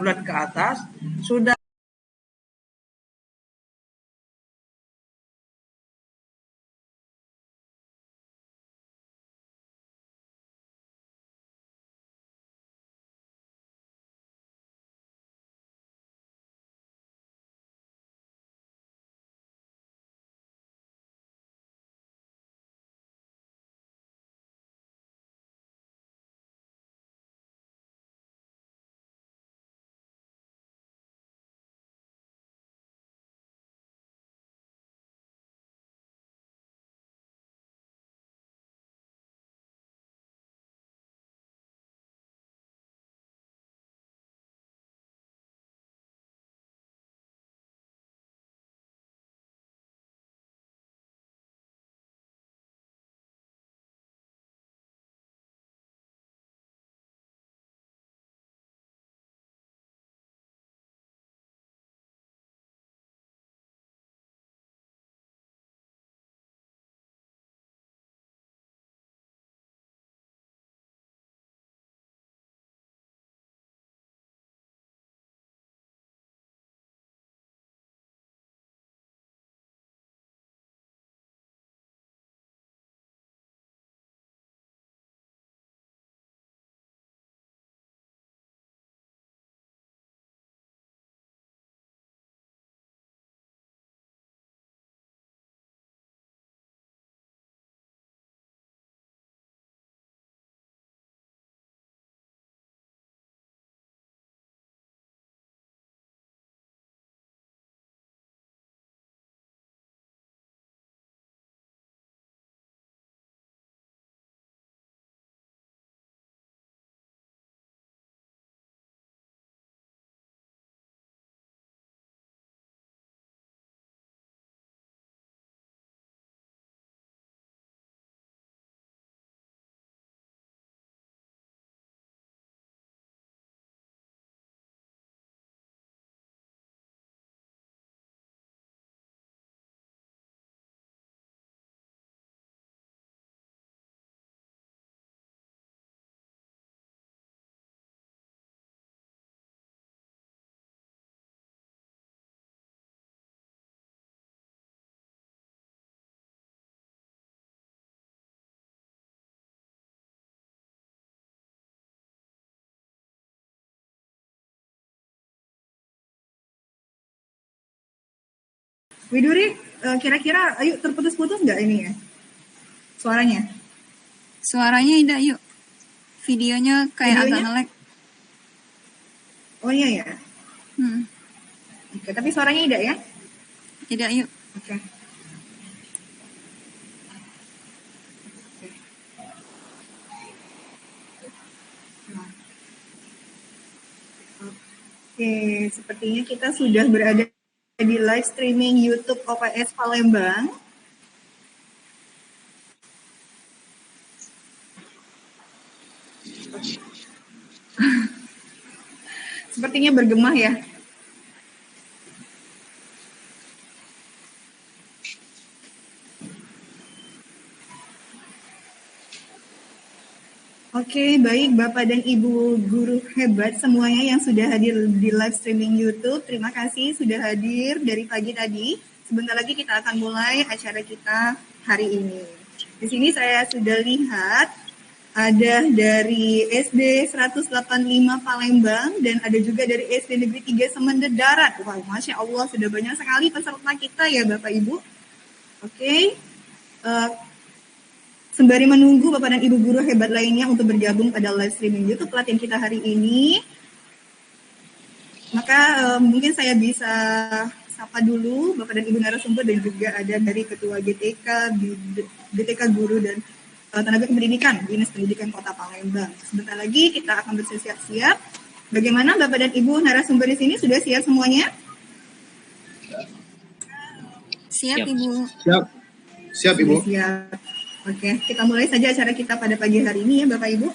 download ke atas, sudah Widuri, kira-kira ayo terputus-putus nggak ini ya suaranya? Suaranya tidak yuk. Videonya kayak agak nge-lag. Oh iya ya. Oke, tapi suaranya tidak ya? Tidak yuk. Oke. Oke, sepertinya kita sudah berada di live streaming YouTube OPS Palembang. Sepertinya bergema ya. Oke, baik Bapak dan Ibu guru hebat semuanya yang sudah hadir di live streaming YouTube. Terima kasih sudah hadir dari pagi tadi. Sebentar lagi kita akan mulai acara kita hari ini. Di sini saya sudah lihat ada dari SD 185 Palembang dan ada juga dari SD Negeri 3 Semende Darat. Wah, Masya Allah, sudah banyak sekali peserta kita ya Bapak Ibu. Oke. Sembari menunggu Bapak dan Ibu guru hebat lainnya untuk bergabung pada live streaming YouTube pelatihan kita hari ini, maka mungkin saya bisa sapa dulu Bapak dan Ibu narasumber dan juga ada dari Ketua GTK Guru dan Tenaga Kependidikan Dinas Pendidikan Kota Palembang. Sebentar lagi kita akan bersiap-siap. Bagaimana Bapak dan Ibu narasumber di sini, sudah siap semuanya? Siap Ibu. Siap Ibu. Siap. Oke, kita mulai saja acara kita pada pagi hari ini ya Bapak Ibu.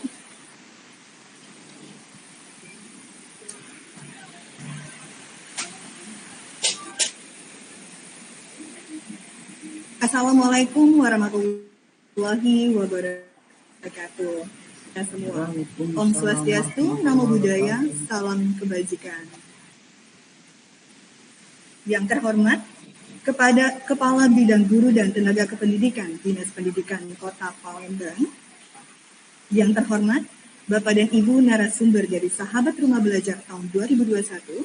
Assalamualaikum warahmatullahi wabarakatuh. kita semua. Om Swastiastu, Namo Buddhaya, salam kebajikan. Yang terhormat, kepada Kepala Bidang Guru dan Tenaga Kependidikan Dinas Pendidikan Kota Palembang. Yang terhormat, Bapak dan Ibu narasumber dari Sahabat Rumah Belajar tahun 2021,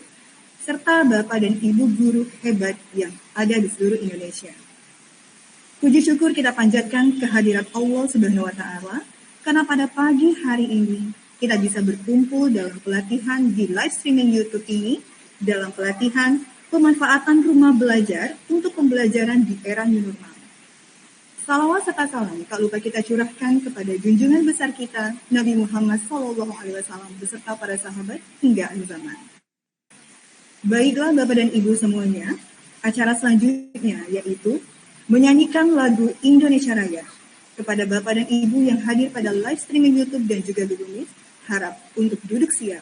serta Bapak dan Ibu guru hebat yang ada di seluruh Indonesia. Puji syukur kita panjatkan kehadirat Allah Subhanahu wa Ta'ala, karena pada pagi hari ini kita bisa berkumpul dalam pelatihan di live streaming YouTube ini, dalam pelatihan pemanfaatan rumah belajar untuk pembelajaran di era new normal. Salawat serta salam tak lupa kita curahkan kepada junjungan besar kita, Nabi Muhammad SAW beserta para sahabat hingga akhir zaman. Baiklah Bapak dan Ibu semuanya, acara selanjutnya yaitu menyanyikan lagu Indonesia Raya. Kepada Bapak dan Ibu yang hadir pada live streaming YouTube dan juga Google Meet, harap untuk duduk siap.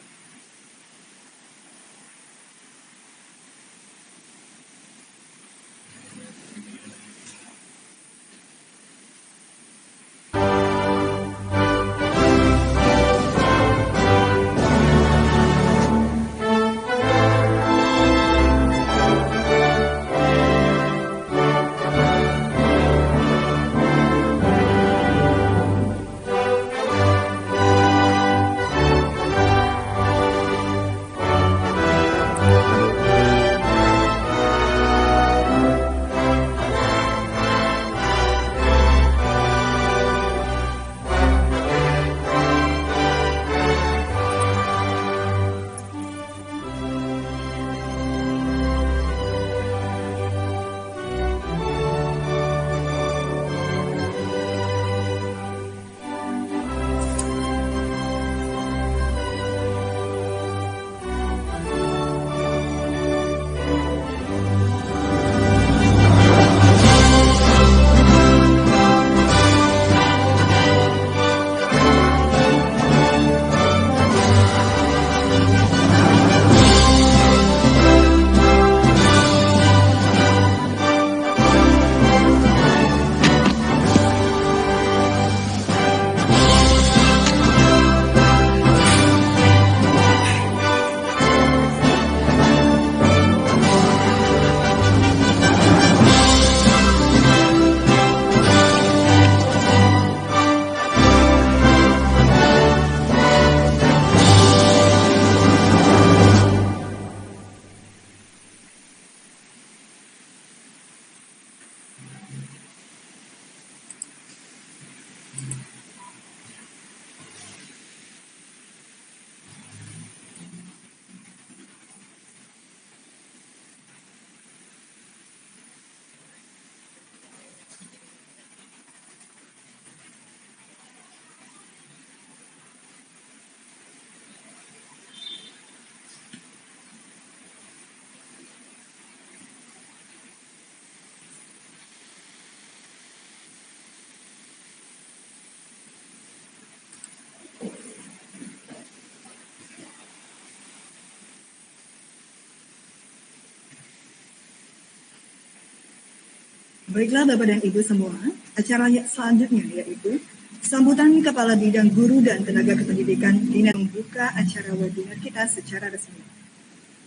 Baiklah Bapak dan Ibu semua, acara selanjutnya yaitu sambutan Kepala Bidang Guru dan Tenaga Kependidikan Dinas membuka acara webinar kita secara resmi.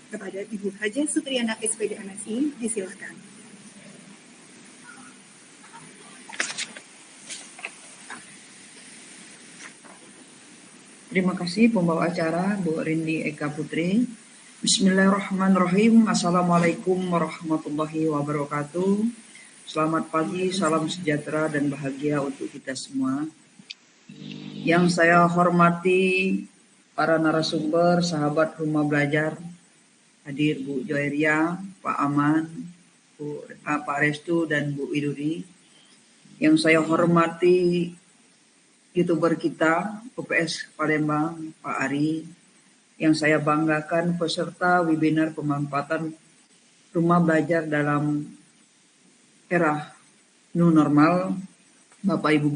Kepada Ibu Haja Sutriana SPD MSI, disilakan. Terima kasih pembawa acara Bu Rindi Eka Putri. Bismillahirrahmanirrahim. Assalamualaikum warahmatullahi wabarakatuh. Selamat pagi, salam sejahtera dan bahagia untuk kita semua. Yang saya hormati para narasumber, sahabat rumah belajar, hadir Bu Joeria, Pak Aman, Pak Restu dan Bu Widuri. Yang saya hormati YouTuber kita, UPS Palembang, Pak Ari. Yang saya banggakan peserta webinar pemanfaatan rumah belajar dalam era new normal, Bapak Ibu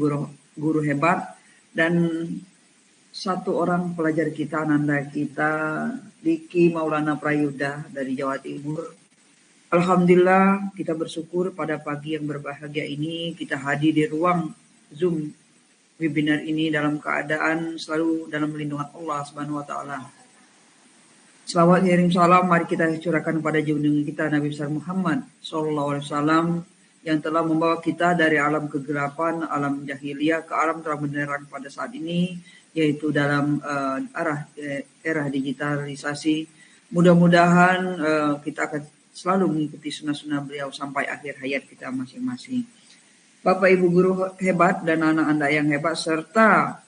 guru hebat, dan satu orang pelajar kita, Nanda kita, Diki Maulana Prayuda dari Jawa Timur. Alhamdulillah kita bersyukur pada pagi yang berbahagia ini kita hadir di ruang Zoom webinar ini dalam keadaan selalu dalam lindungan Allah Subhanahu wa taala. Selawat kirim salam mari kita curahkan pada junjungan kita Nabi besar Muhammad sallallahu alaihi wasallam yang telah membawa kita dari alam kegelapan, alam jahiliyah ke alam terang benderang pada saat ini, yaitu dalam era digitalisasi. Mudah-mudahan kita akan selalu mengikuti sunnah-sunnah beliau sampai akhir hayat kita masing-masing. Bapak Ibu guru hebat dan anak Anda yang hebat serta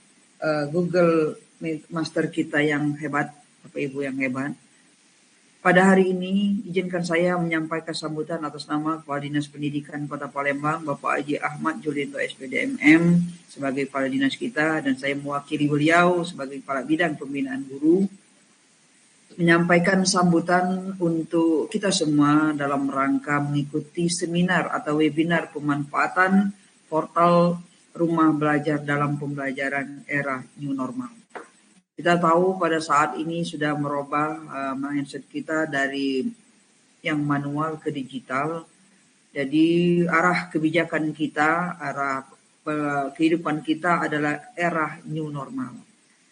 Google Master kita yang hebat, Bapak Ibu yang hebat. Pada hari ini izinkan saya menyampaikan sambutan atas nama Kepala Dinas Pendidikan Kota Palembang, Bapak Haji Ahmad Julianto SPD MM sebagai Kepala Dinas kita, dan saya mewakili beliau sebagai Kepala Bidang Pembinaan Guru menyampaikan sambutan untuk kita semua dalam rangka mengikuti seminar atau webinar pemanfaatan portal rumah belajar dalam pembelajaran era new normal. Kita tahu pada saat ini sudah merubah mindset kita dari yang manual ke digital. Jadi arah kebijakan kita, arah kehidupan kita adalah era new normal.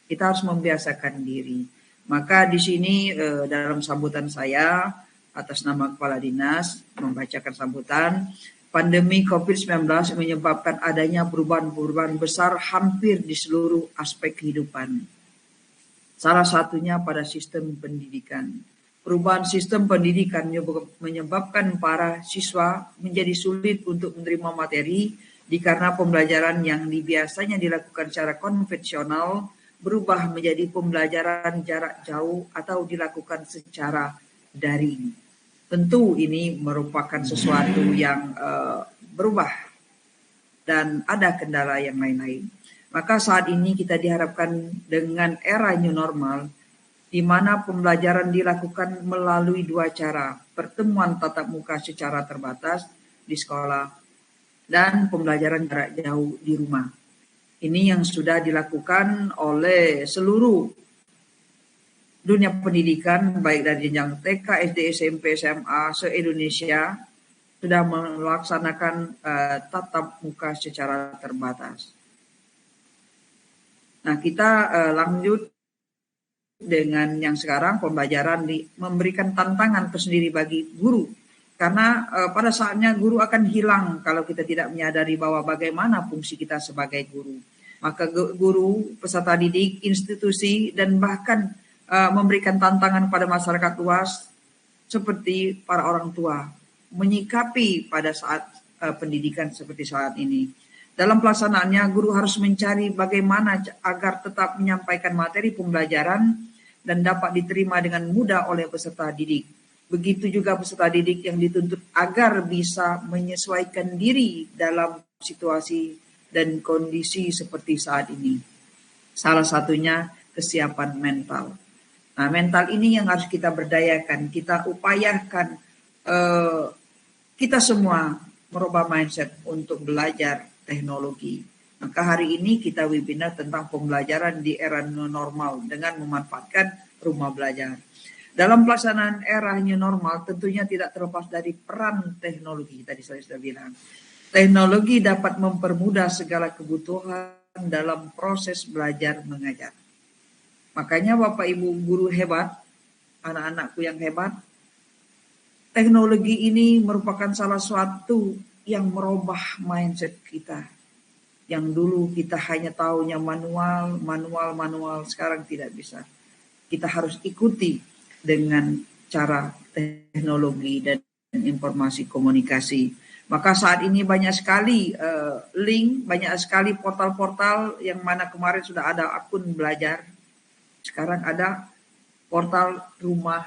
Kita harus membiasakan diri. Maka di sini dalam sambutan saya atas nama Kepala Dinas membacakan sambutan. Pandemi COVID-19 menyebabkan adanya perubahan-perubahan besar hampir di seluruh aspek kehidupan. Salah satunya pada sistem pendidikan. Perubahan sistem pendidikan menyebabkan para siswa menjadi sulit untuk menerima materi dikarenakan pembelajaran yang biasanya dilakukan secara konvensional berubah menjadi pembelajaran jarak jauh atau dilakukan secara daring. Tentu ini merupakan sesuatu yang berubah dan ada kendala yang lain-lain. Maka saat ini kita diharapkan dengan era new normal, di mana pembelajaran dilakukan melalui dua cara, pertemuan tatap muka secara terbatas di sekolah dan pembelajaran jarak jauh di rumah. Ini yang sudah dilakukan oleh seluruh dunia pendidikan, baik dari jenjang TK, SD, SMP, SMA, se-Indonesia, sudah melaksanakan tatap muka secara terbatas. Nah, kita lanjut dengan yang sekarang pembelajaran memberikan tantangan tersendiri bagi guru. Karena pada saatnya guru akan hilang kalau kita tidak menyadari bahwa bagaimana fungsi kita sebagai guru. Maka guru, peserta didik, institusi, dan bahkan memberikan tantangan pada masyarakat luas seperti para orang tua. Menyikapi pada saat pendidikan seperti saat ini. Dalam pelaksanaannya, guru harus mencari bagaimana agar tetap menyampaikan materi pembelajaran dan dapat diterima dengan mudah oleh peserta didik. Begitu juga peserta didik yang dituntut agar bisa menyesuaikan diri dalam situasi dan kondisi seperti saat ini. Salah satunya kesiapan mental. Nah, mental ini yang harus kita berdayakan, kita upayakan kita semua merubah mindset untuk belajar teknologi. Maka hari ini kita webinar tentang pembelajaran di era new normal dengan memanfaatkan rumah belajar. Dalam pelaksanaan era new normal tentunya tidak terlepas dari peran teknologi. Tadi saya sudah bilang. Teknologi dapat mempermudah segala kebutuhan dalam proses belajar mengajar. Makanya Bapak Ibu guru hebat, anak-anakku yang hebat, teknologi ini merupakan salah suatu yang merubah mindset kita. Yang dulu kita hanya tahunya manual, sekarang tidak bisa. Kita harus ikuti dengan cara teknologi dan informasi komunikasi. Maka saat ini banyak sekali link, banyak sekali portal-portal yang mana kemarin sudah ada akun belajar. Sekarang ada portal rumah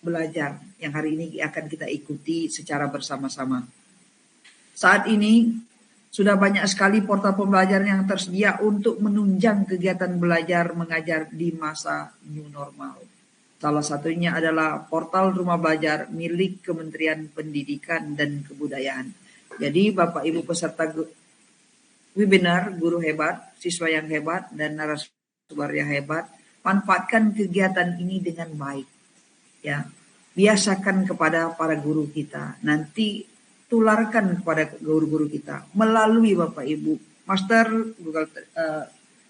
belajar yang hari ini akan kita ikuti secara bersama-sama. Saat ini sudah banyak sekali portal pembelajaran yang tersedia untuk menunjang kegiatan belajar mengajar di masa new normal. Salah satunya adalah portal rumah belajar milik Kementerian Pendidikan dan Kebudayaan. Jadi Bapak Ibu peserta webinar, guru hebat, siswa yang hebat, dan narasumber yang hebat, manfaatkan kegiatan ini dengan baik. Ya, biasakan kepada para guru kita. Nanti tularkan kepada guru-guru kita melalui Bapak Ibu Master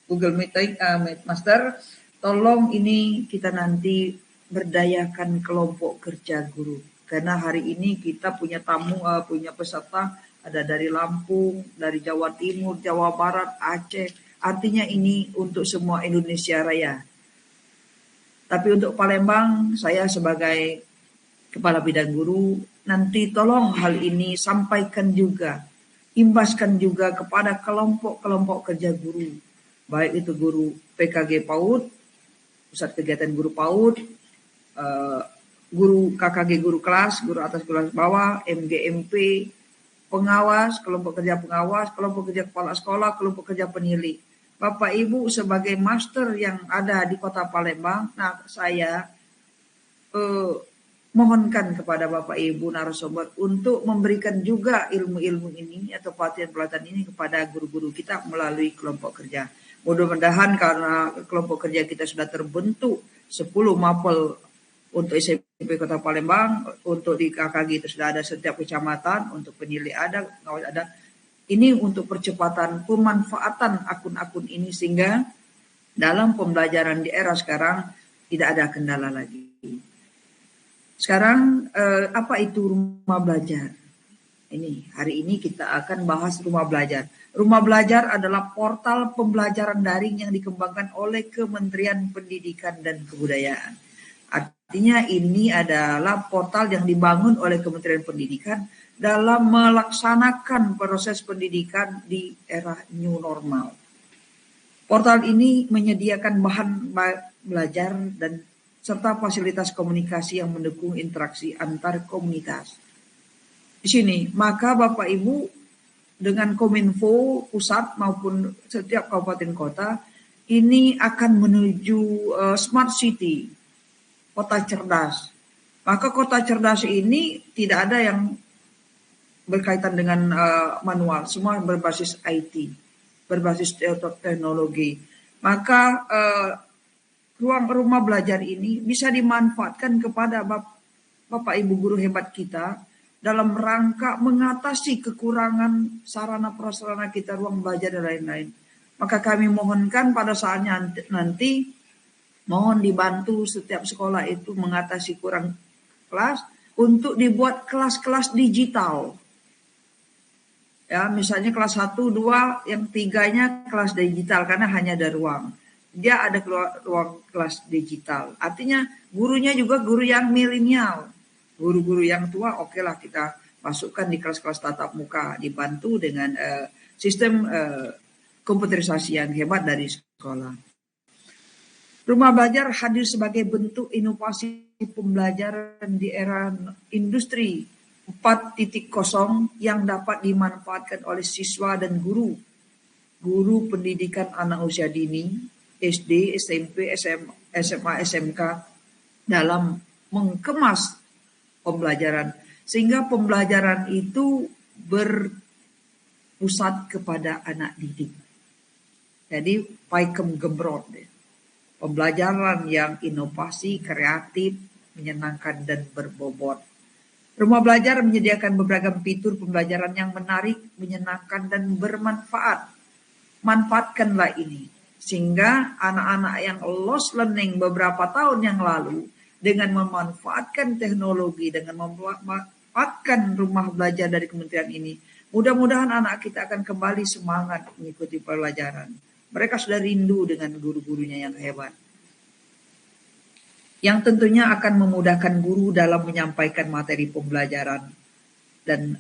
Google Meeting, Master, tolong ini kita nanti berdayakan kelompok kerja guru. Karena hari ini kita punya tamu, punya peserta ada dari Lampung, dari Jawa Timur, Jawa Barat, Aceh. Artinya ini untuk semua Indonesia Raya. Tapi untuk Palembang, saya sebagai Kepala Bidang Guru, nanti tolong hal ini sampaikan juga, imbaskan juga kepada kelompok-kelompok kerja guru. Baik itu guru PKG PAUD, Pusat Kegiatan Guru PAUD, guru KKG guru kelas, guru atas kelas bawah, MGMP, pengawas, kelompok kerja pengawas, kelompok kerja kepala sekolah, kelompok kerja penilai. Bapak Ibu sebagai master yang ada di Kota Palembang, nah saya mohonkan kepada Bapak Ibu narasumber untuk memberikan juga ilmu-ilmu ini atau pelatihan-pelatihan ini kepada guru-guru kita melalui kelompok kerja. Mudah-mudahan karena kelompok kerja kita sudah terbentuk 10 mapel untuk SMP Kota Palembang, untuk di KKG itu sudah ada setiap kecamatan, untuk penilai ada, pengawas ada. Ini untuk percepatan pemanfaatan akun-akun ini sehingga dalam pembelajaran di era sekarang tidak ada kendala lagi. Sekarang apa itu rumah belajar? Ini hari ini kita akan bahas rumah belajar. Rumah belajar adalah portal pembelajaran daring yang dikembangkan oleh Kementerian Pendidikan dan Kebudayaan. Artinya ini adalah portal yang dibangun oleh Kementerian Pendidikan dalam melaksanakan proses pendidikan di era new normal. Portal ini menyediakan bahan belajar dan serta fasilitas komunikasi yang mendukung interaksi antar komunitas. Di sini, maka Bapak Ibu dengan Kominfo pusat maupun setiap kabupaten kota ini akan menuju smart city, kota cerdas. Maka kota cerdas ini tidak ada yang berkaitan dengan manual, semua berbasis IT, berbasis teknologi. Maka ruang rumah belajar ini bisa dimanfaatkan kepada Bapak Ibu guru hebat kita dalam rangka mengatasi kekurangan sarana prasarana kita, ruang belajar dan lain-lain. Maka kami mohonkan pada saatnya nanti mohon dibantu setiap sekolah itu mengatasi kurang kelas untuk dibuat kelas-kelas digital. Ya, misalnya kelas 1, 2, yang 3-nya kelas digital karena hanya ada ruang. Dia ada ruang kelas digital. Artinya gurunya juga guru yang milenial. Guru-guru yang tua okelah kita masukkan di kelas-kelas tatap muka dibantu dengan sistem komputerisasi yang hebat dari sekolah. Rumah belajar hadir sebagai bentuk inovasi pembelajaran di era industri 4.0 yang dapat dimanfaatkan oleh siswa dan guru pendidikan anak usia dini, SD, SMP, SMA, SMK dalam mengemas pembelajaran sehingga pembelajaran itu berpusat kepada anak didik. Jadi paikem gembrot, pembelajaran yang inovasi, kreatif, menyenangkan dan berbobot. Rumah belajar menyediakan beberapa fitur pembelajaran yang menarik, menyenangkan dan bermanfaat. Manfaatkanlah ini sehingga anak-anak yang lost learning beberapa tahun yang lalu dengan memanfaatkan teknologi, dengan memanfaatkan rumah belajar dari kementerian ini, mudah-mudahan anak kita akan kembali semangat mengikuti pelajaran. Mereka sudah rindu dengan guru-gurunya yang hebat, yang tentunya akan memudahkan guru dalam menyampaikan materi pembelajaran dan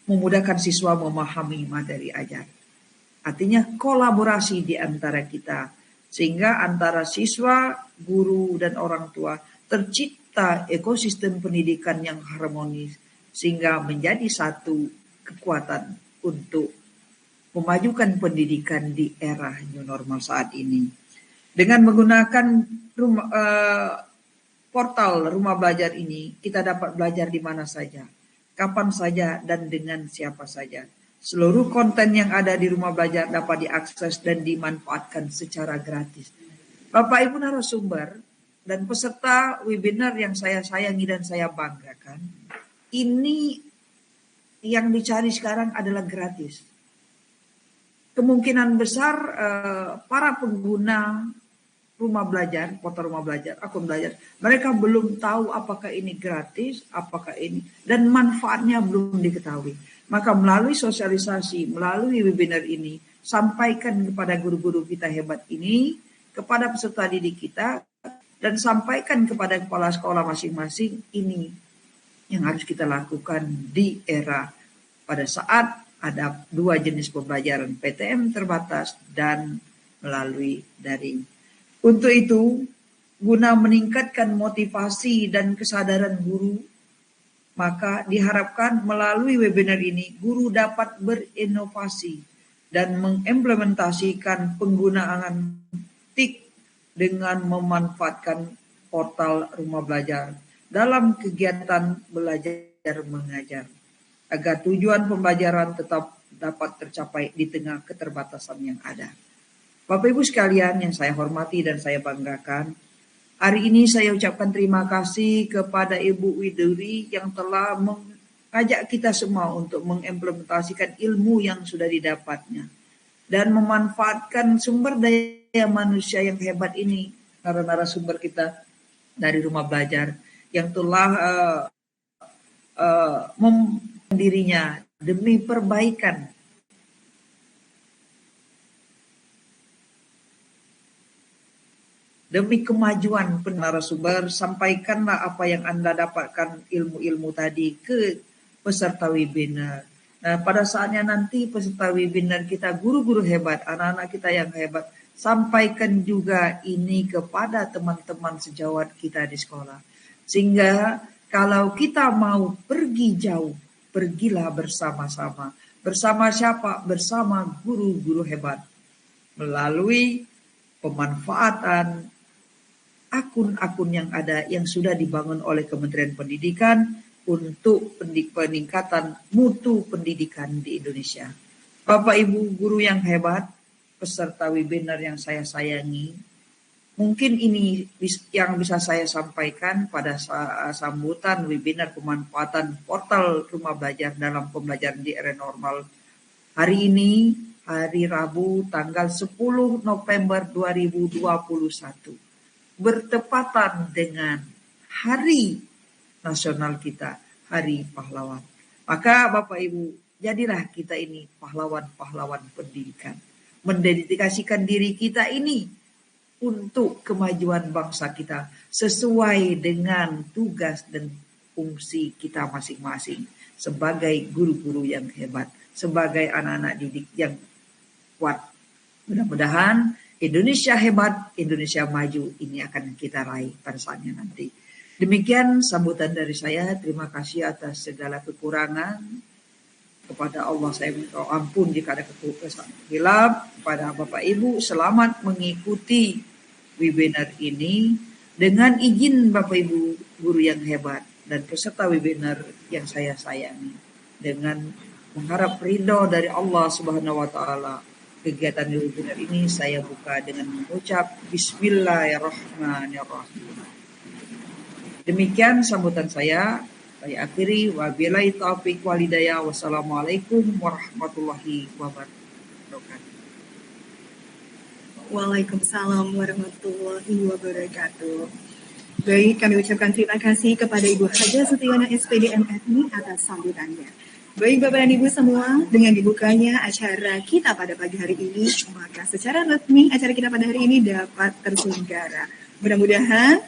memudahkan siswa memahami materi ajar. Artinya kolaborasi di antara kita, sehingga antara siswa, guru, dan orang tua tercipta ekosistem pendidikan yang harmonis, sehingga menjadi satu kekuatan untuk memajukan pendidikan di era new normal saat ini. Dengan menggunakan portal rumah belajar ini, kita dapat belajar di mana saja, kapan saja, dan dengan siapa saja. Seluruh konten yang ada di rumah belajar dapat diakses dan dimanfaatkan secara gratis. Bapak Ibu narasumber dan peserta webinar yang saya sayangi dan saya banggakan, ini yang dicari sekarang adalah gratis. kemungkinan besar para pengguna rumah belajar, portal rumah belajar, akun belajar, mereka belum tahu apakah ini gratis, apakah ini, dan manfaatnya belum diketahui. Maka melalui sosialisasi, melalui webinar ini, sampaikan kepada guru-guru kita hebat ini, kepada peserta didik kita, dan sampaikan kepada kepala sekolah masing-masing, ini yang harus kita lakukan di era pada saat ada dua jenis pembelajaran, PTM terbatas dan melalui daring. Untuk itu, guna meningkatkan motivasi dan kesadaran guru, maka diharapkan melalui webinar ini, guru dapat berinovasi dan mengimplementasikan penggunaan TIK dengan memanfaatkan portal rumah belajar dalam kegiatan belajar mengajar, agar tujuan pembelajaran tetap dapat tercapai di tengah keterbatasan yang ada. Bapak Ibu sekalian yang saya hormati dan saya banggakan, hari ini saya ucapkan terima kasih kepada Ibu Widuri yang telah mengajak kita semua untuk mengimplementasikan ilmu yang sudah didapatnya dan memanfaatkan sumber daya manusia yang hebat ini, narasumber kita dari rumah belajar yang telah dirinya demi perbaikan demi kemajuan narasumber. Sampaikanlah apa yang Anda dapatkan ilmu-ilmu tadi ke peserta webinar. Nah, pada saatnya nanti peserta webinar kita guru-guru hebat, anak-anak kita yang hebat, sampaikan juga ini kepada teman-teman sejawat kita di sekolah. Sehingga kalau kita mau pergi jauh, pergilah bersama-sama. Bersama siapa? Bersama guru-guru hebat. Melalui pemanfaatan akun-akun yang ada yang sudah dibangun oleh Kementerian Pendidikan untuk peningkatan mutu pendidikan di Indonesia. Bapak Ibu guru yang hebat, peserta webinar yang saya sayangi, mungkin ini yang bisa saya sampaikan pada sambutan webinar pemanfaatan portal rumah belajar dalam pembelajaran di era normal. Hari ini, hari Rabu, tanggal 10 November 2021. Bertepatan dengan hari nasional kita, Hari Pahlawan. Maka Bapak Ibu, jadilah kita ini pahlawan-pahlawan pendidikan. Mendedikasikan diri kita ini untuk kemajuan bangsa kita sesuai dengan tugas dan fungsi kita masing-masing sebagai guru-guru yang hebat, sebagai anak-anak didik yang kuat. Mudah-mudahan Indonesia hebat, Indonesia maju, ini akan kita raih pada saatnya nanti. Demikian sambutan dari saya. Terima kasih atas segala kekurangan. Kepada Allah saya minta ampun jika ada kekurangan hilaf. Kepada Bapak Ibu, selamat mengikuti webinar ini. Dengan izin Bapak Ibu guru yang hebat dan peserta webinar yang saya sayangi. Dengan mengharap ridho dari Allah Subhanahu wa Ta'ala. Kegiatan webinar ini saya buka dengan mengucap Bismillahirrahmanirrahim. Demikian sambutan saya akhiri. Wabillahi taufiq walhidayah. Wassalamualaikum warahmatullahi wabarakatuh. Waalaikumsalam warahmatullahi wabarakatuh. Baik, kami ucapkan terima kasih kepada Ibu Haja Sutriana SPD MFI atas sambutannya. Baik Bapak dan Ibu semua, dengan dibukanya acara kita pada pagi hari ini, maka secara resmi acara kita pada hari ini dapat terselenggara. Mudah-mudahan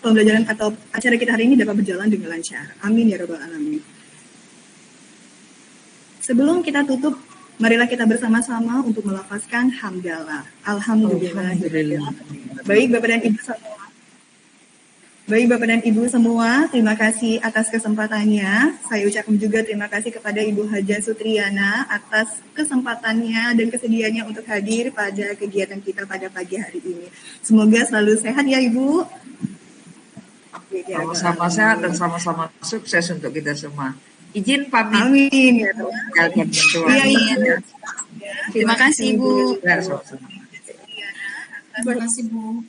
pembelajaran atau acara kita hari ini dapat berjalan dengan lancar. Amin ya rabbal alamin. Sebelum kita tutup, marilah kita bersama-sama untuk melafazkan hamdalah. Alhamdulillah. Baik Bapak dan Ibu semua. Baik Bapak dan Ibu semua, terima kasih atas kesempatannya. Saya ucapkan juga terima kasih kepada Ibu Haja Sutriana atas kesempatannya dan kesediaannya untuk hadir pada kegiatan kita pada pagi hari ini. Semoga selalu sehat ya Ibu. Sama-sama sehat dan sama-sama sukses untuk kita semua. Izin pamit. Amin ya Tuhan. Iya. Terima kasih Bu. Ya, sama-sama. Terima kasih Bu.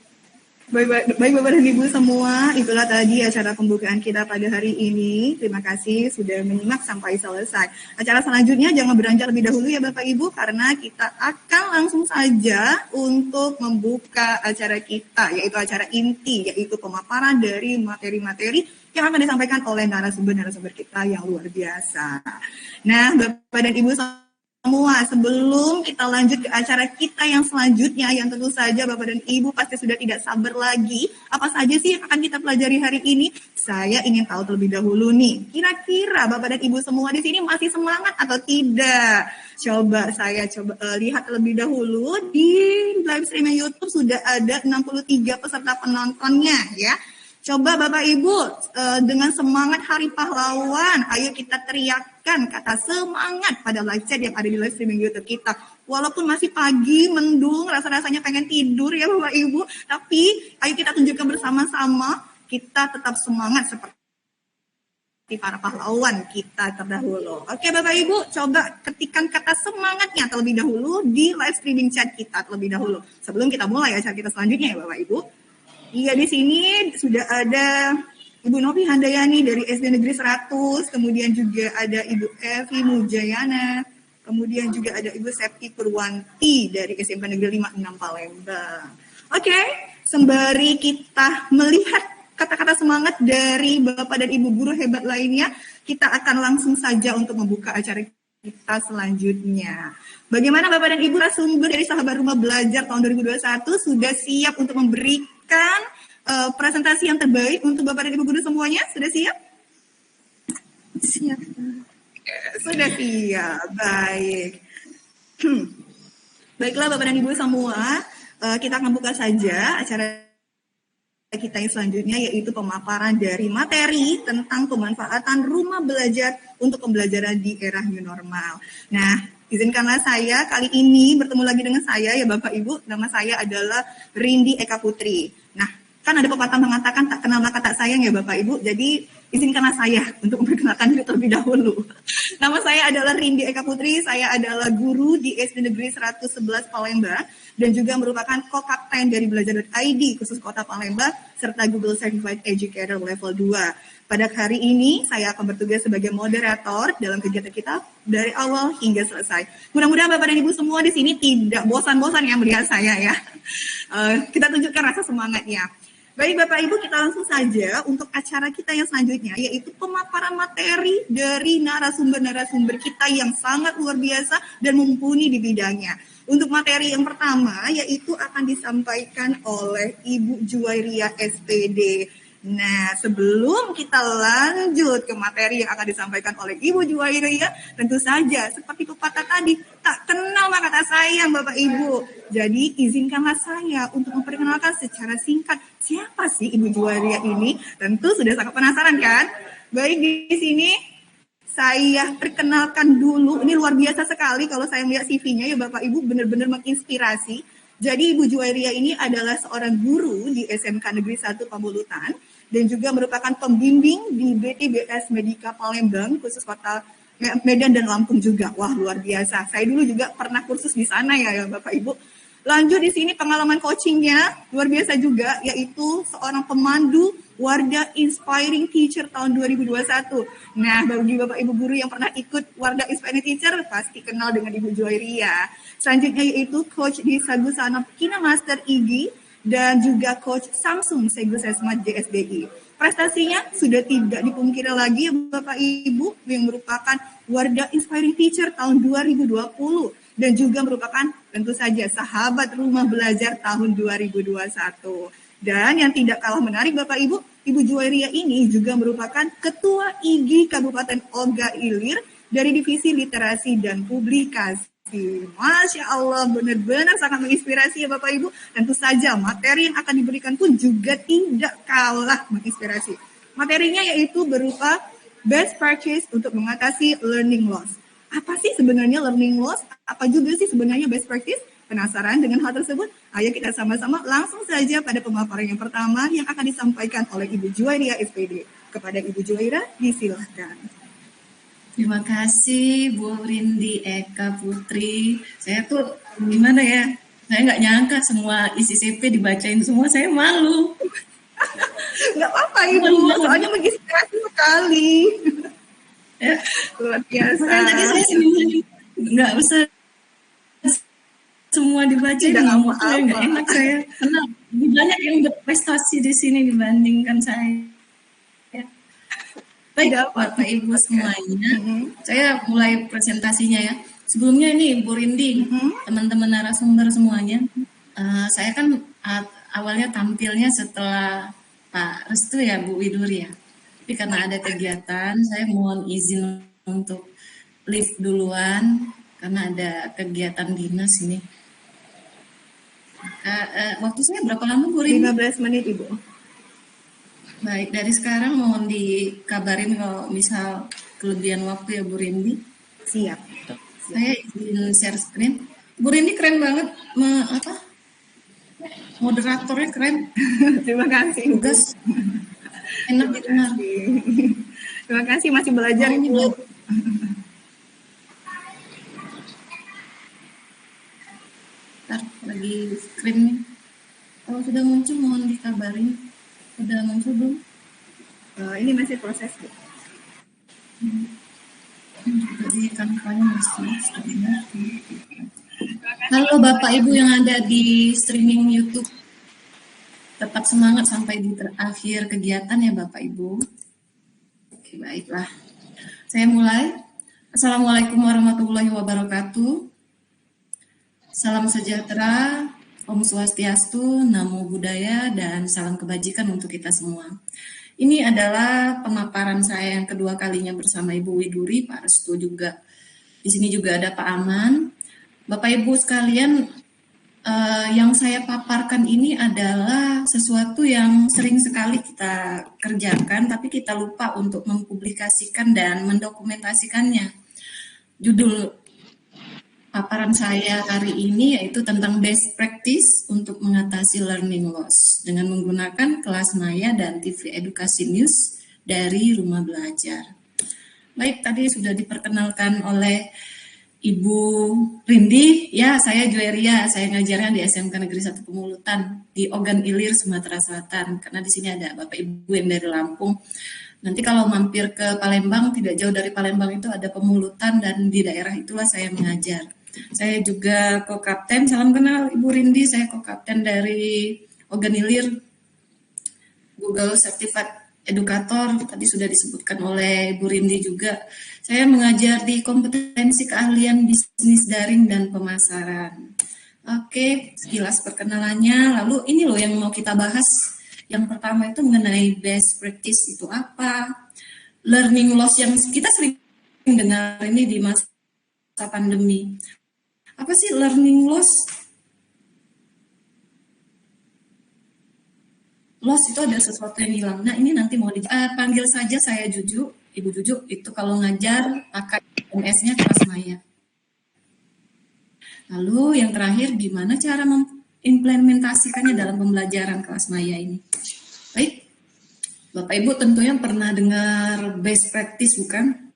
Baik Bapak dan Ibu semua, itulah tadi acara pembukaan kita pada hari ini. Terima kasih sudah menyimak sampai selesai. Acara selanjutnya jangan beranjak lebih dahulu ya Bapak Ibu, karena kita akan langsung saja untuk membuka acara kita, yaitu acara inti, yaitu pemaparan dari materi-materi yang akan disampaikan oleh narasumber-narasumber kita yang luar biasa. Nah, Bapak dan Ibu semua, sebelum kita lanjut ke acara kita yang selanjutnya, yang tentu saja Bapak dan Ibu pasti sudah tidak sabar lagi, apa saja sih yang akan kita pelajari hari ini? Saya ingin tahu terlebih dahulu nih, kira-kira Bapak dan Ibu semua di sini masih semangat atau tidak? Coba saya lihat terlebih dahulu di live streaming YouTube sudah ada 63 peserta penontonnya ya. Coba Bapak Ibu dengan semangat Hari Pahlawan, ayo kita teriakkan kata semangat pada live chat yang ada di live streaming YouTube kita. Walaupun masih pagi, mendung, rasa-rasanya pengen tidur ya Bapak Ibu, tapi ayo kita tunjukkan bersama-sama, kita tetap semangat seperti para pahlawan kita terdahulu. Oke Bapak Ibu, coba ketikkan kata semangatnya terlebih dahulu di live streaming chat kita terlebih dahulu. Sebelum kita mulai acara kita selanjutnya ya Bapak Ibu. Iya, di sini sudah ada Ibu Novi Handayani dari SD Negeri 100, kemudian juga ada Ibu Evi Mujayana, kemudian juga ada Ibu Septi Purwanti dari SMP Negeri 56 Palembang. Oke, sembari kita melihat kata-kata semangat dari Bapak dan Ibu guru hebat lainnya, kita akan langsung saja untuk membuka acara kita selanjutnya. Bagaimana Bapak dan Ibu narasumber dari Sahabat Rumah Belajar tahun 2021 sudah siap untuk memberikan presentasi yang terbaik untuk Bapak dan Ibu guru semuanya? Sudah siap? Siap. Sudah siap, baik. Baiklah Bapak dan Ibu semua, kita akan buka saja acara kita yang selanjutnya, yaitu pemaparan dari materi tentang pemanfaatan rumah belajar untuk pembelajaran di era new normal. Nah, izinkanlah saya kali ini bertemu lagi dengan saya ya Bapak Ibu. Nama saya adalah Rindi Eka Putri. Nah, kan ada pepatah mengatakan tak kenal maka tak sayang ya Bapak Ibu. Jadi izinkanlah saya untuk memperkenalkan diri terlebih dahulu. Nama saya adalah Rindi Eka Putri. Saya adalah guru di SD Negeri 111 Palembang dan juga merupakan co-kapten dari Belajar.id khusus Kota Palembang serta Google Certified Educator Level 2. Pada hari ini, saya akan bertugas sebagai moderator dalam kegiatan kita dari awal hingga selesai. Mudah-mudahan Bapak dan Ibu semua di sini tidak bosan-bosan ya melihat saya ya. Kita tunjukkan rasa semangatnya. Baik Bapak Ibu, kita langsung saja untuk acara kita yang selanjutnya, yaitu pemaparan materi dari narasumber-narasumber kita yang sangat luar biasa dan mumpuni di bidangnya. Untuk materi yang pertama, yaitu akan disampaikan oleh Ibu Juwairia SPD. Nah, sebelum kita lanjut ke materi yang akan disampaikan oleh Ibu Juwairia, tentu saja seperti pepatah tadi, tak kenal maka tak sayang Bapak Ibu. Jadi izinkanlah saya untuk memperkenalkan secara singkat siapa sih Ibu Juwairia ini. Tentu sudah sangat penasaran kan? Baik, di sini saya perkenalkan dulu. Ini luar biasa sekali kalau saya melihat CV-nya ya Bapak Ibu, benar-benar menginspirasi. Jadi Ibu Juwairia ini adalah seorang guru di SMK Negeri 1 Pambulutan dan juga merupakan pembimbing di BTBS Medika Palembang khusus Kota Medan dan Lampung juga. Wah, luar biasa. Saya dulu juga pernah kursus di sana ya Bapak Ibu. Lanjut di sini pengalaman coachingnya luar biasa juga, yaitu seorang pemandu Wardah Inspiring Teacher tahun 2021. Nah, bagi Bapak Ibu guru yang pernah ikut Wardah Inspiring Teacher pasti kenal dengan Ibu Juwairia. Selanjutnya yaitu Coach di Sagusana Kina Master IG dan juga Coach Samsung Segu Sesmat JSBI. Prestasinya sudah tidak dipungkiri lagi Bapak Ibu, yang merupakan Wardah Inspiring Teacher tahun 2020 dan juga merupakan tentu saja sahabat rumah belajar tahun 2021. Dan yang tidak kalah menarik Bapak Ibu, Ibu Juwairia ini juga merupakan Ketua IG Kabupaten Oga Ilir dari Divisi Literasi dan Publikasi. Masya Allah, benar-benar sangat menginspirasi ya Bapak Ibu. Tentu saja materi yang akan diberikan pun juga tidak kalah menginspirasi. Materinya yaitu berupa best practice untuk mengatasi learning loss. Apa sih sebenarnya learning loss? Apa juga sih sebenarnya best practice? Penasaran dengan hal tersebut? Ayo kita sama-sama langsung saja pada pemaparan yang pertama yang akan disampaikan oleh Ibu Juwairia SPD. Kepada Ibu Juwairia, disilahkan. Terima kasih Bu Rindi Eka Putri. Saya tuh gimana ya? Saya nggak nyangka semua isi CV dibacain semua, saya malu. Nggak apa-apa Ibu, soalnya menginspirasi sekali. Ya, Luar biasa. makanya tadi saya senyum, nggak usah semua dibacain, Tidak ngomong saya apa-apa. nggak enak saya, karena lebih banyak yang berprestasi di sini dibandingkan saya. Ya. Baik, Tidak apa-apa. Bapak Ibu semuanya, Mhm. saya mulai presentasinya ya. Sebelumnya ini Bu Rindi, teman-teman narasumber semuanya, saya kan awalnya tampilnya setelah Pak Restu ya, Bu Widuri ya. Tapi karena ada kegiatan, saya mohon izin untuk live duluan karena ada kegiatan dinas ini. Waktu saya berapa lama Bu Rindi? 15 menit Ibu. Baik, dari sekarang mohon dikabarin kalau misal kelebihan waktu ya Bu Rindi. Siap. Saya izin share screen. Bu Rindi keren banget, moderatornya keren, Terima kasih Ibu. tugas enak didengar. Terima kasih, masih belajar Oh, ini Ibu. Bentar, lagi screen nih. Kalau sudah muncul mohon dikabarin. Sudah muncul belum? Ini masih proses Bu. Jadi kampanye masih sebenarnya. Halo Bapak Ibu yang ada di streaming YouTube. Tetap semangat sampai di akhir kegiatan ya Bapak Ibu. Oke, baiklah. Saya mulai. Assalamualaikum warahmatullahi wabarakatuh. Salam sejahtera, Om Swastiastu, Namo Buddhaya, dan salam kebajikan untuk kita semua. Ini adalah pemaparan saya yang kedua kalinya bersama Ibu Widuri, Pak Restu juga. Di sini juga ada Pak Aman. Bapak Ibu sekalian, yang saya paparkan ini adalah sesuatu yang sering sekali kita kerjakan, tapi kita lupa untuk mempublikasikan dan mendokumentasikannya. Judul paparan saya hari ini yaitu tentang best practice untuk mengatasi learning loss dengan menggunakan kelas maya dan TV edukasi news dari rumah belajar. Baik, tadi sudah diperkenalkan oleh Ibu Rindi, ya saya Jueria, saya ngajarnya di SMK Negeri 1 Pemulutan di Ogan Ilir, Sumatera Selatan. Karena di sini ada Bapak Ibu yang dari Lampung. Nanti kalau mampir ke Palembang, tidak jauh dari Palembang itu ada Pemulutan dan di daerah itulah saya mengajar. Saya juga ko-kapten, salam kenal Ibu Rindi, saya ko-kapten dari Ogan Ilir, Google Certified Educator, tadi sudah disebutkan oleh Bu Rindi juga. Saya mengajar di kompetensi keahlian bisnis daring dan pemasaran. Oke, sekilas perkenalannya. Lalu ini loh yang mau kita bahas. Yang pertama itu mengenai best practice itu apa. Learning loss yang kita sering dengar ini di masa pandemi. Apa sih learning loss? Loss itu ada sesuatu yang hilang. Nah ini nanti mau panggil saja saya Juju, Ibu Juju. Itu kalau ngajar pakai MS-nya kelas maya. Lalu yang terakhir gimana cara mengimplementasikannya dalam pembelajaran kelas maya ini. Baik, Bapak Ibu tentunya pernah dengar best practice bukan?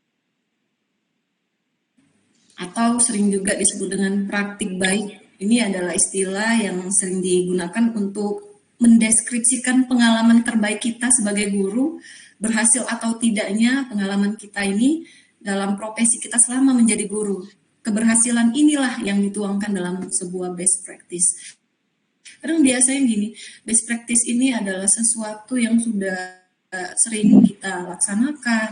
Atau sering juga disebut dengan praktik baik. Ini adalah istilah yang sering digunakan untuk mendeskripsikan pengalaman terbaik kita sebagai guru, berhasil atau tidaknya pengalaman kita ini dalam profesi kita selama menjadi guru. Keberhasilan inilah yang dituangkan dalam sebuah best practice. Kadang biasanya gini, best practice ini adalah sesuatu yang sudah sering kita laksanakan,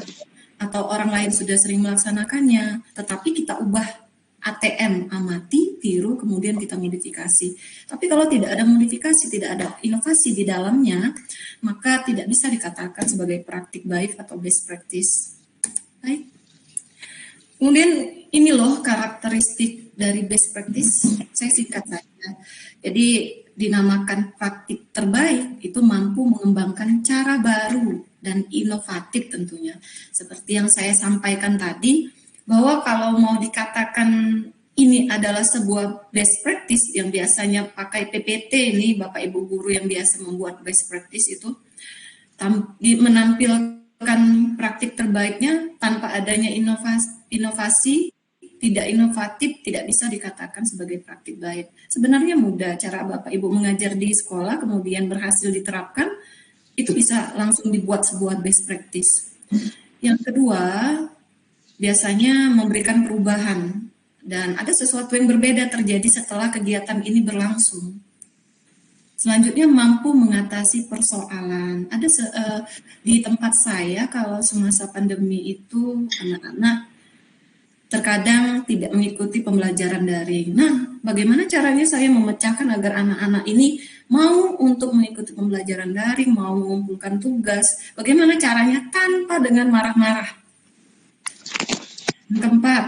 atau orang lain sudah sering melaksanakannya, tetapi kita ubah ATM, amati, tiru, kemudian kita modifikasi. Tapi kalau tidak ada modifikasi, tidak ada inovasi di dalamnya, maka tidak bisa dikatakan sebagai praktik baik atau best practice. Baik. Kemudian ini loh karakteristik dari best practice, saya singkat saja. Jadi dinamakan praktik terbaik itu mampu mengembangkan cara baru dan inovatif tentunya. Seperti yang saya sampaikan tadi, bahwa kalau mau dikatakan ini adalah sebuah best practice yang biasanya pakai PPT ini, Bapak Ibu guru yang biasa membuat best practice itu, menampilkan praktik terbaiknya tanpa adanya inovasi tidak inovatif, tidak bisa dikatakan sebagai praktik baik. Sebenarnya mudah cara Bapak Ibu mengajar di sekolah, kemudian berhasil diterapkan, itu bisa langsung dibuat sebuah best practice. Yang kedua, biasanya memberikan perubahan, dan ada sesuatu yang berbeda terjadi setelah kegiatan ini berlangsung. Selanjutnya mampu mengatasi persoalan. Ada di tempat saya kalau semasa pandemi itu anak-anak terkadang tidak mengikuti pembelajaran daring. Nah, bagaimana caranya saya memecahkan agar anak-anak ini mau untuk mengikuti pembelajaran daring, mau mengumpulkan tugas? Bagaimana caranya tanpa dengan marah-marah? Yang keempat,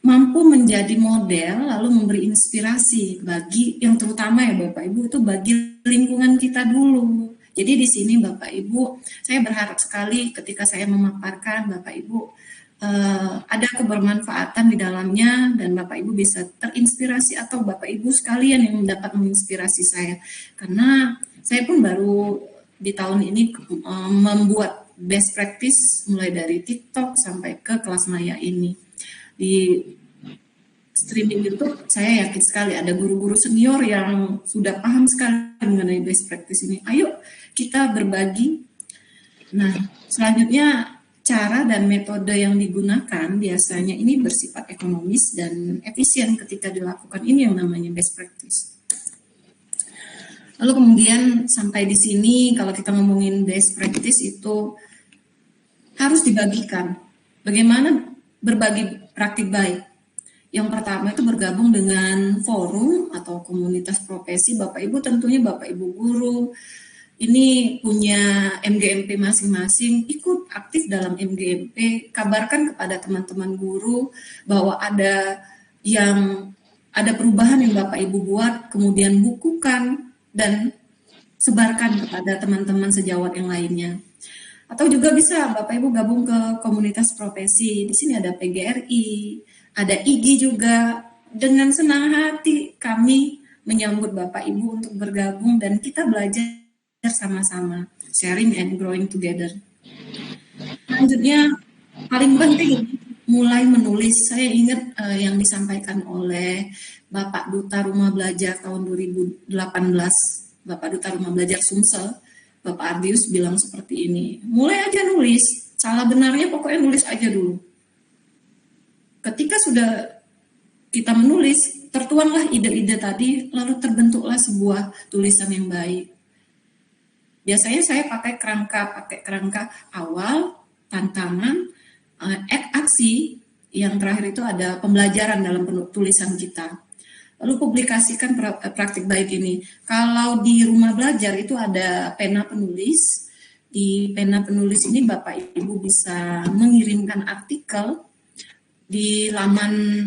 mampu menjadi model lalu memberi inspirasi bagi yang terutama ya Bapak Ibu itu bagi lingkungan kita dulu. Jadi di sini Bapak Ibu, saya berharap sekali ketika saya memaparkan Bapak Ibu ada kebermanfaatan di dalamnya dan Bapak Ibu bisa terinspirasi atau Bapak Ibu sekalian yang dapat menginspirasi saya. Karena saya pun baru di tahun ini membuat best practice mulai dari TikTok sampai ke kelas maya ini. Di streaming YouTube, saya yakin sekali ada guru-guru senior yang sudah paham sekali mengenai best practice ini. Ayo kita berbagi. Nah, selanjutnya cara dan metode yang digunakan biasanya ini bersifat ekonomis dan efisien ketika dilakukan. Ini yang namanya best practice. Lalu kemudian sampai di sini kalau kita ngomongin best practice itu harus dibagikan. Bagaimana berbagi praktik baik? Yang pertama itu bergabung dengan forum atau komunitas profesi. Bapak Ibu tentunya Bapak Ibu guru ini punya MGMP masing-masing, ikut aktif dalam MGMP, kabarkan kepada teman-teman guru bahwa ada perubahan yang Bapak Ibu buat, kemudian bukukan dan sebarkan kepada teman-teman sejawat yang lainnya. Atau juga bisa Bapak Ibu gabung ke komunitas profesi. Di sini ada PGRI, ada IG juga. Dengan senang hati kami menyambut Bapak Ibu untuk bergabung dan kita belajar sama-sama, sharing and growing together. Selanjutnya paling penting mulai menulis. Saya ingat yang disampaikan oleh Bapak Duta Rumah Belajar tahun 2018, Bapak Duta Rumah Belajar Sumsel, Bapak Ardius bilang seperti ini, mulai aja nulis, salah benarnya pokoknya nulis aja dulu. Ketika sudah kita menulis, tertuanglah ide-ide tadi, lalu terbentuklah sebuah tulisan yang baik. Biasanya saya pakai kerangka awal, tantangan, aksi, yang terakhir itu ada pembelajaran dalam tulisan kita. Lalu publikasikan praktik baik ini. Kalau di rumah belajar itu ada pena penulis. Di pena penulis ini Bapak Ibu bisa mengirimkan artikel di laman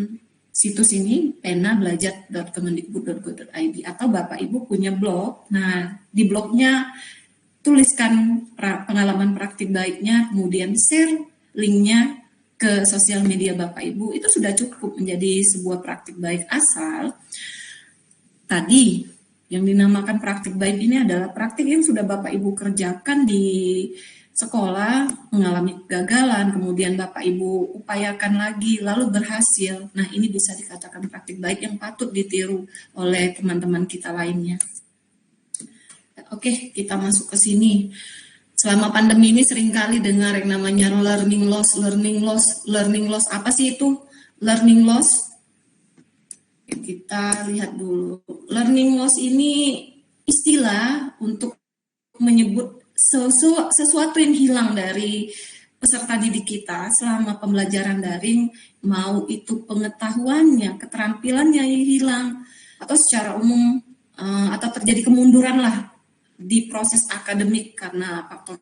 situs ini pena-belajar.kemendikbud.go.id atau Bapak Ibu punya blog. Nah, di blognya tuliskan pengalaman praktik baiknya, kemudian share linknya ke sosial media Bapak Ibu, itu sudah cukup menjadi sebuah praktik baik. Asal tadi yang dinamakan praktik baik ini adalah praktik yang sudah Bapak Ibu kerjakan di sekolah, mengalami kegagalan, kemudian Bapak Ibu upayakan lagi, lalu berhasil. Nah, ini bisa dikatakan praktik baik yang patut ditiru oleh teman-teman kita lainnya. Oke, kita masuk ke sini. Selama pandemi ini seringkali dengar yang namanya learning loss. Apa sih itu learning loss? Kita lihat dulu. Learning loss ini istilah untuk menyebut sesuatu yang hilang dari peserta didik kita selama pembelajaran daring, mau itu pengetahuannya, keterampilannya yang hilang, atau secara umum atau terjadi kemunduran lah di proses akademik karena faktor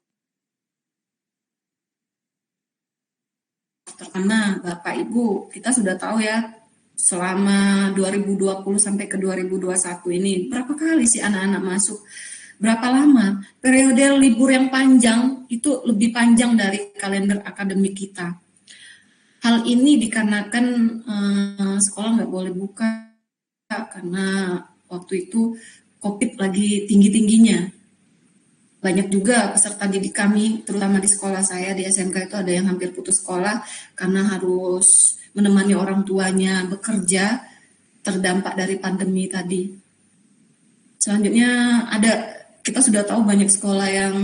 karena Bapak Ibu kita sudah tahu ya selama 2020 sampai ke 2021 ini berapa kali sih anak-anak masuk, berapa lama periode libur yang panjang itu lebih panjang dari kalender akademik kita. Hal ini dikarenakan sekolah nggak boleh buka karena waktu itu COVID lagi tinggi-tingginya. banyak juga peserta didik kami, terutama di sekolah saya di SMK itu ada yang hampir putus sekolah karena harus menemani orang tuanya bekerja terdampak dari pandemi tadi. Selanjutnya kita sudah tahu banyak sekolah yang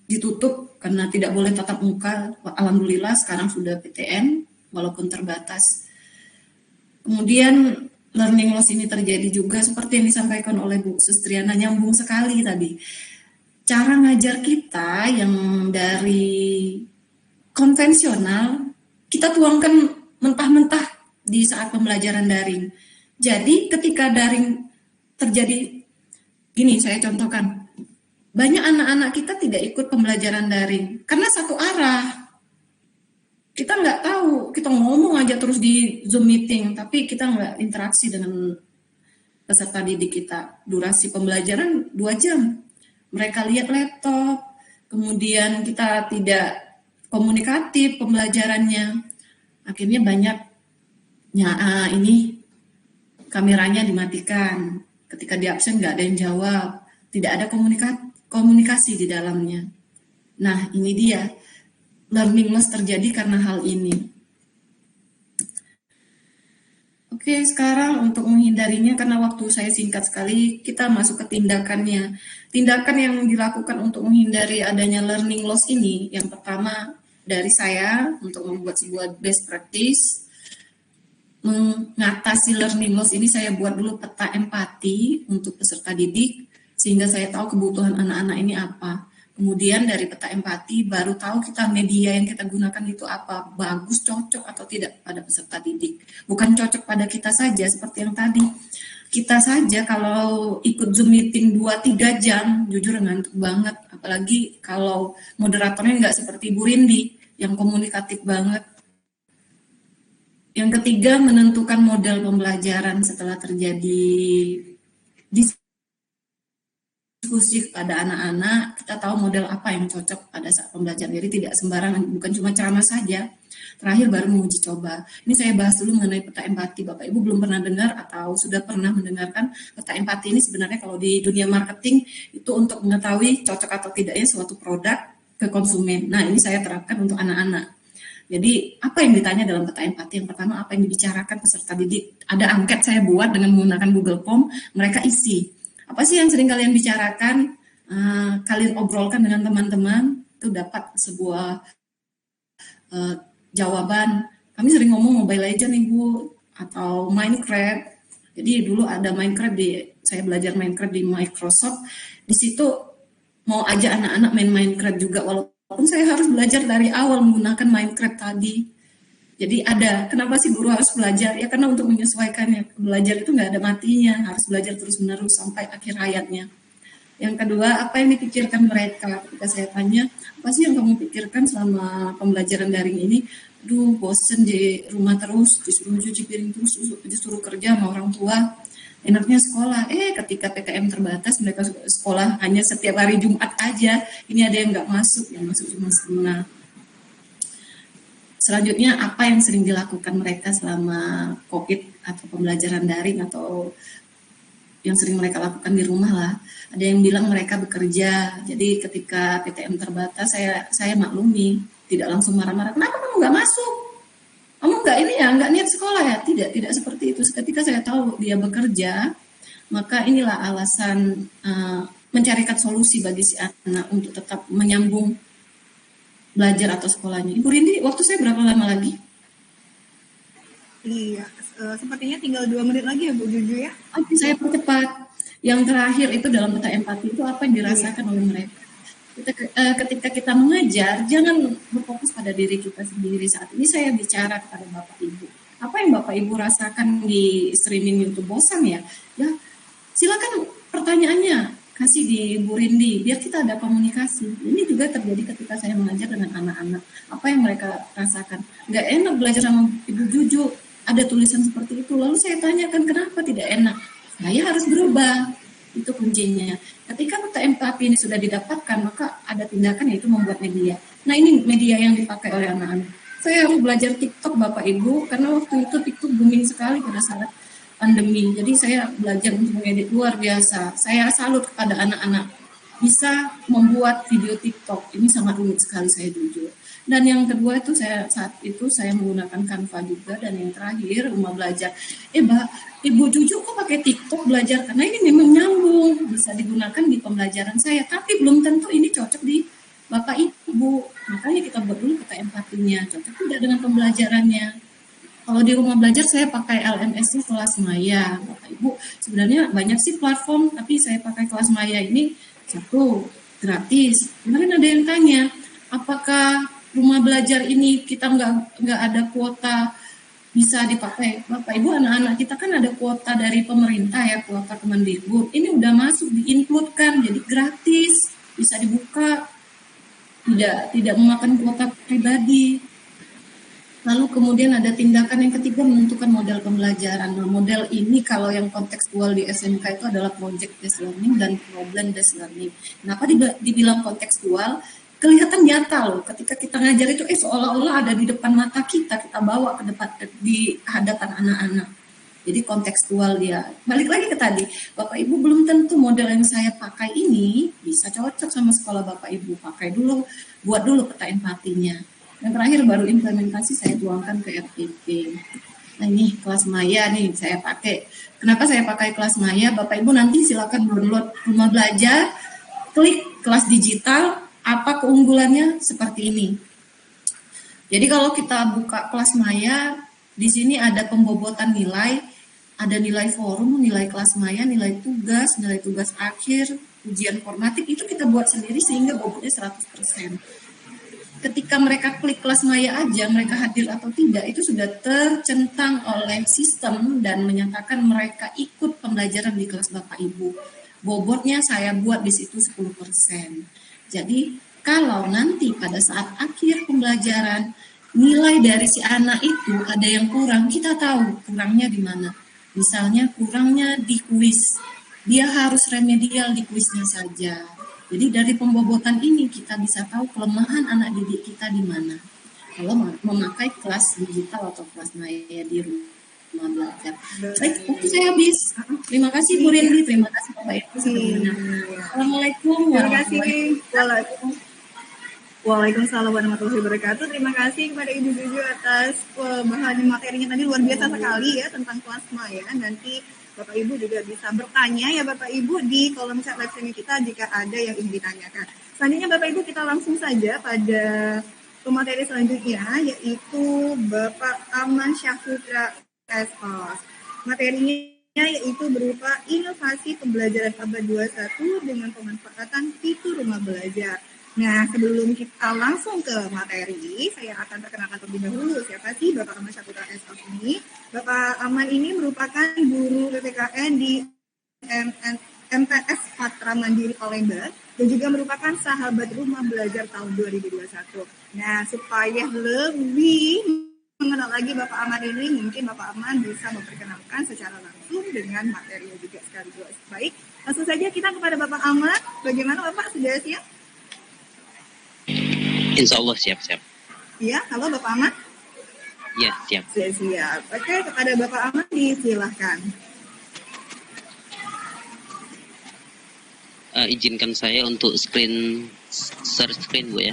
ditutup karena tidak boleh tatap muka. Alhamdulillah sekarang sudah PTM walaupun terbatas. Kemudian learning loss ini terjadi juga seperti yang disampaikan oleh Bu Sustriana, nyambung sekali tadi. Cara ngajar kita yang dari konvensional, kita tuangkan mentah-mentah di saat pembelajaran daring. Jadi ketika daring terjadi, gini saya contohkan, banyak anak-anak kita tidak ikut pembelajaran daring karena satu arah. Kita nggak tahu, kita ngomong aja terus di Zoom meeting, tapi kita nggak interaksi dengan peserta didik kita. Durasi pembelajaran 2 jam. Mereka lihat laptop, kemudian kita tidak komunikatif pembelajarannya. Akhirnya banyak, ini kameranya dimatikan. Ketika di absen nggak ada yang jawab, tidak ada komunikasi di dalamnya. Nah, ini dia. Learning loss terjadi karena hal ini. Oke, sekarang untuk menghindarinya, karena waktu saya singkat sekali, kita masuk ke tindakannya. Tindakan yang dilakukan untuk menghindari adanya learning loss ini, yang pertama dari saya untuk membuat sebuah best practice, mengatasi learning loss ini saya buat dulu peta empati untuk peserta didik, sehingga saya tahu kebutuhan anak-anak ini apa. Kemudian dari peta empati baru tahu kita media yang kita gunakan itu apa, bagus, cocok atau tidak pada peserta didik. Bukan cocok pada kita saja seperti yang tadi. Kita saja kalau ikut Zoom meeting 2-3 jam, jujur ngantuk banget. Apalagi kalau moderatornya nggak seperti Bu Rindi yang komunikatif banget. Yang ketiga, menentukan model pembelajaran setelah terjadi diskusi kepada anak-anak, kita tahu model apa yang cocok pada saat pembelajaran. Jadi tidak sembarangan, bukan cuma ceramah saja. Terakhir baru menguji coba. Ini saya bahas dulu mengenai peta empati. Bapak Ibu belum pernah dengar atau sudah pernah mendengarkan peta empati ini? Sebenarnya kalau di dunia marketing itu untuk mengetahui cocok atau tidaknya suatu produk ke konsumen. Nah, ini saya terapkan untuk anak-anak. Jadi apa yang ditanya dalam peta empati? Yang pertama, apa yang dibicarakan peserta didik? Ada angket saya buat dengan menggunakan Google Form, mereka isi. Apa sih yang sering kalian bicarakan, kalian obrolkan dengan teman-teman, itu dapat sebuah jawaban. Kami sering ngomong Mobile Legends Ibu, atau Minecraft. Jadi dulu ada Minecraft saya belajar Minecraft di Microsoft. Di situ mau ajak anak-anak main Minecraft juga, walaupun saya harus belajar dari awal menggunakan Minecraft tadi. Jadi kenapa sih guru harus belajar? Ya karena untuk menyesuaikannya. Belajar itu nggak ada matinya, harus belajar terus-menerus sampai akhir hayatnya. Yang kedua, apa yang dipikirkan mereka? Ketika saya tanya, apa sih yang kamu pikirkan selama pembelajaran daring ini? Aduh, bosen di rumah terus, disuruh cuci piring terus, disuruh kerja sama orang tua. Enaknya sekolah. Ketika PTM terbatas, mereka sekolah hanya setiap hari Jumat aja. Ini ada yang nggak masuk, yang masuk cuma setengah. Selanjutnya, apa yang sering dilakukan mereka selama COVID atau pembelajaran daring atau yang sering mereka lakukan di rumah lah. Ada yang bilang mereka bekerja, jadi ketika PTM terbatas saya maklumi, tidak langsung marah-marah, kenapa kamu nggak masuk? Kamu nggak niat sekolah ya? Tidak seperti itu. Ketika saya tahu dia bekerja, maka inilah alasan mencarikan solusi bagi si anak untuk tetap menyambung belajar atau sekolahnya. Ibu Rindi, waktu saya berapa lama lagi? Iya, sepertinya tinggal 2 menit lagi ya Bu Juju ya. Oke, saya percepat. Yang terakhir itu dalam peta empati itu apa yang dirasakan oleh mereka. Ketika kita mengajar, jangan berfokus pada diri kita sendiri. Saat ini saya bicara kepada Bapak Ibu. Apa yang Bapak Ibu rasakan di streaming YouTube? Bosan ya? Ya, silakan pertanyaannya kasih di Bu Rindi, biar kita ada komunikasi. Ini juga terjadi ketika saya mengajar dengan anak-anak. Apa yang mereka rasakan? Nggak enak belajar sama Ibu Juju, ada tulisan seperti itu. Lalu saya tanyakan, kenapa tidak enak? Saya harus berubah. Itu kuncinya. Ketika peta empati ini sudah didapatkan, maka ada tindakan yaitu membuat media. Nah, ini media yang dipakai oleh anak-anak. Saya harus belajar TikTok Bapak Ibu, karena waktu itu TikTok booming sekali pada saat pandemi. Jadi saya belajar untuk mengedit luar biasa. Saya salut kepada anak-anak bisa membuat video TikTok. Ini sangat rumit sekali, saya jujur. Dan yang kedua itu saat itu saya menggunakan Canva juga. Dan yang terakhir Rumah Belajar. Mbak, Ibu Juju kok pakai TikTok belajar? Karena ini memang nyambung, bisa digunakan di pembelajaran saya. Tapi belum tentu ini cocok di Bapak Ibu. Makanya kita buat dulu peta empatinya. Cocok tidak dengan pembelajarannya. Kalau di Rumah Belajar saya pakai LMS-nya Kelas Maya. Bapak Ibu, sebenarnya banyak sih platform, tapi saya pakai Kelas Maya ini satu gratis. Kemarin ada yang tanya, apakah Rumah Belajar ini kita nggak ada kuota bisa dipakai? Bapak Ibu, anak-anak kita kan ada kuota dari pemerintah ya, kuota Kemendikbud. Ini udah masuk di-include-kan, jadi gratis, bisa dibuka, tidak memakan kuota pribadi. Lalu kemudian ada tindakan yang ketiga, menentukan model pembelajaran. Nah, model ini kalau yang kontekstual di SMK itu adalah project based learning dan problem based learning. Kenapa dibilang kontekstual? Kelihatan nyata loh, ketika kita ngajar itu seolah-olah ada di depan mata kita bawa ke depan di hadapan anak-anak. Jadi kontekstual dia. Balik lagi ke tadi, Bapak Ibu belum tentu model yang saya pakai ini bisa cocok sama sekolah Bapak Ibu. Pakai dulu, buat dulu peta empatinya. Yang terakhir baru implementasi saya tuangkan ke RPP. Nah ini Kelas Maya nih saya pakai. Kenapa saya pakai Kelas Maya? Bapak Ibu nanti silakan download Rumah Belajar, klik kelas digital, apa keunggulannya seperti ini. Jadi kalau kita buka Kelas Maya, di sini ada pembobotan nilai, ada nilai forum, nilai Kelas Maya, nilai tugas akhir, ujian formatif, itu kita buat sendiri sehingga bobotnya 100%. Ketika mereka klik Kelas Maya aja, mereka hadir atau tidak, itu sudah tercentang oleh sistem dan menyatakan mereka ikut pembelajaran di kelas Bapak Ibu. Bobotnya saya buat di situ 10%. Jadi kalau nanti pada saat akhir pembelajaran, nilai dari si anak itu ada yang kurang, kita tahu kurangnya di mana. Misalnya kurangnya di kuis, dia harus remedial di kuisnya saja. Jadi dari pembobotan ini kita bisa tahu kelemahan anak didik kita di mana. Kalau memakai kelas digital atau Kelas Maya di Rumah Belajar. Baik, waktu saya habis. Terima kasih Bu Rindi, terima kasih Bapak Ibu sudah mendengar. Assalamualaikum warahmatullahi wabarakatuh. Waalaikumsalam warahmatullahi wabarakatuh. Terima kasih kepada Ibu Juju atas bahan materinya tadi, luar biasa sekali ya tentang Kelas Maya. Nanti Bapak Ibu juga bisa bertanya ya Bapak Ibu di kolom chat live streaming kita jika ada yang ingin ditanyakan. Selanjutnya Bapak Ibu kita langsung saja pada pemateri selanjutnya, yaitu Bapak Aman Syahputra SOS. Materinya yaitu berupa inovasi pembelajaran abad 21 dengan pemanfaatan fitur Rumah Belajar. Nah, sebelum kita langsung ke materi, saya akan perkenalkan terlebih dahulu siapa sih Bapak Aman Syahputra SOS ini. Bapak Aman ini merupakan guru PPKN di MTS Patra Mandiri Palembang dan juga merupakan sahabat Rumah Belajar tahun 2021. Nah, supaya lebih mengenal lagi Bapak Aman ini, mungkin Bapak Aman bisa memperkenalkan secara langsung dengan materinya juga sekaligus. Baik, langsung saja kita kepada Bapak Aman. Bagaimana Bapak, sudah siap? Insya Allah siap. Iya, halo Bapak Aman. Ya, siap. Sudah siap. Oke, kepada Bapak Aman disilahkan. Izinkan saya untuk share screen Bu ya.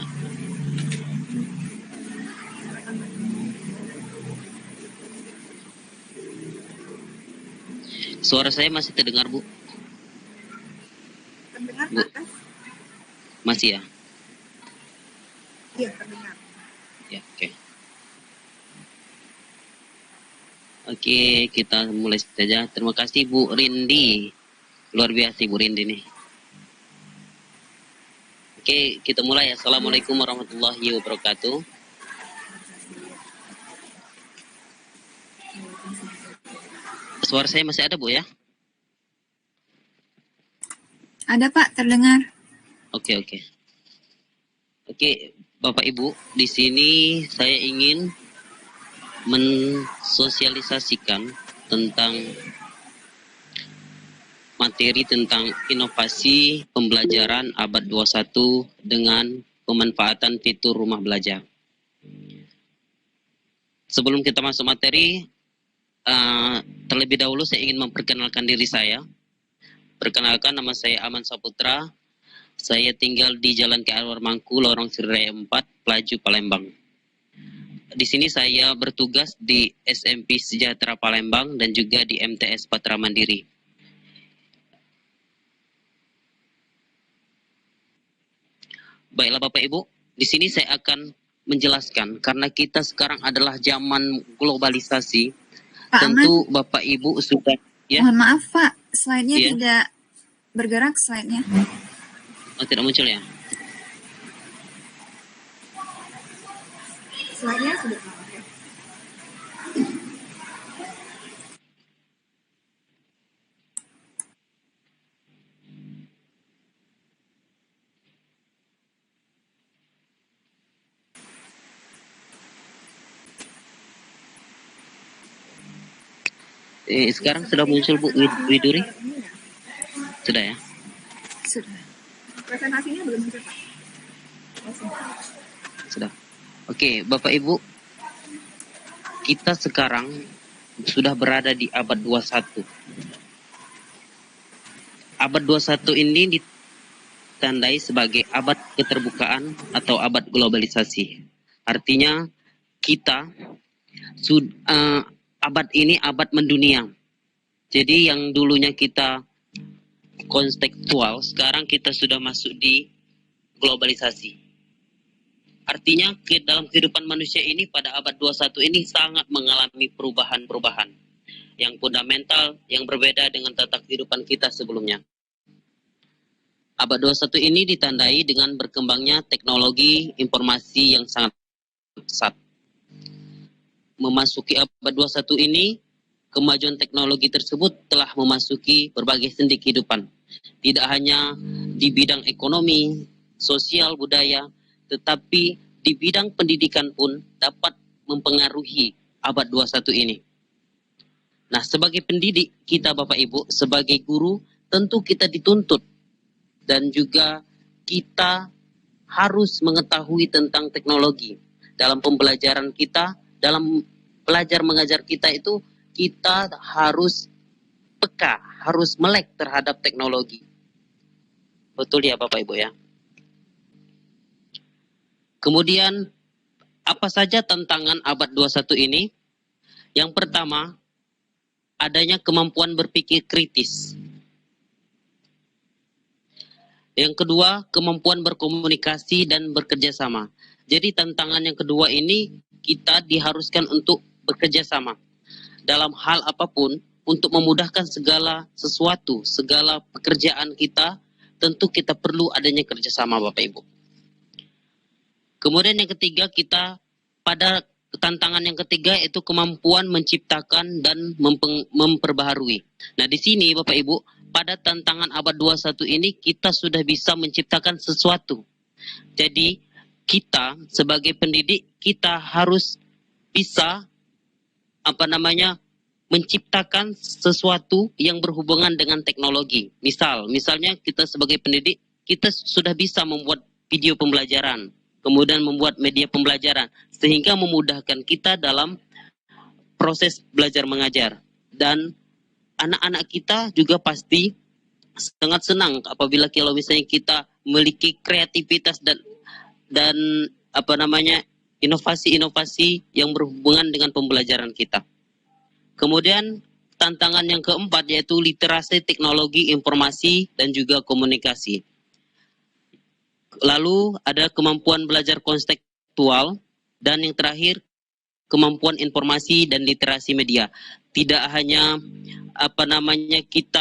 Suara saya masih terdengar Bu? Terdengar Bu. Pak? Masih ya? Iya, terdengar. Ya, oke. Oke, kita mulai saja. Terima kasih Bu Rindi. Luar biasa Bu Rindi nih. Oke, kita mulai. Assalamualaikum warahmatullahi wabarakatuh. Suara saya masih ada Bu ya? Ada Pak, terdengar. Oke. Oke, Bapak Ibu, di sini saya ingin mensosialisasikan tentang materi tentang inovasi pembelajaran abad 21 dengan pemanfaatan fitur Rumah Belajar. Sebelum kita masuk materi, terlebih dahulu saya ingin memperkenalkan diri saya. Perkenalkan, nama saya Aman Syahputra. Saya tinggal di Jalan KR Warmangku, Lorong Siraya 4, Pelaju, Palembang. Di sini saya bertugas di SMP Sejahtera Palembang dan juga di MTS Patra Mandiri. Baiklah Bapak Ibu, di sini saya akan menjelaskan karena kita sekarang adalah zaman globalisasi. Pak Tentu Bapak Ibu sudah ya. Mohon maaf Pak, slide-nya Iya. tidak bergerak slide-nya. Oh, tidak muncul ya? Slide-nya sudah ya. Sekarang sudah muncul Bu Widuri? Sudah ya? Sudah. Presentasinya belum muncul, Pak. Sudah. Oke, Bapak Ibu, kita sekarang sudah berada di abad 21. Abad 21 ini ditandai sebagai abad keterbukaan atau abad globalisasi. Artinya kita abad ini abad mendunia. Jadi yang dulunya kita kontekstual, sekarang kita sudah masuk di globalisasi. Artinya dalam kehidupan manusia ini pada abad 21 ini sangat mengalami perubahan-perubahan yang fundamental, yang berbeda dengan tata kehidupan kita sebelumnya. Abad 21 ini ditandai dengan berkembangnya teknologi informasi yang sangat pesat. Memasuki abad 21 ini, kemajuan teknologi tersebut telah memasuki berbagai sendi kehidupan. Tidak hanya di bidang ekonomi, sosial, budaya, tetapi di bidang pendidikan pun dapat mempengaruhi abad 21 ini. Nah, sebagai pendidik kita Bapak Ibu, sebagai guru, tentu kita dituntut dan juga kita harus mengetahui tentang teknologi. Dalam pembelajaran kita, dalam belajar mengajar kita itu, kita harus peka, harus melek terhadap teknologi. Betul ya Bapak Ibu ya? Kemudian, apa saja tantangan abad 21 ini? Yang pertama, adanya kemampuan berpikir kritis. Yang kedua, kemampuan berkomunikasi dan bekerja sama. Jadi tantangan yang kedua ini, kita diharuskan untuk bekerja sama. Dalam hal apapun, untuk memudahkan segala sesuatu, segala pekerjaan kita, tentu kita perlu adanya kerjasama Bapak Ibu. Kemudian yang ketiga, kita pada tantangan yang ketiga itu kemampuan menciptakan dan memperbaharui. Nah di sini Bapak Ibu, pada tantangan abad 21 ini kita sudah bisa menciptakan sesuatu. Jadi kita sebagai pendidik kita harus bisa menciptakan sesuatu yang berhubungan dengan teknologi. Misalnya kita sebagai pendidik kita sudah bisa membuat video pembelajaran, kemudian membuat media pembelajaran, sehingga memudahkan kita dalam proses belajar mengajar. Dan anak-anak kita juga pasti sangat senang apabila kalau misalnya kita memiliki kreativitas dan inovasi-inovasi yang berhubungan dengan pembelajaran kita. Kemudian tantangan yang keempat yaitu literasi teknologi informasi dan juga komunikasi. Lalu ada kemampuan belajar kontekstual dan yang terakhir kemampuan informasi dan literasi media. Tidak hanya kita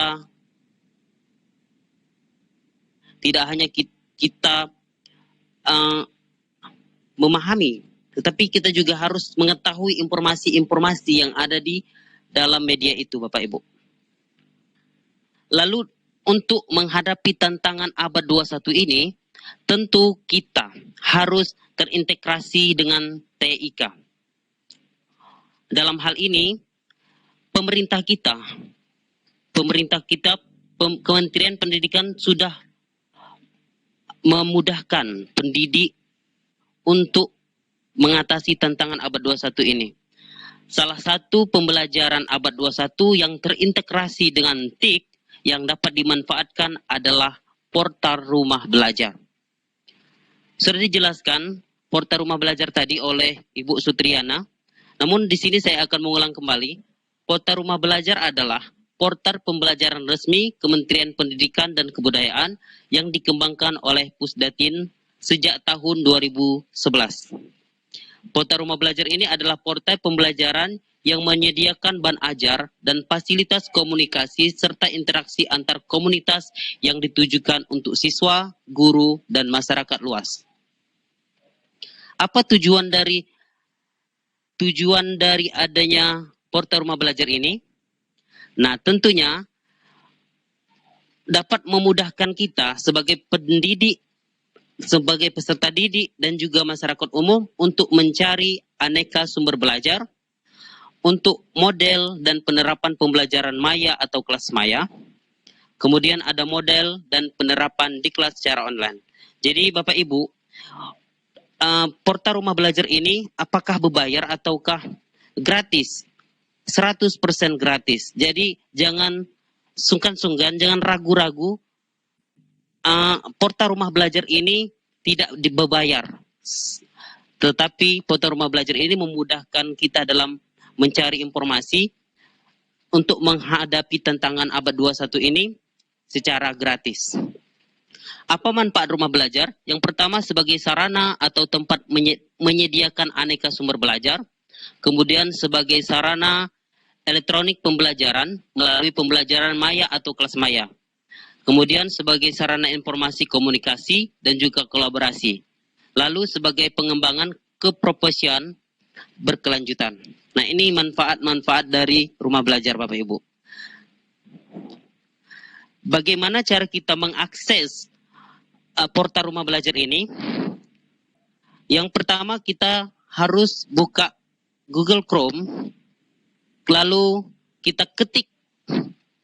memahami, tetapi kita juga harus mengetahui informasi-informasi yang ada di dalam media itu Bapak Ibu. Lalu untuk menghadapi tantangan abad 21 ini, tentu kita harus terintegrasi dengan TIK. Dalam hal ini, pemerintah kita, Kementerian Pendidikan sudah memudahkan pendidik untuk mengatasi tantangan abad 21 ini. Salah satu pembelajaran abad 21 yang terintegrasi dengan TIK yang dapat dimanfaatkan adalah portal rumah belajar. Sudah dijelaskan portal rumah belajar tadi oleh Ibu Sutriana. Namun di sini saya akan mengulang kembali. Portal rumah belajar adalah portal pembelajaran resmi Kementerian Pendidikan dan Kebudayaan yang dikembangkan oleh Pusdatin sejak tahun 2011. Portal rumah belajar ini adalah portal pembelajaran yang menyediakan bahan ajar dan fasilitas komunikasi serta interaksi antar komunitas yang ditujukan untuk siswa, guru, dan masyarakat luas. Apa tujuan dari adanya portal rumah belajar ini? Nah, tentunya dapat memudahkan kita sebagai pendidik, sebagai peserta didik, dan juga masyarakat umum untuk mencari aneka sumber belajar, untuk model dan penerapan pembelajaran maya atau kelas maya. Kemudian ada model dan penerapan di kelas secara online. Jadi Bapak Ibu, portal rumah belajar ini apakah berbayar ataukah gratis? 100% gratis. Jadi jangan sungkan-sungkan, jangan ragu-ragu. Portal rumah belajar ini tidak dibayar. Tetapi portal rumah belajar ini memudahkan kita dalam mencari informasi untuk menghadapi tantangan abad 21 ini secara gratis. Apa manfaat rumah belajar? Yang pertama, sebagai sarana atau tempat menyediakan aneka sumber belajar. Kemudian sebagai sarana elektronik pembelajaran melalui pembelajaran maya atau kelas maya. Kemudian sebagai sarana informasi komunikasi dan juga kolaborasi. Lalu sebagai pengembangan keprofesian berkelanjutan. Nah, ini manfaat-manfaat dari rumah belajar Bapak Ibu. Bagaimana cara kita mengakses portal rumah belajar ini? Yang pertama, kita harus buka Google Chrome, lalu kita ketik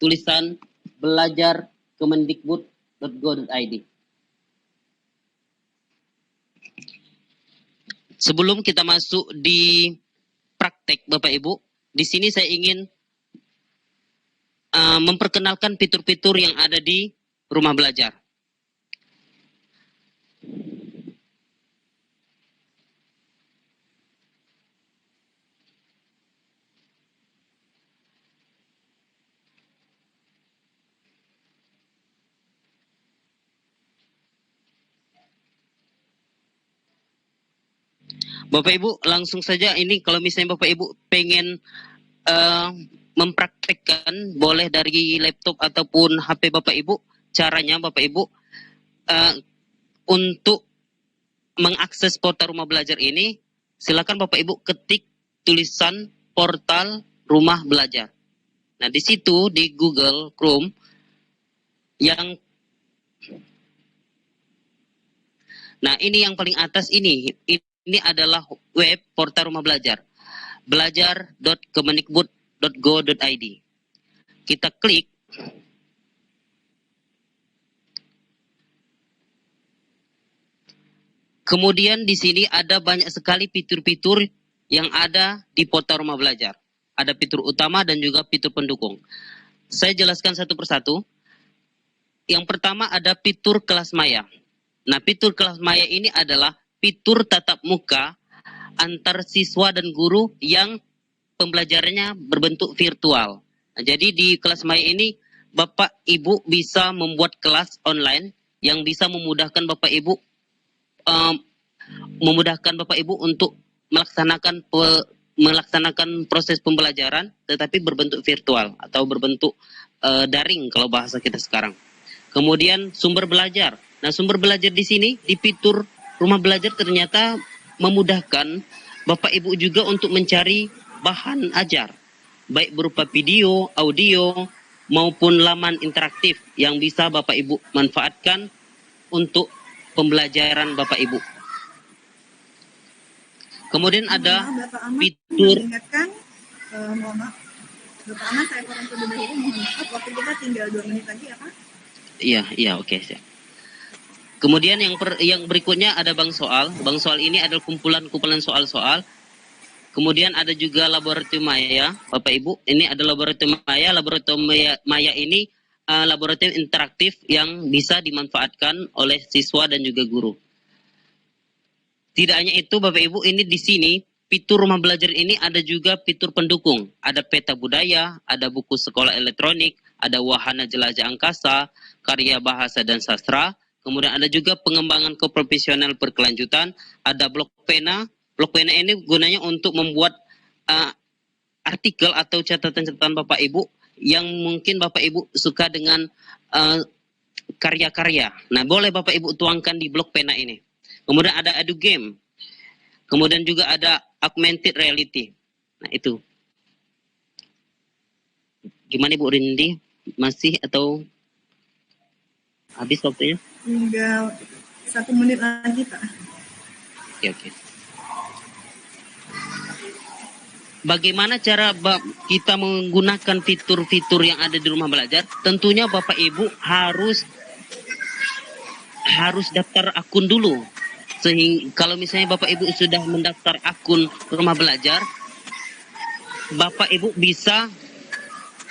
tulisan belajar.kemendikbud.go.id. Sebelum kita masuk di praktek Bapak Ibu, di sini saya ingin memperkenalkan fitur-fitur yang ada di rumah belajar. Bapak Ibu, langsung saja ini kalau misalnya Bapak Ibu pengen mempraktekkan, boleh dari laptop ataupun HP Bapak Ibu. Caranya Bapak Ibu untuk mengakses portal rumah belajar ini, silakan Bapak Ibu ketik tulisan portal rumah belajar. Nah, di situ di Google Chrome ini yang paling atas ini adalah web portal rumah belajar. belajar.kemendikbud.go.id. Kita klik. Kemudian di sini ada banyak sekali fitur-fitur yang ada di portal rumah belajar. Ada fitur utama dan juga fitur pendukung. Saya jelaskan satu persatu. Yang pertama ada fitur kelas maya. Nah, fitur kelas maya ini adalah fitur tatap muka antar siswa dan guru yang pembelajarannya berbentuk virtual. Nah, jadi di kelas maya ini Bapak Ibu bisa membuat kelas online yang bisa memudahkan Bapak Ibu untuk melaksanakan proses pembelajaran, tetapi berbentuk virtual atau berbentuk daring kalau bahasa kita sekarang. Kemudian sumber belajar. Nah, sumber belajar di sini di fitur rumah belajar ternyata memudahkan Bapak Ibu juga untuk mencari bahan ajar, baik berupa video, audio, maupun laman interaktif yang bisa Bapak Ibu manfaatkan untuk pembelajaran Bapak Ibu. Kemudian ada fitur. Mohon maaf, Bapak Ahmad, saya kurang terlebih dahulu, mohon maaf, waktu kita tinggal 2 menit lagi ya Pak? Iya, oke. Kemudian yang berikutnya ada bank soal. Bank soal ini adalah kumpulan soal-soal. Kemudian ada juga laboratorium maya, Bapak Ibu. Ini ada laboratorium maya. Laboratorium maya ini laboratorium interaktif yang bisa dimanfaatkan oleh siswa dan juga guru. Tidak hanya itu, Bapak Ibu, ini di sini fitur rumah belajar ini ada juga fitur pendukung. Ada peta budaya, ada buku sekolah elektronik, ada wahana jelajah angkasa, karya bahasa dan sastra, kemudian ada juga pengembangan keprofesional berkelanjutan, ada blok pena. Blok pena ini gunanya untuk membuat artikel atau catatan-catatan Bapak Ibu yang mungkin Bapak Ibu suka dengan karya-karya. Nah, boleh Bapak Ibu tuangkan di blok pena ini. Kemudian ada edu game. Kemudian juga ada augmented reality. Nah, itu. Gimana Ibu Rindi? Masih atau habis waktunya? Tinggal 1 menit lagi, Pak. Oke. Bagaimana cara kita menggunakan fitur-fitur yang ada di rumah belajar? Tentunya Bapak Ibu harus daftar akun dulu. Sehingga kalau misalnya Bapak Ibu sudah mendaftar akun rumah belajar, Bapak Ibu bisa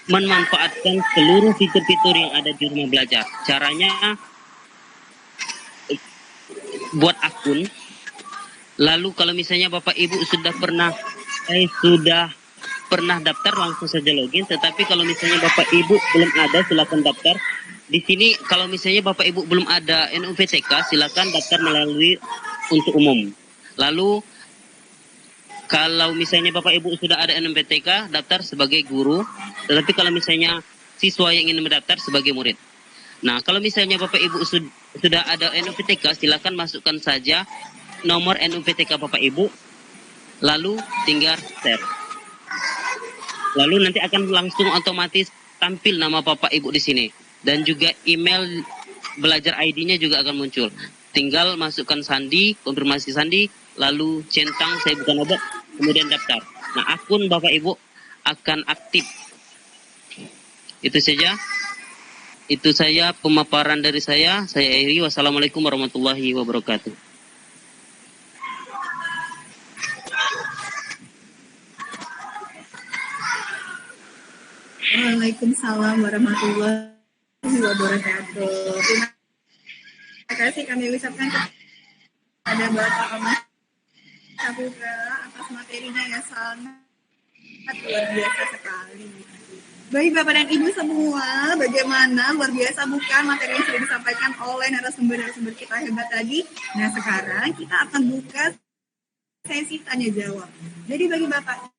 memanfaatkan seluruh fitur-fitur yang ada di rumah belajar. Caranya buat akun. Lalu kalau misalnya Bapak Ibu sudah pernah daftar, langsung saja login. Tetapi kalau misalnya Bapak Ibu belum ada, silakan daftar. Di sini kalau misalnya Bapak Ibu belum ada NUPTK, silakan daftar melalui untuk umum. Lalu kalau misalnya Bapak Ibu sudah ada NUPTK, daftar sebagai guru. Tetapi kalau misalnya siswa yang ingin mendaftar sebagai murid. Nah, kalau misalnya Bapak Ibu sudah ada NUPTK, silakan masukkan saja nomor NUPTK Bapak Ibu, lalu tinggal share. Lalu nanti akan langsung otomatis tampil nama Bapak Ibu di sini. Dan juga email belajar ID-nya juga akan muncul. Tinggal masukkan sandi, konfirmasi sandi, lalu centang saya bukan obat, kemudian daftar. Nah, akun Bapak Ibu akan aktif. Itu saja. Itu saya pemaparan dari saya. Saya akhiri. Wassalamualaikum warahmatullahi wabarakatuh. Waalaikumsalam warahmatullahi wabarakatuh. Terima kasih kami ucapkan kepada Bapak Ahmad Saputra atas materinya yang sangat luar biasa sekali. Baik Bapak dan Ibu semua, bagaimana luar biasa bukan materi yang sudah disampaikan oleh narasumber-narasumber kita hebat tadi. Nah, sekarang kita akan buka sesi tanya jawab. Jadi bagi Bapak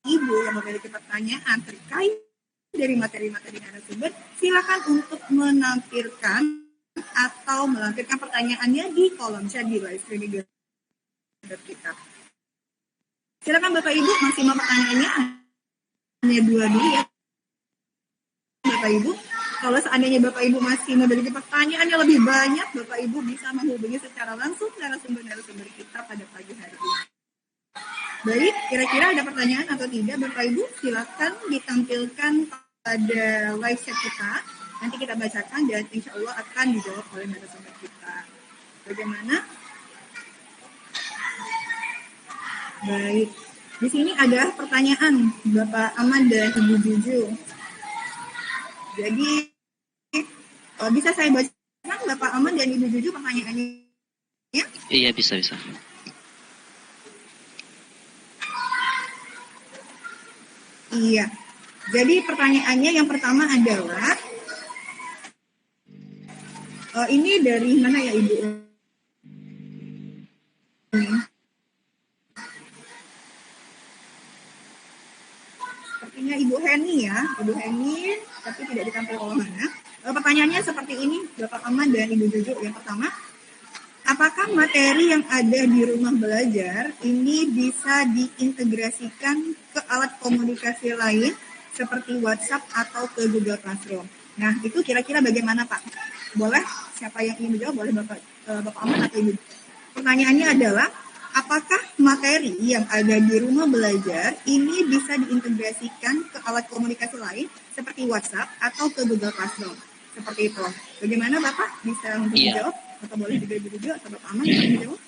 Ibu yang memiliki pertanyaan terkait dari materi-materi narasumber, silakan untuk menampilkan atau melampirkan pertanyaannya di kolom chat di live streaming kita. Silakan Bapak Ibu, maksimal pertanyaannya hanya 2 dulu ya. Bapak Ibu, kalau seandainya Bapak Ibu masih memiliki pertanyaan yang lebih banyak, Bapak Ibu bisa menghubungi secara langsung narasumber-narasumber kita pada pagi hari ini. Baik, kira-kira ada pertanyaan atau tidak Bapak Ibu? Silakan ditampilkan pada live chat kita. Nanti kita bacakan dan insya Allah akan dijawab oleh narasumber kita. Bagaimana? Baik, di sini ada pertanyaan Bapak Ahmad dan Ibu Juju. Jadi bisa saya bacakan Bapak Ahmad dan Ibu Juju pertanyaannya? Iya, bisa. Iya. Jadi pertanyaannya yang pertama adalah ini dari mana ya Ibu? Sepertinya Ibu Heni ya, Ibu Heni, tapi tidak ditampil oleh mana. Pertanyaannya seperti ini, Bapak Ahmad dan Ibu Juju. Yang pertama, apakah materi yang ada di rumah belajar ini bisa diintegrasikan ke alat komunikasi lain seperti WhatsApp atau ke Google Classroom? Nah, itu kira-kira bagaimana Pak? Boleh? Siapa yang ingin menjawab? Boleh Bapak Ahmad atau Ibu? Pertanyaannya adalah, apakah materi yang ada di rumah belajar ini bisa diintegrasikan ke alat komunikasi lain seperti WhatsApp atau ke Google Classroom? Seperti itu. Bagaimana Bapak? Bisa untuk menjawab? Atau boleh juga Ibu Juju atau Bapak Ahmad yang menjawab?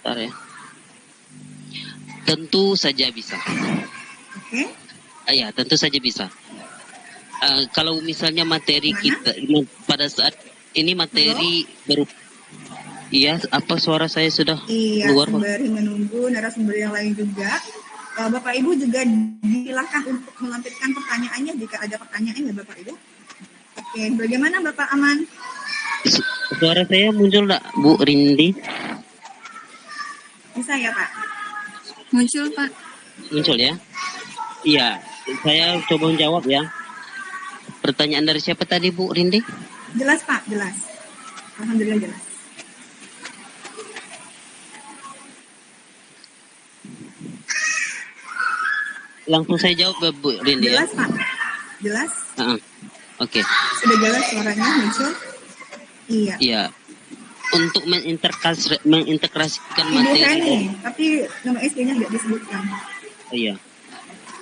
Bentar ya. Tentu saja bisa. Oke. Ya, tentu saja bisa. kalau misalnya materi Mana? kita pada saat ini materi baru, iya, apa suara saya sudah Iya, keluar, Pak? sembari menunggu narasumber yang lain juga. Bapak Ibu juga disilahkan untuk melampirkan pertanyaannya jika ada pertanyaan ya Bapak Ibu. Oke, bagaimana Bapak Aman? Suara saya muncul enggak, Bu Rindi? Bisa ya Pak? Muncul, Pak. Muncul ya? Iya, saya coba menjawab ya. Pertanyaan dari siapa tadi, Bu Rindi? Jelas Pak, jelas. Alhamdulillah jelas. Langsung saya jawab, Bu Rindi ya. Jelas Pak, jelas. Oke. Sudah jelas suaranya muncul. Iya. Iya. Untuk mengintegrasikan Ibu materi. Heni, tapi nama SD-nya nggak disebutkan. Iya.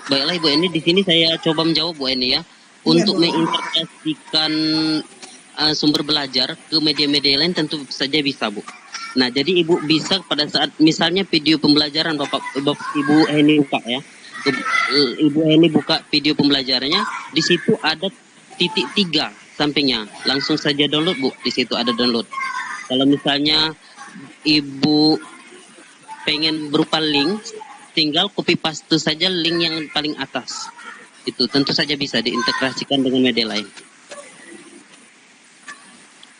Baiklah Ibu Eni, di sini saya coba menjawab Bu Eni ya. Untuk boleh. mengintegrasikan sumber belajar ke media-media lain tentu saja bisa, Bu. Nah, jadi Ibu bisa pada saat misalnya video pembelajaran Ibu Eni buka ya. Ibu Eni buka video pembelajarannya, di situ ada titik 3 sampingnya. Langsung saja download, Bu. Di situ ada download. Kalau misalnya Ibu pengen berupa link, tinggal copy paste saja link yang paling atas. Itu tentu saja bisa diintegrasikan dengan media lain.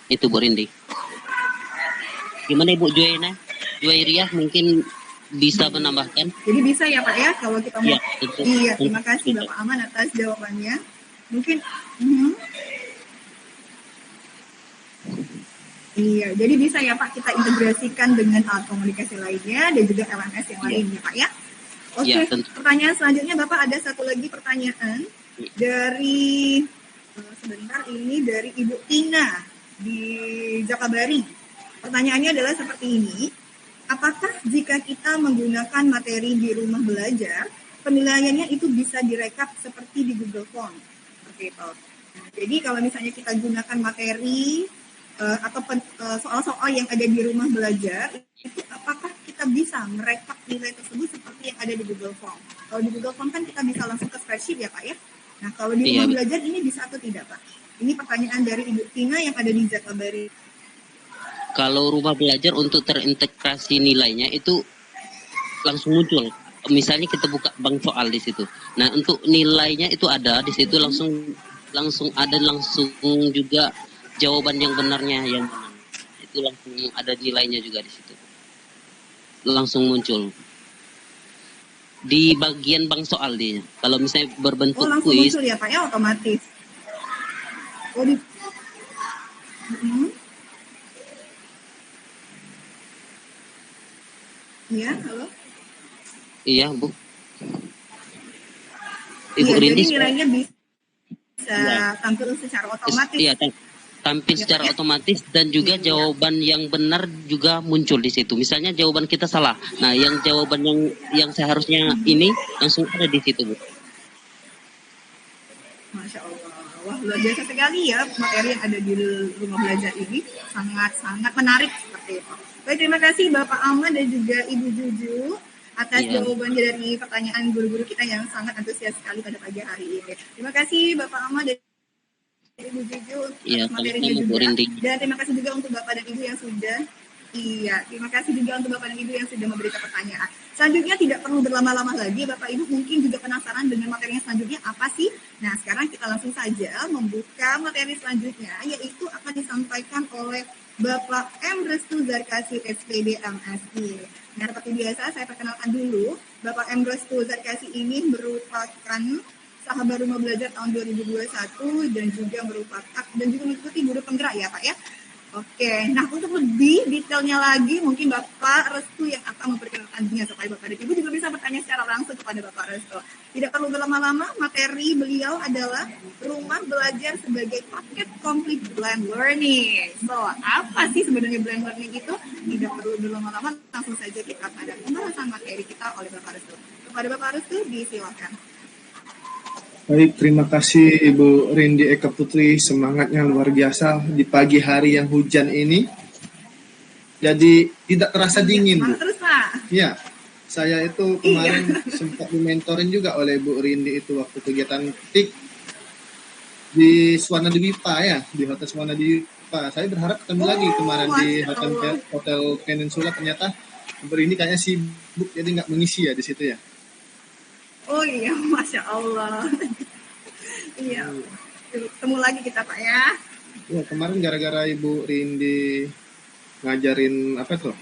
Itu Bu Rindi. Gimana Ibu Juwairiyah mungkin bisa menambahkan? Jadi bisa ya Pak ya kalau kita mau. Iya, tentu. Iya, terima kasih Bapak Aman atas jawabannya. Mungkin Iya, jadi bisa ya Pak kita integrasikan dengan alat komunikasi lainnya dan juga LMS yang lainnya Pak ya. Oke, Iya, tentu. pertanyaan selanjutnya Bapak ada satu lagi pertanyaan dari sebentar ini dari Ibu Tina di Jakabari. Pertanyaannya adalah seperti ini. Apakah jika kita menggunakan materi di rumah belajar, penilaiannya itu bisa direkap seperti di Google Form? Seperti itu. Nah, jadi kalau misalnya kita gunakan materi atau soal-soal yang ada di rumah belajar, itu apakah kita bisa merekap nilai tersebut seperti yang ada di Google Form? Kalau di Google Form kan kita bisa langsung ke spreadsheet ya Pak ya. Nah kalau di rumah belajar ini bisa atau tidak Pak? Ini pertanyaan dari Ibu Tina yang ada di Jakabari. Kalau rumah belajar untuk terintegrasi nilainya itu langsung muncul. Misalnya kita buka bank soal di situ. Nah untuk nilainya itu ada di situ langsung ada langsung juga jawaban yang benarnya yang mana. Itu langsung ada nilainya juga di situ. Langsung muncul. Di bagian bank soal dia. Kalau misalnya berbentuk langsung kuis. Muncul ya Pak ya otomatis. Iya, halo. Iya, Bu. Iya, Rindi, jadi nilainya bisa tampil secara otomatis. Iya, tampil secara otomatis dan juga jawaban yang benar juga muncul di situ. Misalnya jawaban kita salah. Nah, yang jawaban yang seharusnya ini langsung ada di situ, Bu. Masya Allah. Wah, luar biasa sekali ya materi yang ada di rumah belajar ini. Sangat-sangat menarik seperti itu. Baik, terima kasih Bapak Ahmad dan juga Ibu Juju atas jawabannya dari pertanyaan guru-guru kita yang sangat antusias sekali pada pagi hari ini. Terima kasih Bapak Ahmad dan Ibu Juju atas materinya juga. Dan terima kasih juga untuk Bapak dan Ibu yang sudah terima kasih juga untuk Bapak dan Ibu yang sudah memberikan pertanyaan. Selanjutnya tidak perlu berlama-lama lagi, Bapak Ibu mungkin juga penasaran dengan materi yang selanjutnya apa sih? Nah, sekarang kita langsung saja membuka materi selanjutnya, yaitu akan disampaikan oleh Bapak M. Restu Zarkasi, SPD MSI. Nah, seperti biasa saya perkenalkan dulu, Bapak M. Restu Zarkasi ini merupakan sahabat rumah belajar tahun 2021 dan juga mengikuti guru penggerak ya Pak ya. Oke, nah untuk lebih detailnya lagi mungkin Bapak Restu yang akan memperkenalkan dirinya supaya Bapak dan Ibu juga bisa bertanya secara langsung kepada Bapak Restu. Tidak perlu berlama-lama, materi beliau adalah rumah belajar sebagai paket komplit blend learning. So, apa sih sebenarnya blend learning itu? Tidak perlu berlama-lama, langsung saja kita pada pembahasan materi kita oleh Bapak Restu. Kepada Bapak Restu, disilakan. Baik, terima kasih Ibu Rindi Eka Putri, semangatnya luar biasa di pagi hari yang hujan ini. Jadi tidak terasa dingin, Bu. Terus, Pak. Iya, saya itu kemarin sempat dimentorin juga oleh Bu Rindi itu waktu kegiatan TIK. di Swana Dwipa ya, di Hotel Swana Dwipa. Saya berharap ketemu lagi kemarin di Hotel Peninsula, ternyata ini kayaknya sibuk jadi nggak mengisi ya di situ ya. Oh iya, Masya Allah. Iya, ketemu lagi kita Pak ya. Ya, kemarin gara-gara Ibu Rindi ngajarin apa tuh?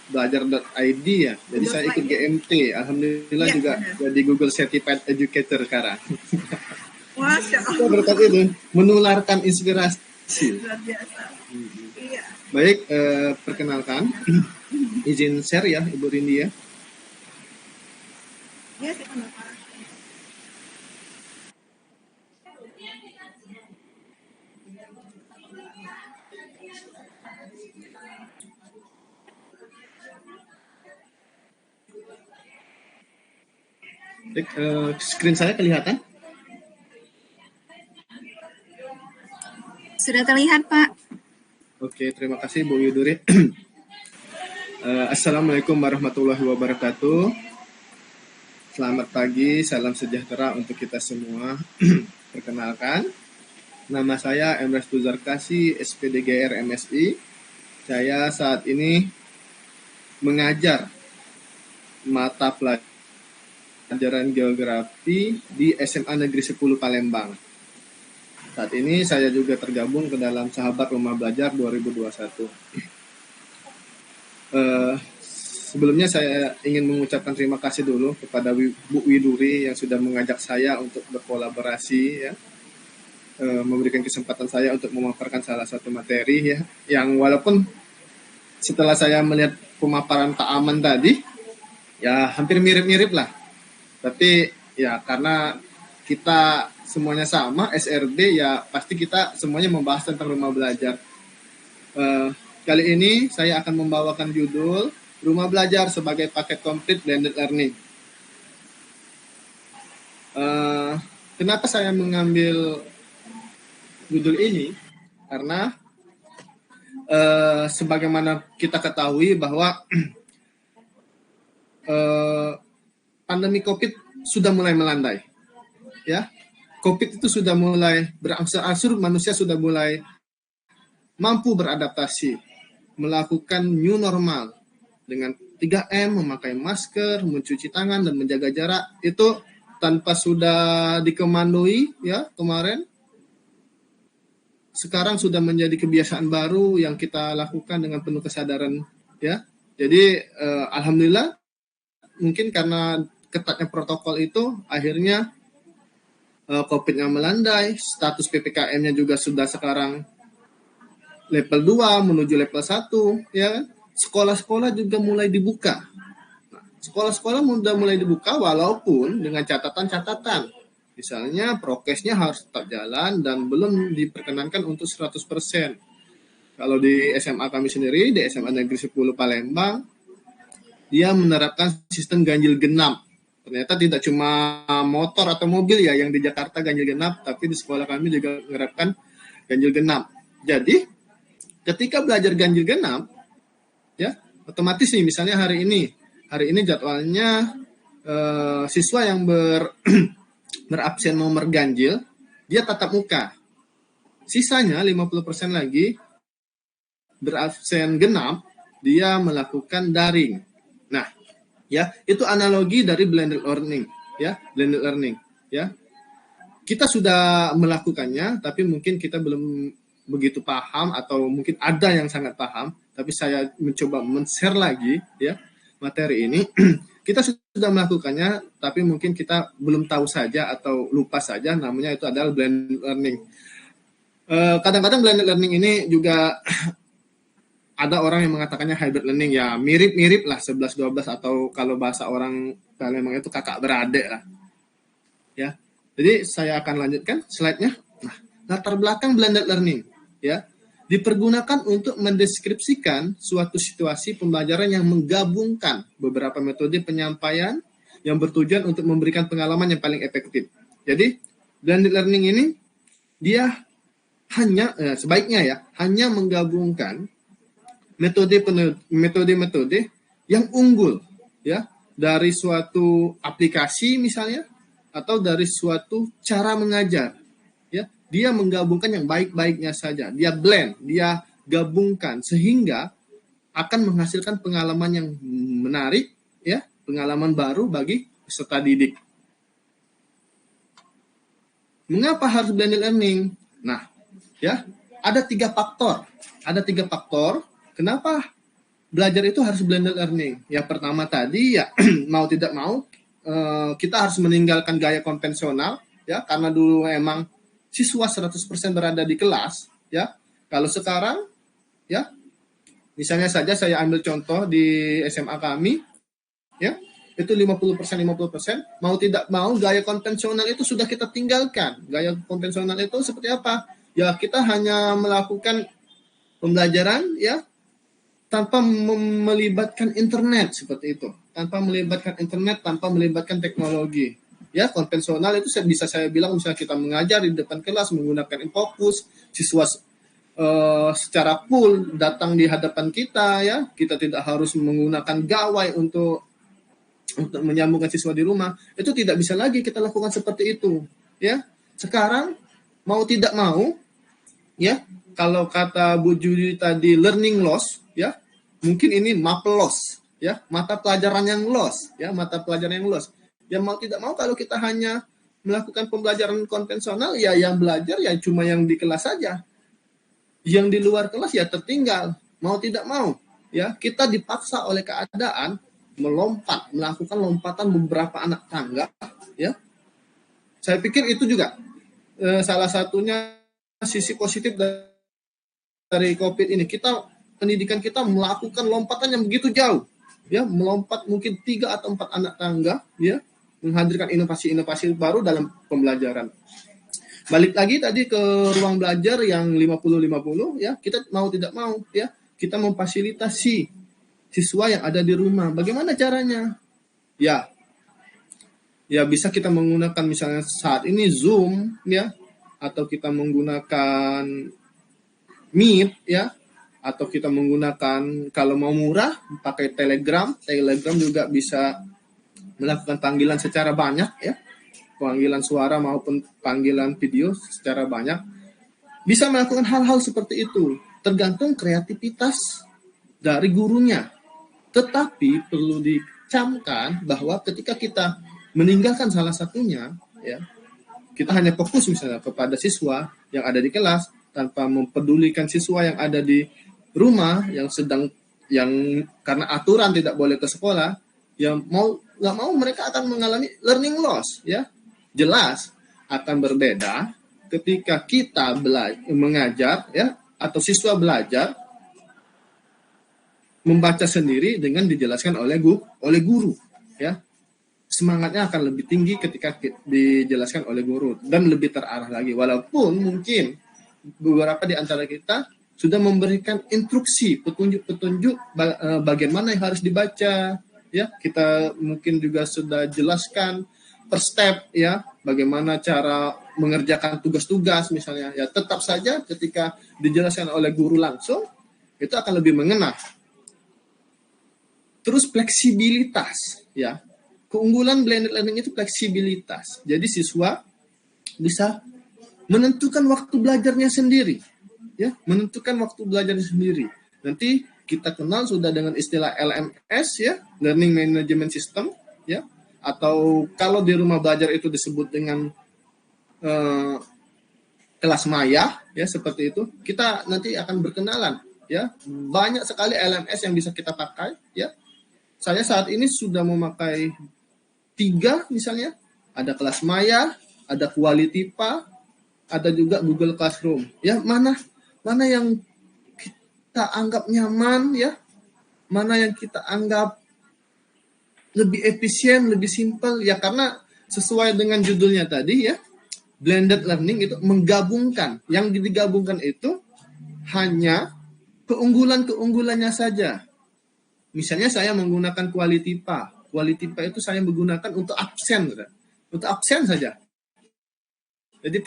Belajar.id ya. Jadi saya ikut GMT. Alhamdulillah juga jadi Google Certified Educator sekarang. Masya Allah. Berkat itu menularkan inspirasi. Luar biasa. Iya. Baik, perkenalkan. Izin share ya Ibu Rindi ya. Iya, silakan Bapak. Screen saya kelihatan? Sudah terlihat, Pak. Oke, terima kasih Bu Yuduri. Assalamualaikum warahmatullahi wabarakatuh. Selamat pagi, salam sejahtera untuk kita semua. Perkenalkan, nama saya Emres Tuzarkasi, SPDGR MSI. Saya saat ini mengajar mata pelajaran geografi di SMA Negeri 10 Palembang. Saat ini saya juga tergabung ke dalam Sahabat Rumah Belajar 2021. Sebelumnya saya ingin mengucapkan terima kasih dulu kepada Bu Widuri yang sudah mengajak saya untuk berkolaborasi ya. Memberikan kesempatan saya untuk memaparkan salah satu materi ya, yang walaupun setelah saya melihat pemaparan Pak Aman tadi ya hampir mirip-mirip lah, tapi ya karena kita semuanya sama SRB ya pasti kita semuanya membahas tentang rumah belajar. Kali ini saya akan membawakan judul Rumah Belajar sebagai paket komplit blended learning. Kenapa saya mengambil judul ini? Karena sebagaimana kita ketahui bahwa pandemi COVID sudah mulai melandai, ya. COVID itu sudah mulai berangsur-angsur, manusia sudah mulai mampu beradaptasi, melakukan new normal dengan 3M, memakai masker, mencuci tangan dan menjaga jarak. Itu tanpa sudah dikemandoi ya kemarin. Sekarang sudah menjadi kebiasaan baru yang kita lakukan dengan penuh kesadaran ya. Jadi alhamdulillah mungkin karena ketatnya protokol itu akhirnya COVID-nya melandai, status PPKM-nya juga sudah sekarang level 2 menuju level 1 ya. Sekolah-sekolah juga mulai dibuka. Nah, sekolah-sekolah sudah mulai dibuka walaupun dengan catatan-catatan. Misalnya prokesnya harus tetap jalan dan belum diperkenankan untuk 100%. Kalau di SMA kami sendiri, di SMA Negeri 10 Palembang, dia menerapkan sistem ganjil genap. Ternyata tidak cuma motor atau mobil ya yang di Jakarta ganjil genap, tapi di sekolah kami juga menerapkan ganjil genap. Jadi, ketika belajar ganjil genap, ya otomatis nih misalnya hari ini jadwalnya siswa yang berabsen nomor ganjil, dia tatap muka. Sisanya 50% lagi berabsen genap, dia melakukan daring. Nah, ya, itu analogi dari blended learning, ya, blended learning, ya. Kita sudah melakukannya, tapi mungkin kita belum begitu paham atau mungkin ada yang sangat paham, tapi saya mencoba men-share lagi, ya, materi ini. Kita sudah melakukannya, tapi mungkin kita belum tahu saja atau lupa saja, namanya itu adalah blended learning. Kadang-kadang blended learning ini juga ada orang yang mengatakannya hybrid learning, ya mirip-mirip lah 11-12 atau kalau bahasa orang Palembang itu kakak beradik lah. Ya. Jadi saya akan lanjutkan slide-nya. Nah, latar belakang blended learning, ya, dipergunakan untuk mendeskripsikan suatu situasi pembelajaran yang menggabungkan beberapa metode penyampaian yang bertujuan untuk memberikan pengalaman yang paling efektif. Jadi, blended learning ini dia hanya sebaiknya ya, hanya menggabungkan metode-metode yang unggul ya dari suatu aplikasi misalnya atau dari suatu cara mengajar ya dia menggabungkan yang baik-baiknya saja. Dia blend, dia gabungkan sehingga akan menghasilkan pengalaman yang menarik, ya, pengalaman baru bagi peserta didik. Mengapa harus blended learning? Nah, ya, ada tiga faktor. Kenapa belajar itu harus blended learning. Yang pertama tadi, ya, mau tidak mau kita harus meninggalkan gaya konvensional, ya, karena dulu emang siswa 100% berada di kelas, ya. Kalau sekarang, ya, misalnya saja saya ambil contoh di SMA kami, ya, itu 50%, mau tidak mau gaya konvensional itu sudah kita tinggalkan. Gaya konvensional itu seperti apa? Ya, kita hanya melakukan pembelajaran, ya, tanpa melibatkan internet seperti itu. Tanpa melibatkan internet, tanpa melibatkan teknologi. Ya, konvensional itu bisa saya bilang misalnya kita mengajar di depan kelas menggunakan infocus, siswa secara full datang di hadapan kita, ya. Kita tidak harus menggunakan gawai untuk menyambungkan siswa di rumah. Itu tidak bisa lagi kita lakukan seperti itu, ya. Sekarang mau tidak mau, ya, kalau kata Bu Judi tadi learning loss, ya, mungkin ini MAP loss, ya, mata pelajaran yang loss, ya, mata pelajaran yang loss. Ya, mau tidak mau kalau kita hanya melakukan pembelajaran konvensional, ya, yang belajar ya cuma yang di kelas saja. Yang di luar kelas ya tertinggal. Mau tidak mau, ya, kita dipaksa oleh keadaan melakukan lompatan beberapa anak tangga, ya. Saya pikir itu juga salah satunya sisi positif dari COVID ini. Pendidikan kita melakukan lompatan yang begitu jauh, ya, melompat mungkin 3 atau 4 anak tangga, ya, menghadirkan inovasi-inovasi baru dalam pembelajaran. Balik lagi tadi ke ruang belajar yang 50-50, ya, kita mau tidak mau, ya, kita memfasilitasi siswa yang ada di rumah. Bagaimana caranya? Ya bisa kita menggunakan misalnya saat ini Zoom, ya, atau kita menggunakan Meet, ya, atau kita menggunakan kalau mau murah pakai Telegram juga bisa melakukan panggilan secara banyak, ya, panggilan suara maupun panggilan video secara banyak. Bisa melakukan hal-hal seperti itu, tergantung kreativitas dari gurunya. Tetapi perlu dicamkan bahwa ketika kita meninggalkan salah satunya, ya, kita hanya fokus misalnya kepada siswa yang ada di kelas tanpa mempedulikan siswa yang ada di rumah yang karena aturan tidak boleh ke sekolah, yang mau nggak mau mereka akan mengalami learning loss, ya. Jelas akan berbeda ketika kita mengajar, ya, atau siswa belajar membaca sendiri dengan dijelaskan oleh guru, ya. Semangatnya akan lebih tinggi ketika dijelaskan oleh guru dan lebih terarah lagi. Walaupun mungkin beberapa di antara kita sudah memberikan instruksi, petunjuk bagaimana yang harus dibaca, ya. Kita mungkin juga sudah jelaskan per step, ya, bagaimana cara mengerjakan tugas-tugas misalnya. Ya, tetap saja ketika dijelaskan oleh guru langsung itu akan lebih mengena. Terus fleksibilitas, ya. Keunggulan blended learning itu fleksibilitas. Jadi siswa bisa menentukan waktu belajarnya sendiri, ya, menentukan waktu belajarnya sendiri. Nanti kita kenal sudah dengan istilah LMS, ya, Learning Management System, ya, atau kalau di rumah belajar itu disebut dengan kelas maya, ya, seperti itu. Kita nanti akan berkenalan, ya, banyak sekali LMS yang bisa kita pakai, ya. Saya saat ini sudah memakai 3 misalnya, ada kelas maya, ada Qualitypa, ada juga Google Classroom. Ya, mana yang kita anggap nyaman, ya, mana yang kita anggap lebih efisien, lebih simpel, ya, karena sesuai dengan judulnya tadi, ya, blended learning itu menggabungkan. Yang digabungkan itu hanya keunggulannya saja. Misalnya saya menggunakan Qualitypa. Qualitypa itu saya menggunakan untuk absen, untuk absen saja. Jadi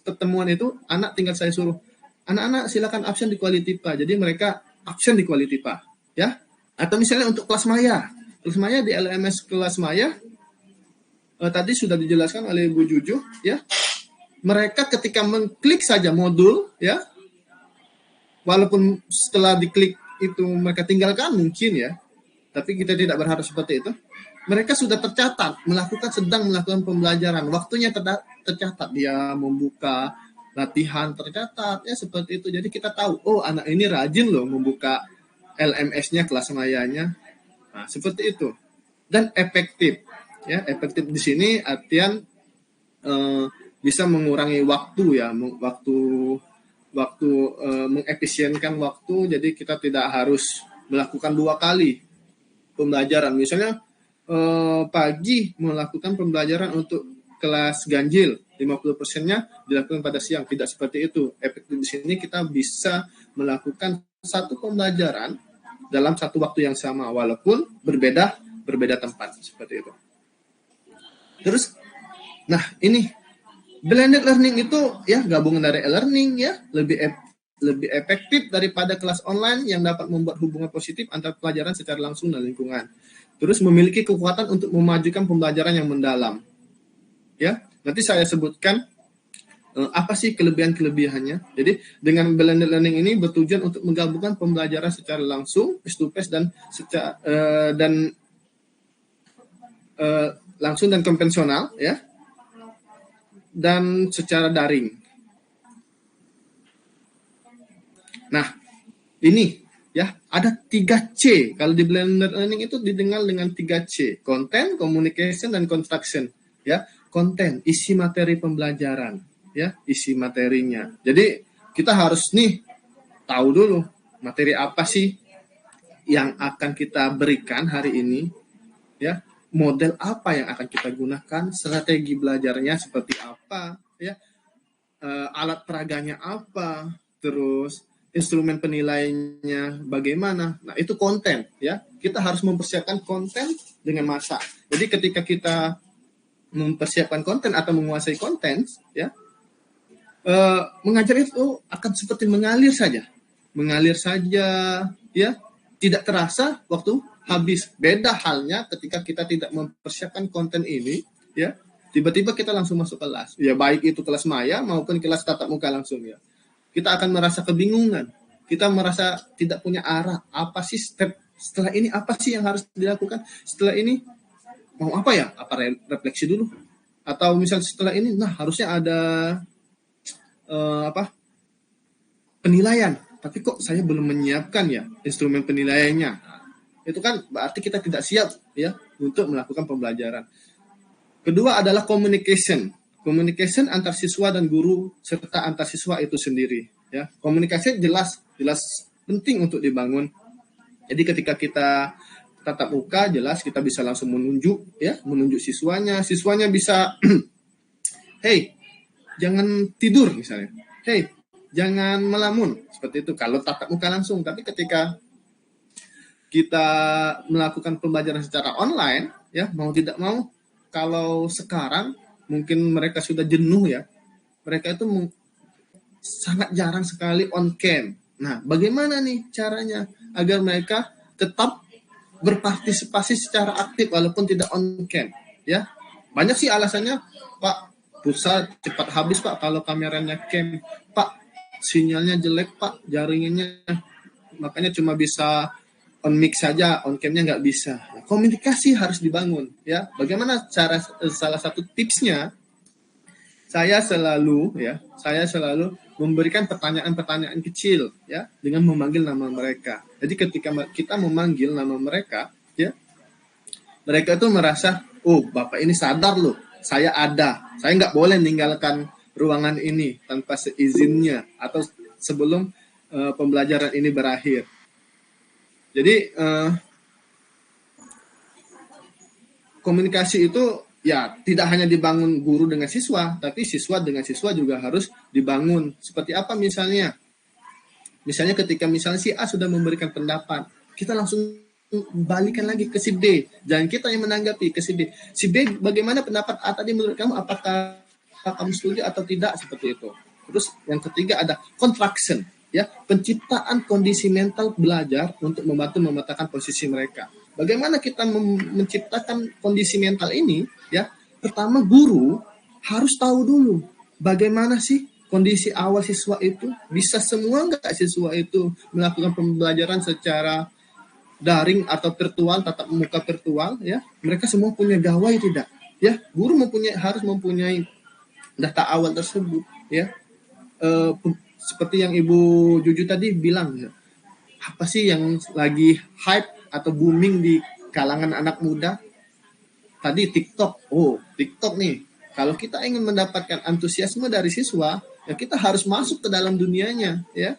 pertemuan itu anak tinggal saya suruh, anak-anak silakan absen di Qualitypa. Jadi mereka absen di Qualitypa, ya. Atau misalnya untuk kelas maya di LMS kelas maya tadi sudah dijelaskan oleh Bu Juju, ya. mereka ketika mengklik saja modul, ya, walaupun setelah diklik itu mereka tinggalkan mungkin ya, tapi kita tidak berharap seperti itu. Mereka sudah tercatat sedang melakukan pembelajaran, waktunya tercatat, dia membuka latihan tercatat ya seperti itu. Jadi kita tahu, oh anak ini rajin loh membuka LMS-nya, kelas mayanya. Nah, seperti itu. Dan efektif. Ya, efektif di sini artian bisa mengurangi waktu ya, mengefisienkan waktu. Jadi kita tidak harus melakukan 2 kali pembelajaran. Misalnya pagi melakukan pembelajaran untuk kelas ganjil, 50%-nya dilakukan pada siang. Tidak seperti itu. Efektif di sini kita bisa melakukan satu pembelajaran dalam satu waktu yang sama, walaupun berbeda tempat, seperti itu. Terus, nah ini blended learning itu ya gabungan dari e-learning ya, lebih efektif daripada kelas online yang dapat membuat hubungan positif antara pelajaran secara langsung dan lingkungan. Terus memiliki kekuatan untuk memajukan pembelajaran yang mendalam. Ya, nanti saya sebutkan apa sih kelebihan-kelebihannya. Jadi dengan blended learning ini bertujuan untuk menggabungkan pembelajaran secara langsung, face to face langsung dan konvensional ya, dan secara daring. Nah, ini ya ada 3C. Kalau di blended learning itu didengar dengan 3C: content, communication, dan construction. Ya, konten, isi materi pembelajaran, ya, isi materinya. Jadi kita harus nih tahu dulu materi apa sih yang akan kita berikan hari ini, ya, model apa yang akan kita gunakan, strategi belajarnya seperti apa, ya, alat peraganya apa, terus instrumen penilaiannya bagaimana. Nah, itu konten, ya. Kita harus mempersiapkan konten dengan masa. Jadi ketika kita mempersiapkan konten atau menguasai konten, ya, mengajar itu akan seperti mengalir saja, ya, tidak terasa waktu habis. Beda halnya ketika kita tidak mempersiapkan konten ini, ya, tiba-tiba kita langsung masuk kelas, ya, baik itu kelas maya maupun kelas tatap muka langsung, ya, kita akan merasa kebingungan, kita merasa tidak punya arah. Apa sih step setelah ini, apa sih yang harus dilakukan setelah ini? Mau apa ya? Apa refleksi dulu? Atau misal setelah ini, nah harusnya ada penilaian. Tapi kok saya belum menyiapkan ya instrumen penilaiannya? Nah, itu kan berarti kita tidak siap ya untuk melakukan pembelajaran. Kedua adalah communication. Communication antar siswa dan guru serta antar siswa itu sendiri. Ya, komunikasi jelas penting untuk dibangun. Jadi ketika kita tatap muka, jelas kita bisa langsung menunjuk siswanya bisa hey, jangan tidur misalnya, hey, jangan melamun, seperti itu kalau tatap muka langsung. Tapi ketika kita melakukan pembelajaran secara online, ya, mau tidak mau, kalau sekarang mungkin mereka sudah jenuh ya, mereka itu sangat jarang sekali on cam. Nah, bagaimana nih caranya agar mereka tetap berpartisipasi secara aktif walaupun tidak on cam, ya? Banyak sih alasannya, Pak, pulsa cepat habis, Pak, kalau kameranya cam, Pak, sinyalnya jelek, Pak, jaringannya, makanya cuma bisa on mic saja, on camnya nggak bisa. Nah, komunikasi harus dibangun, ya. Bagaimana cara? Salah satu tipsnya, saya selalu memberikan pertanyaan-pertanyaan kecil, ya, dengan memanggil nama mereka. Jadi ketika kita memanggil nama mereka, ya, mereka itu merasa, oh, Bapak ini sadar loh, saya ada, saya nggak boleh meninggalkan ruangan ini tanpa seizinnya atau sebelum pembelajaran ini berakhir. Jadi komunikasi itu ya tidak hanya dibangun guru dengan siswa, tapi siswa dengan siswa juga harus dibangun. Seperti apa misalnya? Misalnya ketika misalnya si A sudah memberikan pendapat, kita langsung balikan lagi ke si B. Jangan kita yang menanggapi ke si B. Si B, bagaimana pendapat A tadi menurut kamu? Apakah kamu setuju atau tidak? Seperti itu. Terus yang ketiga ada construction, ya, penciptaan kondisi mental belajar untuk membantu memetakan posisi mereka. Bagaimana kita menciptakan kondisi mental ini? Ya, pertama guru harus tahu dulu bagaimana sih kondisi awal siswa itu? Bisa semua nggak siswa itu melakukan pembelajaran secara daring atau virtual, tatap muka virtual? Ya, mereka semua punya gawai tidak? Ya, guru harus mempunyai data awal tersebut. Ya, seperti yang Ibu Juju tadi bilang, ya, apa sih yang lagi hype atau booming di kalangan anak muda? Tadi TikTok. Oh, TikTok nih. Kalau kita ingin mendapatkan antusiasme dari siswa, ya kita harus masuk ke dalam dunianya, ya.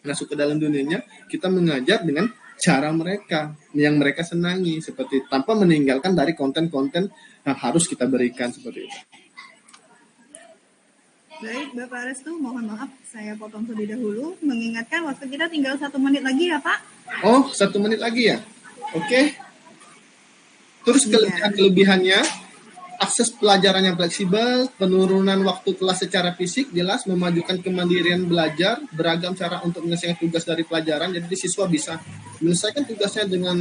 Masuk ke dalam dunianya, kita mengajar dengan cara mereka yang mereka senangi, seperti tanpa meninggalkan dari konten-konten yang harus kita berikan seperti itu. Baik, Bapak Restu, mohon maaf saya potong terlebih dahulu. Mengingatkan waktu kita tinggal 1 menit lagi ya, Pak. Oh, 1 menit lagi ya? Oke. Terus kelebihannya, akses pelajaran yang fleksibel, penurunan waktu kelas secara fisik, jelas memajukan kemandirian belajar, beragam cara untuk menyelesaikan tugas dari pelajaran. Jadi siswa bisa menyelesaikan tugasnya dengan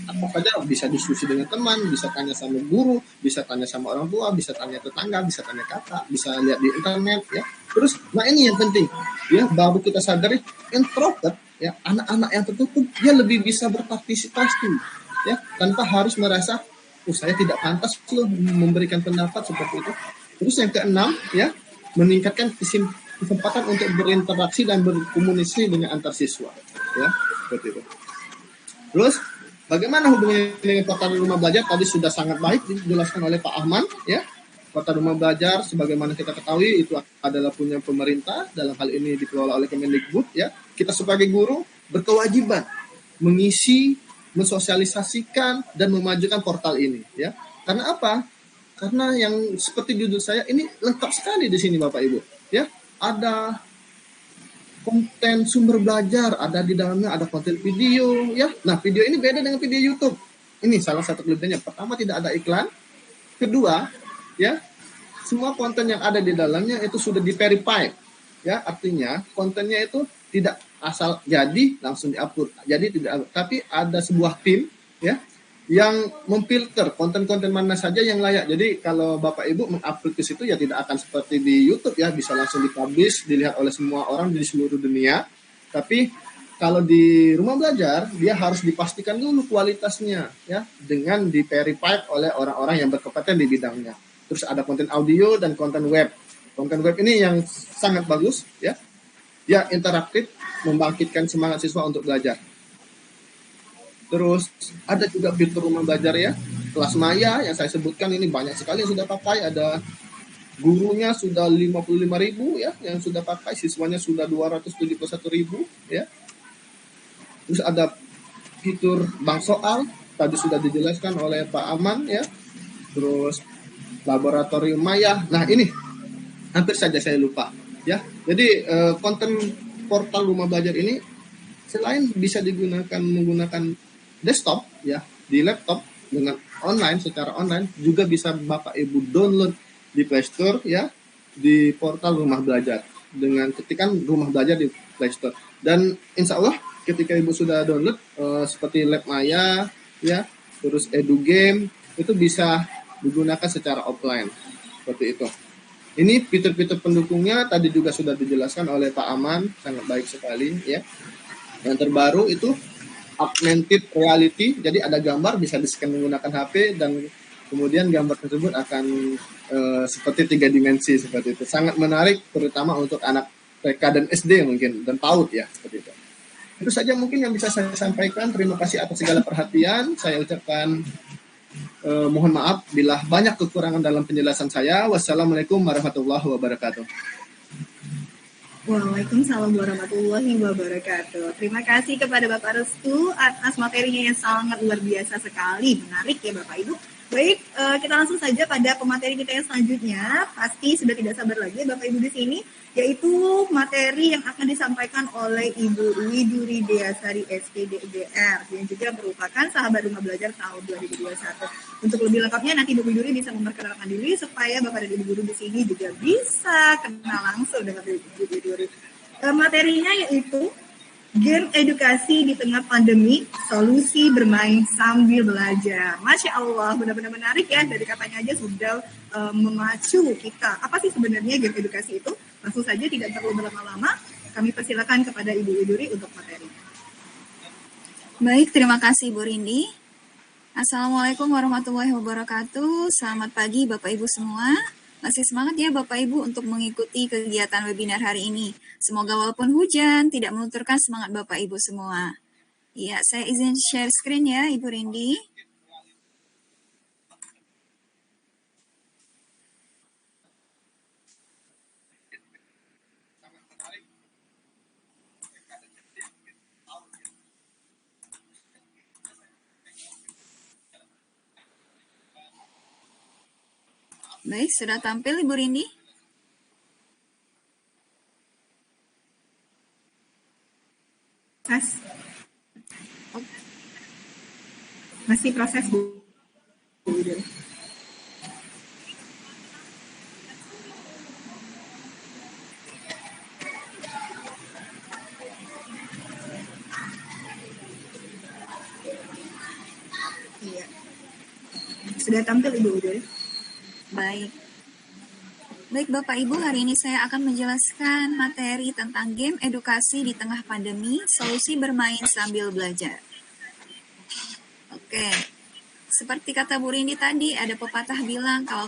apa saja, bisa diskusi dengan teman, bisa tanya sama guru, bisa tanya sama orang tua, bisa tanya tetangga, bisa tanya kakak, bisa lihat di internet, ya. Terus, nah ini yang penting, ya, baru kita sadari introvert, ya, anak-anak yang tertutup dia lebih bisa berpartisipasi, ya, tanpa harus merasa saya tidak pantas loh memberikan pendapat seperti itu. Terus yang keenam, ya, meningkatkan kesempatan untuk berinteraksi dan berkomunikasi dengan antar siswa, ya, seperti itu. Terus bagaimana hubungannya dengan portal rumah belajar? Tadi sudah sangat baik dijelaskan oleh Pak Ahmad, ya. Portal rumah belajar, sebagaimana kita ketahui itu adalah punya pemerintah, dalam hal ini dikelola oleh Kemendikbud, ya. Kita sebagai guru berkewajiban mengisi, mensosialisasikan dan memajukan portal ini, ya. Karena apa? Karena yang seperti judul saya ini lengkap sekali di sini Bapak Ibu, ya. Ada konten sumber belajar, ada di dalamnya ada konten video, ya. Nah, video ini beda dengan video YouTube. Ini salah satu kelebihannya. Pertama, tidak ada iklan. Kedua, ya, semua konten yang ada di dalamnya itu sudah di-verify, ya. Artinya kontennya itu tidak asal jadi langsung diupload. Jadi tidak, tapi ada sebuah tim, ya, yang memfilter konten-konten mana saja yang layak. Jadi kalau Bapak Ibu mengupload ke situ ya tidak akan seperti di YouTube, ya, bisa langsung dipublish, dilihat oleh semua orang di seluruh dunia. Tapi kalau di rumah belajar dia harus dipastikan dulu kualitasnya, ya, dengan di-verify oleh orang-orang yang berkompeten di bidangnya. Terus ada konten audio dan konten web. Konten web ini yang sangat bagus, ya. Ya, interaktif, membangkitkan semangat siswa untuk belajar. Terus ada juga fitur rumah belajar, ya, kelas maya yang saya sebutkan ini banyak sekali yang sudah pakai. Ada gurunya sudah 55.000, ya, yang sudah pakai, siswanya sudah 271.000, ya. Terus ada fitur bank soal, tadi sudah dijelaskan oleh Pak Aman, ya. Terus laboratorium maya. Nah, ini hampir saja saya lupa, ya. Jadi konten portal rumah belajar ini selain bisa menggunakan desktop, ya, di laptop dengan online, secara online, juga bisa Bapak Ibu download di Play Store, ya, di portal rumah belajar dengan ketikan rumah belajar di Play Store. Dan insya Allah ketika Ibu sudah download seperti Lab Maya, ya, terus EduGame, itu bisa digunakan secara offline seperti itu. Ini fitur-fitur pendukungnya tadi juga sudah dijelaskan oleh Pak Aman, sangat baik sekali, ya. Yang terbaru itu augmented reality, jadi ada gambar bisa di-scan menggunakan HP dan kemudian gambar tersebut akan seperti 3 dimensi seperti itu. Sangat menarik terutama untuk anak TK dan SD mungkin dan PAUD, ya, seperti itu. Itu saja mungkin yang bisa saya sampaikan. Terima kasih atas segala perhatian. Saya ucapkan mohon maaf bila banyak kekurangan dalam penjelasan saya. Wassalamualaikum warahmatullahi wabarakatuh. Waalaikumsalam warahmatullahi wabarakatuh. Terima kasih kepada Bapak Restu atas materinya yang sangat luar biasa sekali. Menarik, ya Bapak Ibu. Baik, kita langsung saja pada pemateri kita yang selanjutnya. Pasti sudah tidak sabar lagi Bapak Ibu di sini, yaitu materi yang akan disampaikan oleh Ibu Widuri Deasari SPDGR yang juga merupakan sahabat rumah belajar tahun 2021. Untuk lebih lengkapnya nanti Ibu Widuri bisa memperkenalkan diri supaya Bapak dan Ibu guru di sini juga bisa kenal langsung dengan Ibu Widuri. Materinya yaitu Game edukasi di tengah pandemi, solusi bermain sambil belajar. Masya Allah, benar-benar menarik ya, dari katanya aja sudah memacu kita. Apa sih sebenarnya game edukasi itu? Langsung saja, tidak perlu berlama-lama, kami persilakan kepada Ibu Widuri untuk materi. Baik, terima kasih Bu Rindi. Assalamualaikum warahmatullahi wabarakatuh. Selamat pagi Bapak Ibu semua. Masih semangat ya Bapak Ibu untuk mengikuti kegiatan webinar hari ini. Semoga walaupun hujan tidak melunturkan semangat Bapak Ibu semua. Ya, saya izin share screen ya Ibu Rindi. Baik, sudah tampil Ibu Rindi? Masih proses, Bu. Iya. Sudah tampil Ibu Widuri? Baik. Baik Bapak Ibu, hari ini saya akan menjelaskan materi tentang game edukasi di tengah pandemi, solusi bermain sambil belajar. Oke, seperti kata Bu Rindi tadi, ada pepatah bilang kalau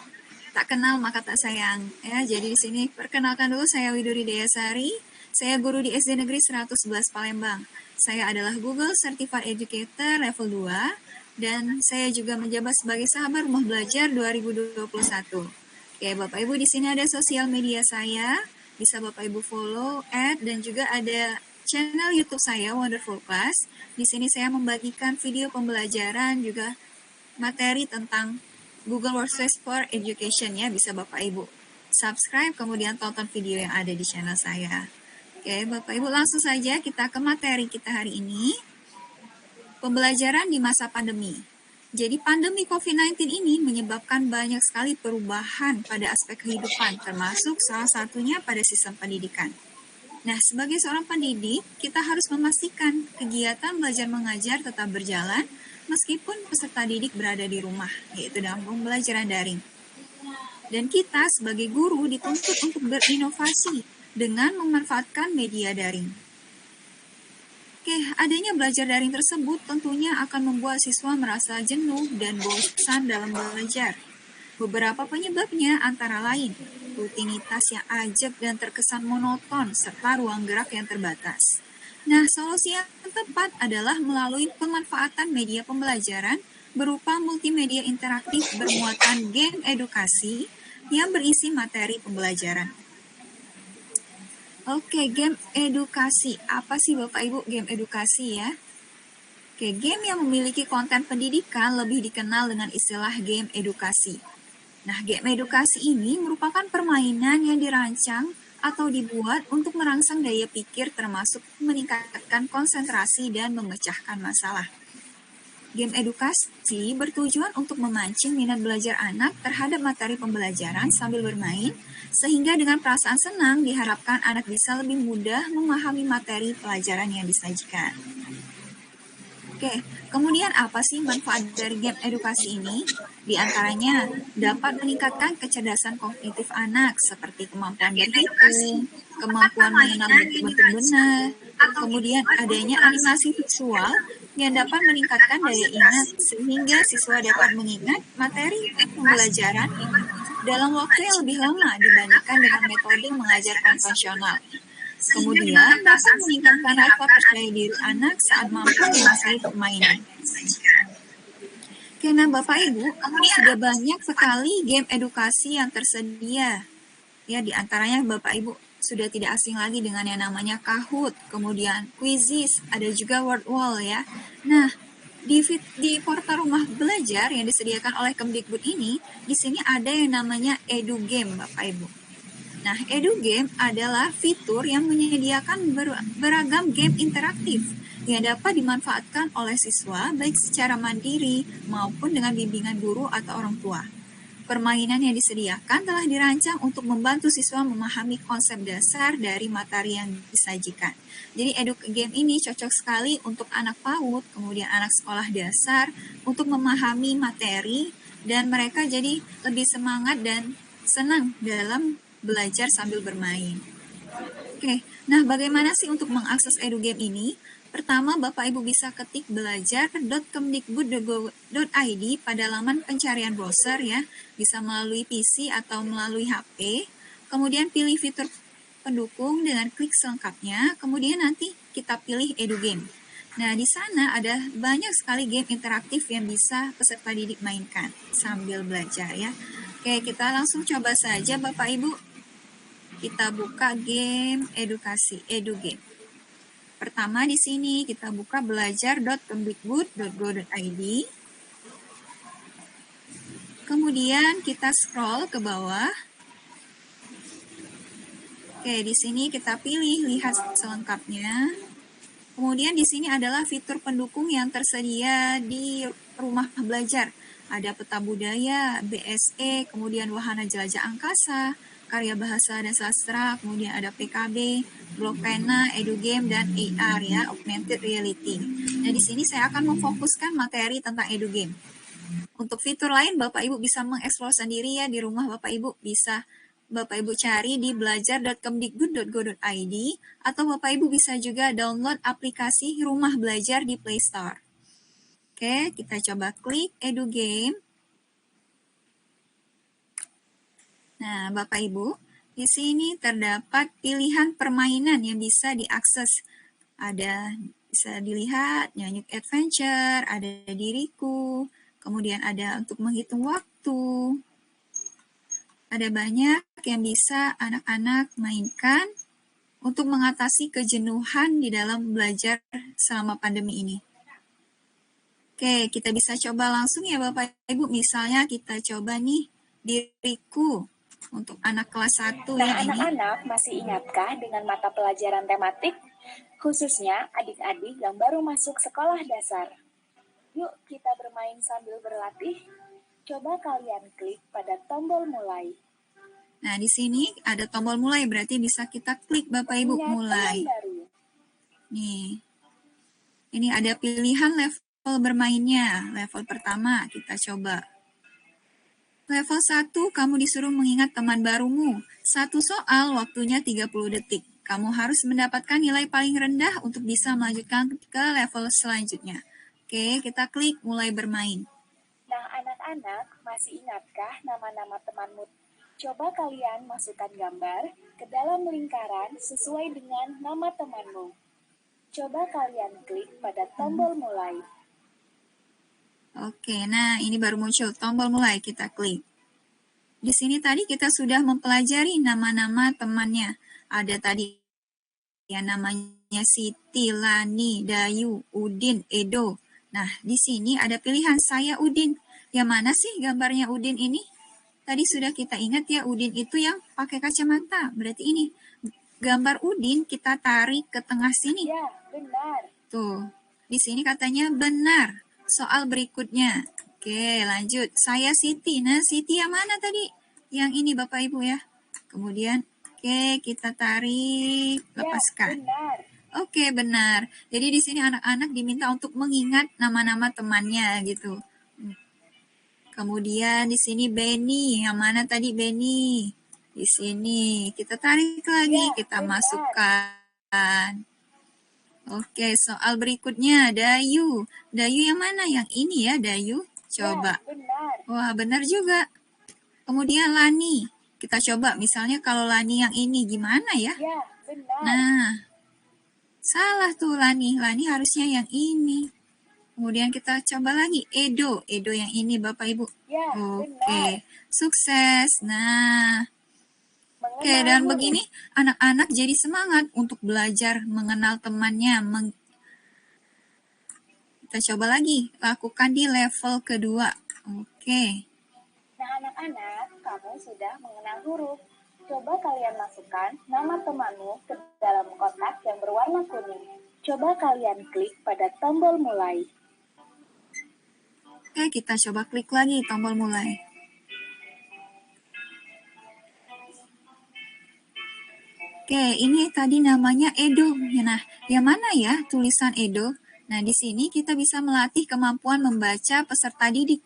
tak kenal maka tak sayang. Ya, jadi di sini perkenalkan dulu, saya Widuri Dayasari, saya guru di SD Negeri 111 Palembang. Saya adalah Google Certified Educator level 2, dan saya juga menjabat sebagai sahabat rumah belajar 2021. Oke, Bapak Ibu, di sini ada sosial media saya, bisa Bapak Ibu follow, add, dan juga ada channel YouTube saya, Wonderful Class. Di sini saya membagikan video pembelajaran, juga materi tentang Google Workspace for Education ya, bisa Bapak Ibu subscribe, kemudian tonton video yang ada di channel saya. Oke, Bapak Ibu, langsung saja kita ke materi kita hari ini. Pembelajaran di masa pandemi. Jadi pandemi COVID-19 ini menyebabkan banyak sekali perubahan pada aspek kehidupan, termasuk salah satunya pada sistem pendidikan. Nah, sebagai seorang pendidik, kita harus memastikan kegiatan belajar mengajar tetap berjalan meskipun peserta didik berada di rumah, yaitu dalam pembelajaran daring. Dan kita sebagai guru dituntut untuk berinovasi dengan memanfaatkan media daring. Oke, adanya belajar daring tersebut tentunya akan membuat siswa merasa jenuh dan bosan dalam belajar. Beberapa penyebabnya antara lain rutinitas yang ajak dan terkesan monoton serta ruang gerak yang terbatas. Nah, solusi yang tepat adalah melalui pemanfaatan media pembelajaran berupa multimedia interaktif bermuatan game edukasi yang berisi materi pembelajaran. Oke, game edukasi. Apa sih Bapak Ibu game edukasi ya? Oke, game yang memiliki konten pendidikan lebih dikenal dengan istilah game edukasi. Nah, game edukasi ini merupakan permainan yang dirancang atau dibuat untuk merangsang daya pikir termasuk meningkatkan konsentrasi dan memecahkan masalah. Game edukasi bertujuan untuk memancing minat belajar anak terhadap materi pembelajaran sambil bermain, sehingga dengan perasaan senang diharapkan anak bisa lebih mudah memahami materi pelajaran yang disajikan. Oke, kemudian apa sih manfaat dari game edukasi ini? Di antaranya dapat meningkatkan kecerdasan kognitif anak seperti kemampuan berhitung, kemampuan mengenal bentuk-bentuk benar, kemudian adanya animasi visual yang dapat meningkatkan daya ingat sehingga siswa dapat mengingat materi pembelajaran dalam waktu yang lebih lama dibandingkan dengan metode mengajar konvensional. Kemudian dapat meningkatkan rasa percaya diri anak saat mampu menguasai permainan. Karena Bapak Ibu, sudah banyak sekali game edukasi yang tersedia. Ya, di antaranya Bapak Ibu sudah tidak asing lagi dengan yang namanya Kahoot, kemudian Quizizz, ada juga Wordwall ya. Nah, di portal rumah belajar yang disediakan oleh Kemdikbud ini, di sini ada yang namanya EduGame, Bapak Ibu. Nah, EduGame adalah fitur yang menyediakan beragam game interaktif yang dapat dimanfaatkan oleh siswa baik secara mandiri maupun dengan bimbingan guru atau orang tua. Permainan yang disediakan telah dirancang untuk membantu siswa memahami konsep dasar dari materi yang disajikan. Jadi EduGame ini cocok sekali untuk anak PAUD, kemudian anak sekolah dasar, untuk memahami materi, dan mereka jadi lebih semangat dan senang dalam belajar sambil bermain. Oke, nah bagaimana sih untuk mengakses EduGame ini? Pertama, Bapak Ibu bisa ketik belajar.kemdikbud.go.id pada laman pencarian browser ya, bisa melalui PC atau melalui HP. Kemudian pilih fitur pendukung dengan klik selengkapnya, kemudian nanti kita pilih EduGame. Nah, di sana ada banyak sekali game interaktif yang bisa peserta didik mainkan sambil belajar ya. Oke, kita langsung coba saja Bapak Ibu. Kita buka game edukasi, EduGame. Pertama di sini kita buka belajar.kemdikbud.go.id. Kemudian kita scroll ke bawah. Oke, di sini kita pilih lihat selengkapnya. Kemudian di sini adalah fitur pendukung yang tersedia di rumah belajar. Ada peta budaya, BSE, kemudian wahana jelajah angkasa, karya bahasa dan sastra, kemudian ada PKB, blog pena, EduGame, dan AR ya, augmented reality. Nah, di sini saya akan memfokuskan materi tentang EduGame. Untuk fitur lain, Bapak Ibu bisa mengeksplor sendiri ya di rumah. Bapak Ibu bisa Bapak Ibu cari di belajar.kemdikbud.go.id atau Bapak Ibu bisa juga download aplikasi Rumah Belajar di Play Store. Oke, kita coba klik EduGame. Nah, Bapak Ibu, di sini terdapat pilihan permainan yang bisa diakses. Ada bisa dilihat Nyanyuk Adventure, ada Diriku, kemudian ada untuk menghitung waktu. Ada banyak yang bisa anak-anak mainkan untuk mengatasi kejenuhan di dalam belajar selama pandemi ini. Oke, kita bisa coba langsung ya Bapak Ibu. Misalnya kita coba nih Diriku untuk anak kelas 1 ya ini. Anak-anak masih ingatkah dengan mata pelajaran tematik? Khususnya adik-adik yang baru masuk sekolah dasar. Yuk kita bermain sambil berlatih. Coba kalian klik pada tombol mulai. Nah, di sini ada tombol mulai, berarti bisa kita klik Bapak Ibu mulai. Nih. Ini ada pilihan level bermainnya. Level pertama kita coba. Level 1, kamu disuruh mengingat teman barumu. Satu soal, waktunya 30 detik. Kamu harus mendapatkan nilai paling rendah untuk bisa melanjutkan ke level selanjutnya. Oke, kita klik mulai bermain. Nah, anak-anak, masih ingatkah nama-nama temanmu? Coba kalian masukkan gambar ke dalam lingkaran sesuai dengan nama temanmu. Coba kalian klik pada tombol mulai. Oke, nah ini baru muncul tombol mulai, kita klik. Di sini tadi kita sudah mempelajari nama-nama temannya. Ada tadi yang namanya Siti, Lani, Dayu, Udin, Edo. Nah, di sini ada pilihan saya Udin. Yang mana sih gambarnya Udin ini? Tadi sudah kita ingat ya, Udin itu yang pakai kacamata. Berarti ini gambar Udin kita tarik ke tengah sini. Ya, benar. Tuh, di sini katanya benar. Soal berikutnya. Oke, lanjut. Saya Siti. Nah, Siti yang mana tadi? Yang ini Bapak Ibu ya. Kemudian, oke, kita tarik, lepaskan. Ya, benar. Oke, benar. Jadi di sini anak-anak diminta untuk mengingat nama-nama temannya gitu. Kemudian di sini Benny. Yang mana tadi Benny? Di sini. Kita tarik lagi, Ya, kita benar. masukkan. Oke, soal berikutnya Dayu. Dayu yang mana? Yang ini ya, Dayu. Coba. Ya, benar. Wah, benar juga. Kemudian Lani. Kita coba, misalnya kalau Lani yang ini gimana ya? Ya, benar. Nah, salah tuh Lani. Lani harusnya yang ini. Kemudian kita coba lagi Edo. Edo yang ini Bapak Ibu. Ya, Oke, benar. sukses. Nah, oke, dan begini anak-anak jadi semangat untuk belajar mengenal temannya. Kita coba lagi, lakukan di level kedua. Oke. Nah, anak-anak, kamu sudah mengenal huruf. Coba kalian masukkan nama temanmu ke dalam kotak yang berwarna kuning. Coba kalian klik pada tombol mulai. Oke, kita coba klik lagi tombol mulai. Oke, ini tadi namanya Edo. Nah, yang mana ya tulisan Edo? Nah, di sini kita bisa melatih kemampuan membaca peserta didik,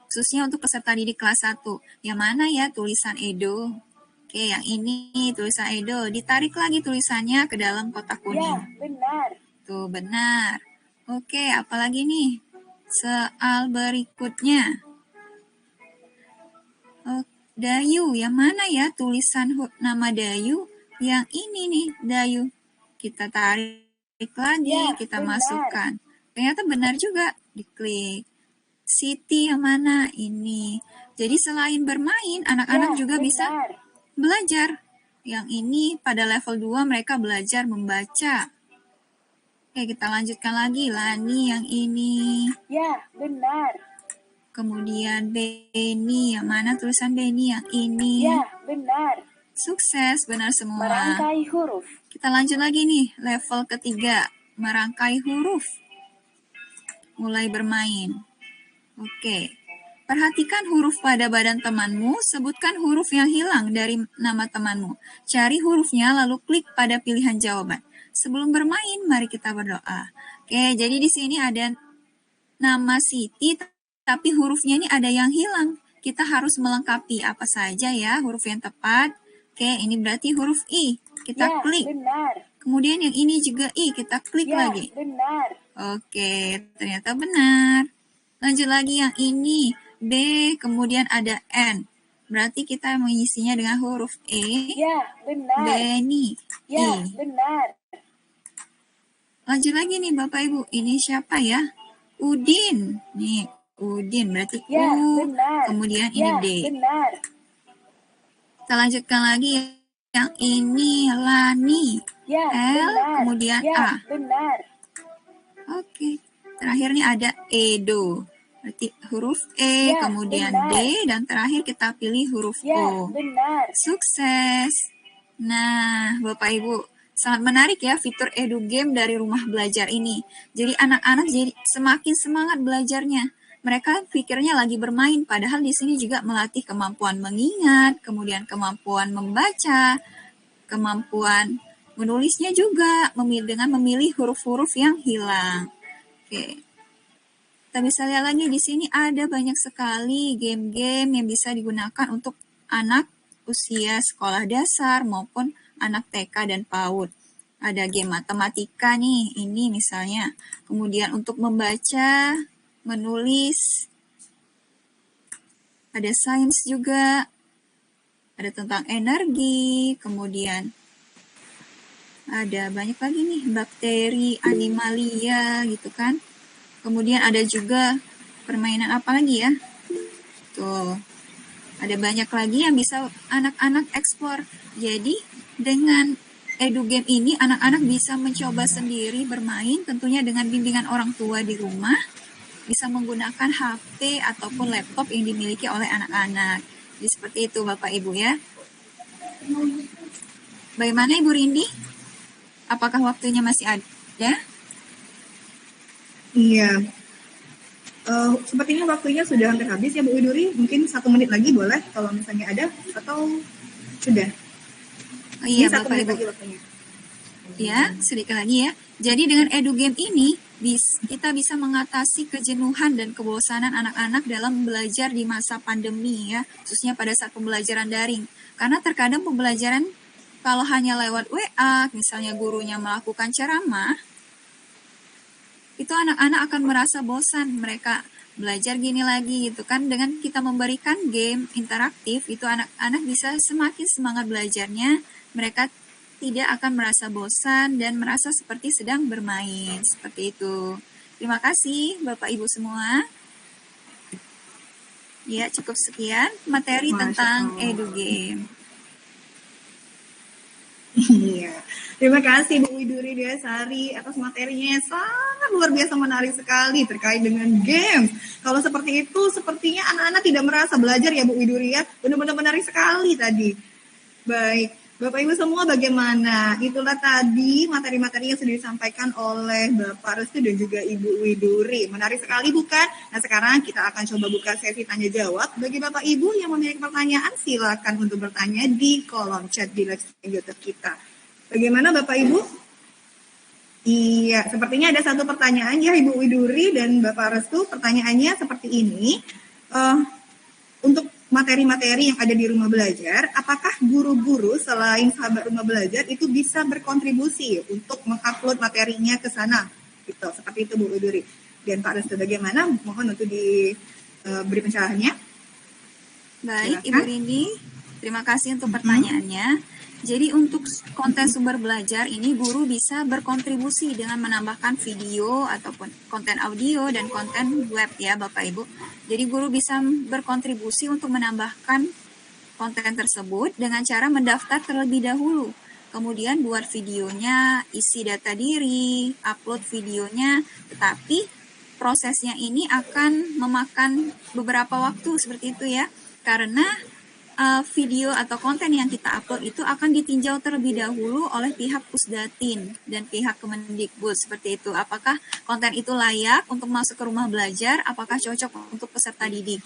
khususnya untuk peserta didik kelas 1. Yang mana ya tulisan Edo? Oke, yang ini tulisan Edo. Ditarik lagi tulisannya ke dalam kotak Ya, kuning. benar. Tuh, benar. Oke, apalagi nih? Soal berikutnya. Oh, Dayu, yang mana ya tulisan nama Dayu? Yang ini nih, Dayu. Kita tarik lagi, Ya, kita benar. masukkan. Ternyata benar juga, diklik. Siti yang mana? Ini. Jadi selain bermain, anak-anak Ya, juga bisa benar. belajar. Yang ini pada level 2 mereka belajar membaca. Oke, kita lanjutkan lagi. Lani yang ini. Ya, benar. Kemudian Beni, yang mana tulisan Beni? Yang ini. Ya, benar. Sukses, benar semua. Merangkai huruf. Kita lanjut lagi nih, level ketiga. Merangkai huruf. Mulai bermain. Oke. Perhatikan huruf pada badan temanmu, sebutkan huruf yang hilang dari nama temanmu. Cari hurufnya lalu klik pada pilihan jawaban. Sebelum bermain, mari kita berdoa. Oke, jadi di sini ada nama Siti, tapi hurufnya ini ada yang hilang. Kita harus melengkapi apa saja ya huruf yang tepat. Oke, ini berarti huruf I. Kita Ya, klik. benar. Kemudian yang ini juga I, kita klik Ya, lagi. benar. Oke, ternyata benar. Lanjut lagi yang ini, B, kemudian ada N. Berarti kita mengisinya dengan huruf E, Ya, benar. Beni, Ya, I. benar. Lanjut lagi nih Bapak Ibu, ini siapa ya? Udin. Nih, Udin berarti Ya, U, benar. kemudian ini Ya, D. benar. Kita lanjutkan lagi yang ini Lani. Ya, L, benar. kemudian Ya, A. benar. Oke, terakhir nih ada Edo. Berarti huruf E, Ya, kemudian benar. D, dan terakhir kita pilih huruf Ya, O. benar. Sukses! Nah, Bapak Ibu, sangat menarik ya fitur Edu Game dari rumah belajar ini. Jadi anak-anak jadi semakin semangat belajarnya. Mereka pikirnya lagi bermain, padahal di sini juga melatih kemampuan mengingat, kemudian kemampuan membaca, kemampuan menulisnya juga dengan memilih huruf-huruf yang hilang. Oke. Kita bisa lihat lagi di sini ada banyak sekali game-game yang bisa digunakan untuk anak usia sekolah dasar maupun anak TK dan PAUD. Ada game matematika nih, ini misalnya. Kemudian untuk membaca, menulis, ada sains juga, ada tentang energi, kemudian ada banyak lagi nih, bakteri, animalia gitu kan. Kemudian ada juga permainan apa lagi ya? Tuh, ada banyak lagi yang bisa anak-anak eksplor. Jadi dengan Edu Game ini anak-anak bisa mencoba sendiri bermain tentunya dengan bimbingan orang tua di rumah. Bisa menggunakan HP ataupun laptop yang dimiliki oleh anak-anak. Jadi seperti itu Bapak Ibu ya. Bagaimana Ibu Rindi? Apakah waktunya masih ada? Iya. Sepertinya waktunya sudah hampir habis ya Bu Widuri. Mungkin 1 menit lagi boleh kalau misalnya ada, atau sudah? Oh iya, Ini 1 Bapak menit Ibu. lagi waktunya. Ya, sedikit lagi ya. Jadi dengan Edu Game ini kita bisa mengatasi kejenuhan dan kebosanan anak-anak dalam belajar di masa pandemi ya, khususnya pada saat pembelajaran daring. Karena terkadang pembelajaran kalau hanya lewat WA, misalnya gurunya melakukan ceramah, itu anak-anak akan merasa bosan, mereka belajar gini lagi gitu kan. Dengan kita memberikan game interaktif, itu anak-anak bisa semakin semangat belajarnya, mereka tidak akan merasa bosan dan merasa seperti sedang bermain, seperti itu. Terima kasih Bapak Ibu semua. Ya, cukup sekian materi tentang Edu Game. Iya, terima kasih Bu Widuri Deasari atas materinya yang sangat luar biasa menarik sekali terkait dengan games. Kalau seperti itu, sepertinya anak-anak tidak merasa belajar ya Bu Widuri ya. Benar-benar menarik sekali tadi. Baik, Bapak Ibu semua bagaimana? Itulah tadi materi-materi yang sudah disampaikan oleh Bapak Restu dan juga Ibu Widuri. Menarik sekali bukan? Nah sekarang kita akan coba buka sesi tanya jawab. Bagi Bapak Ibu yang memiliki pertanyaan silakan untuk bertanya di kolom chat di live streaming YouTube kita. Bagaimana Bapak Ibu? Iya, sepertinya ada satu pertanyaan ya Ibu Widuri dan Bapak Restu. Pertanyaannya seperti ini. Untuk materi-materi yang ada di rumah belajar, apakah guru-guru selain sahabat rumah belajar itu bisa berkontribusi untuk mengupload materinya ke sana? Gitu, seperti itu Bu Widuri. Dan Pak Restu bagaimana? Mohon untuk diberi pencerahannya. Baik, Silakan. Ibu Rindi, terima kasih untuk pertanyaannya. Jadi untuk konten sumber belajar ini guru bisa berkontribusi dengan menambahkan video ataupun konten audio dan konten web ya Bapak Ibu. Jadi guru bisa berkontribusi untuk menambahkan konten tersebut dengan cara mendaftar terlebih dahulu. Kemudian buat videonya, isi data diri, upload videonya, tetapi prosesnya ini akan memakan beberapa waktu seperti itu ya. Karena video atau konten yang kita upload itu akan ditinjau terlebih dahulu oleh pihak Pusdatin dan pihak Kemendikbud seperti itu. Apakah konten itu layak untuk masuk ke rumah belajar? Apakah cocok untuk peserta didik?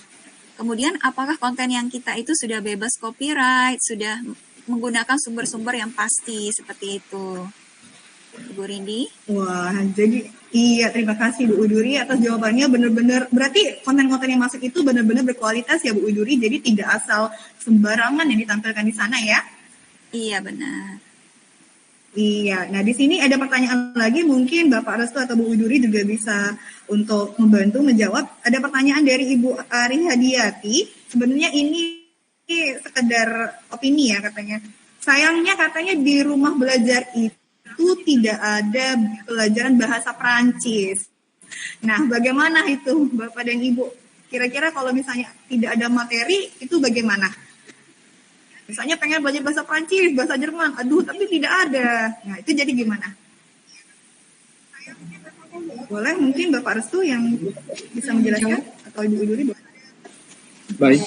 Kemudian apakah konten yang kita itu sudah bebas copyright, sudah menggunakan sumber-sumber yang pasti seperti itu. Ibu Rindi? Wah, jadi iya terima kasih Bu Widuri atas jawabannya benar-benar berarti konten-konten yang masuk itu benar-benar berkualitas ya Bu Widuri, jadi tidak asal sembarangan yang ditampilkan di sana ya. Iya benar. Iya, nah di sini ada pertanyaan lagi mungkin Bapak Restu atau Bu Widuri juga bisa untuk membantu menjawab. Ada pertanyaan dari Ibu Ari Hadiati, sebenarnya ini sekedar opini ya katanya. Sayangnya katanya di rumah belajar itu tidak ada pelajaran bahasa Perancis. Nah, bagaimana itu Bapak dan Ibu? Kira-kira kalau misalnya tidak ada materi, itu bagaimana? Misalnya pengen belajar bahasa Perancis, bahasa Jerman, aduh tapi tidak ada. Nah, itu jadi gimana? Boleh mungkin Bapak Restu yang bisa menjelaskan? Atau Ibu Widuri? Baik,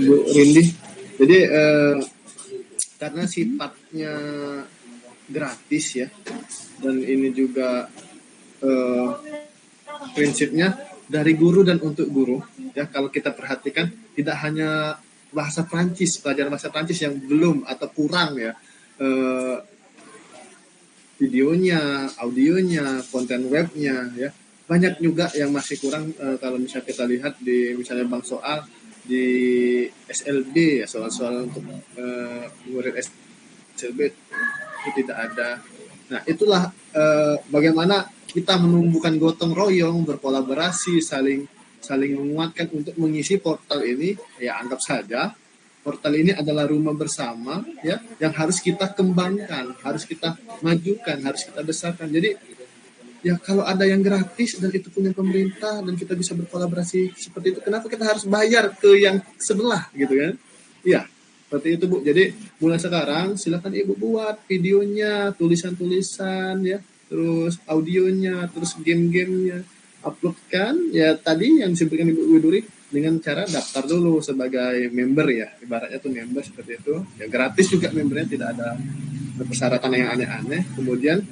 Bu Rindi. Jadi karena sifatnya gratis ya, dan ini juga prinsipnya dari guru dan untuk guru ya. Kalau kita perhatikan tidak hanya bahasa Prancis, pelajaran bahasa Prancis yang belum atau kurang ya, videonya, audionya, konten webnya ya, banyak juga yang masih kurang. Kalau misalnya kita lihat di misalnya bank soal di SLB ya, soal-soal untuk murid SLB itu tidak ada. Nah itulah bagaimana kita menumbuhkan gotong royong, berkolaborasi, saling menguatkan untuk mengisi portal ini. Ya anggap saja portal ini adalah rumah bersama ya, yang harus kita kembangkan, harus kita majukan, harus kita besarkan. Jadi ya kalau ada yang gratis dan itu punya pemerintah dan kita bisa berkolaborasi seperti itu, kenapa kita harus bayar ke yang sebelah gitu kan? Iya. Seperti itu Bu. Jadi mulai sekarang silakan Ibu buat videonya, tulisan-tulisan ya, terus audionya, terus game-gamenya, uploadkan ya tadi yang disebutkan Ibu Widuri dengan cara daftar dulu sebagai member ya, ibaratnya tuh member seperti itu. Ya gratis juga membernya, tidak ada persyaratan yang aneh-aneh. Kemudian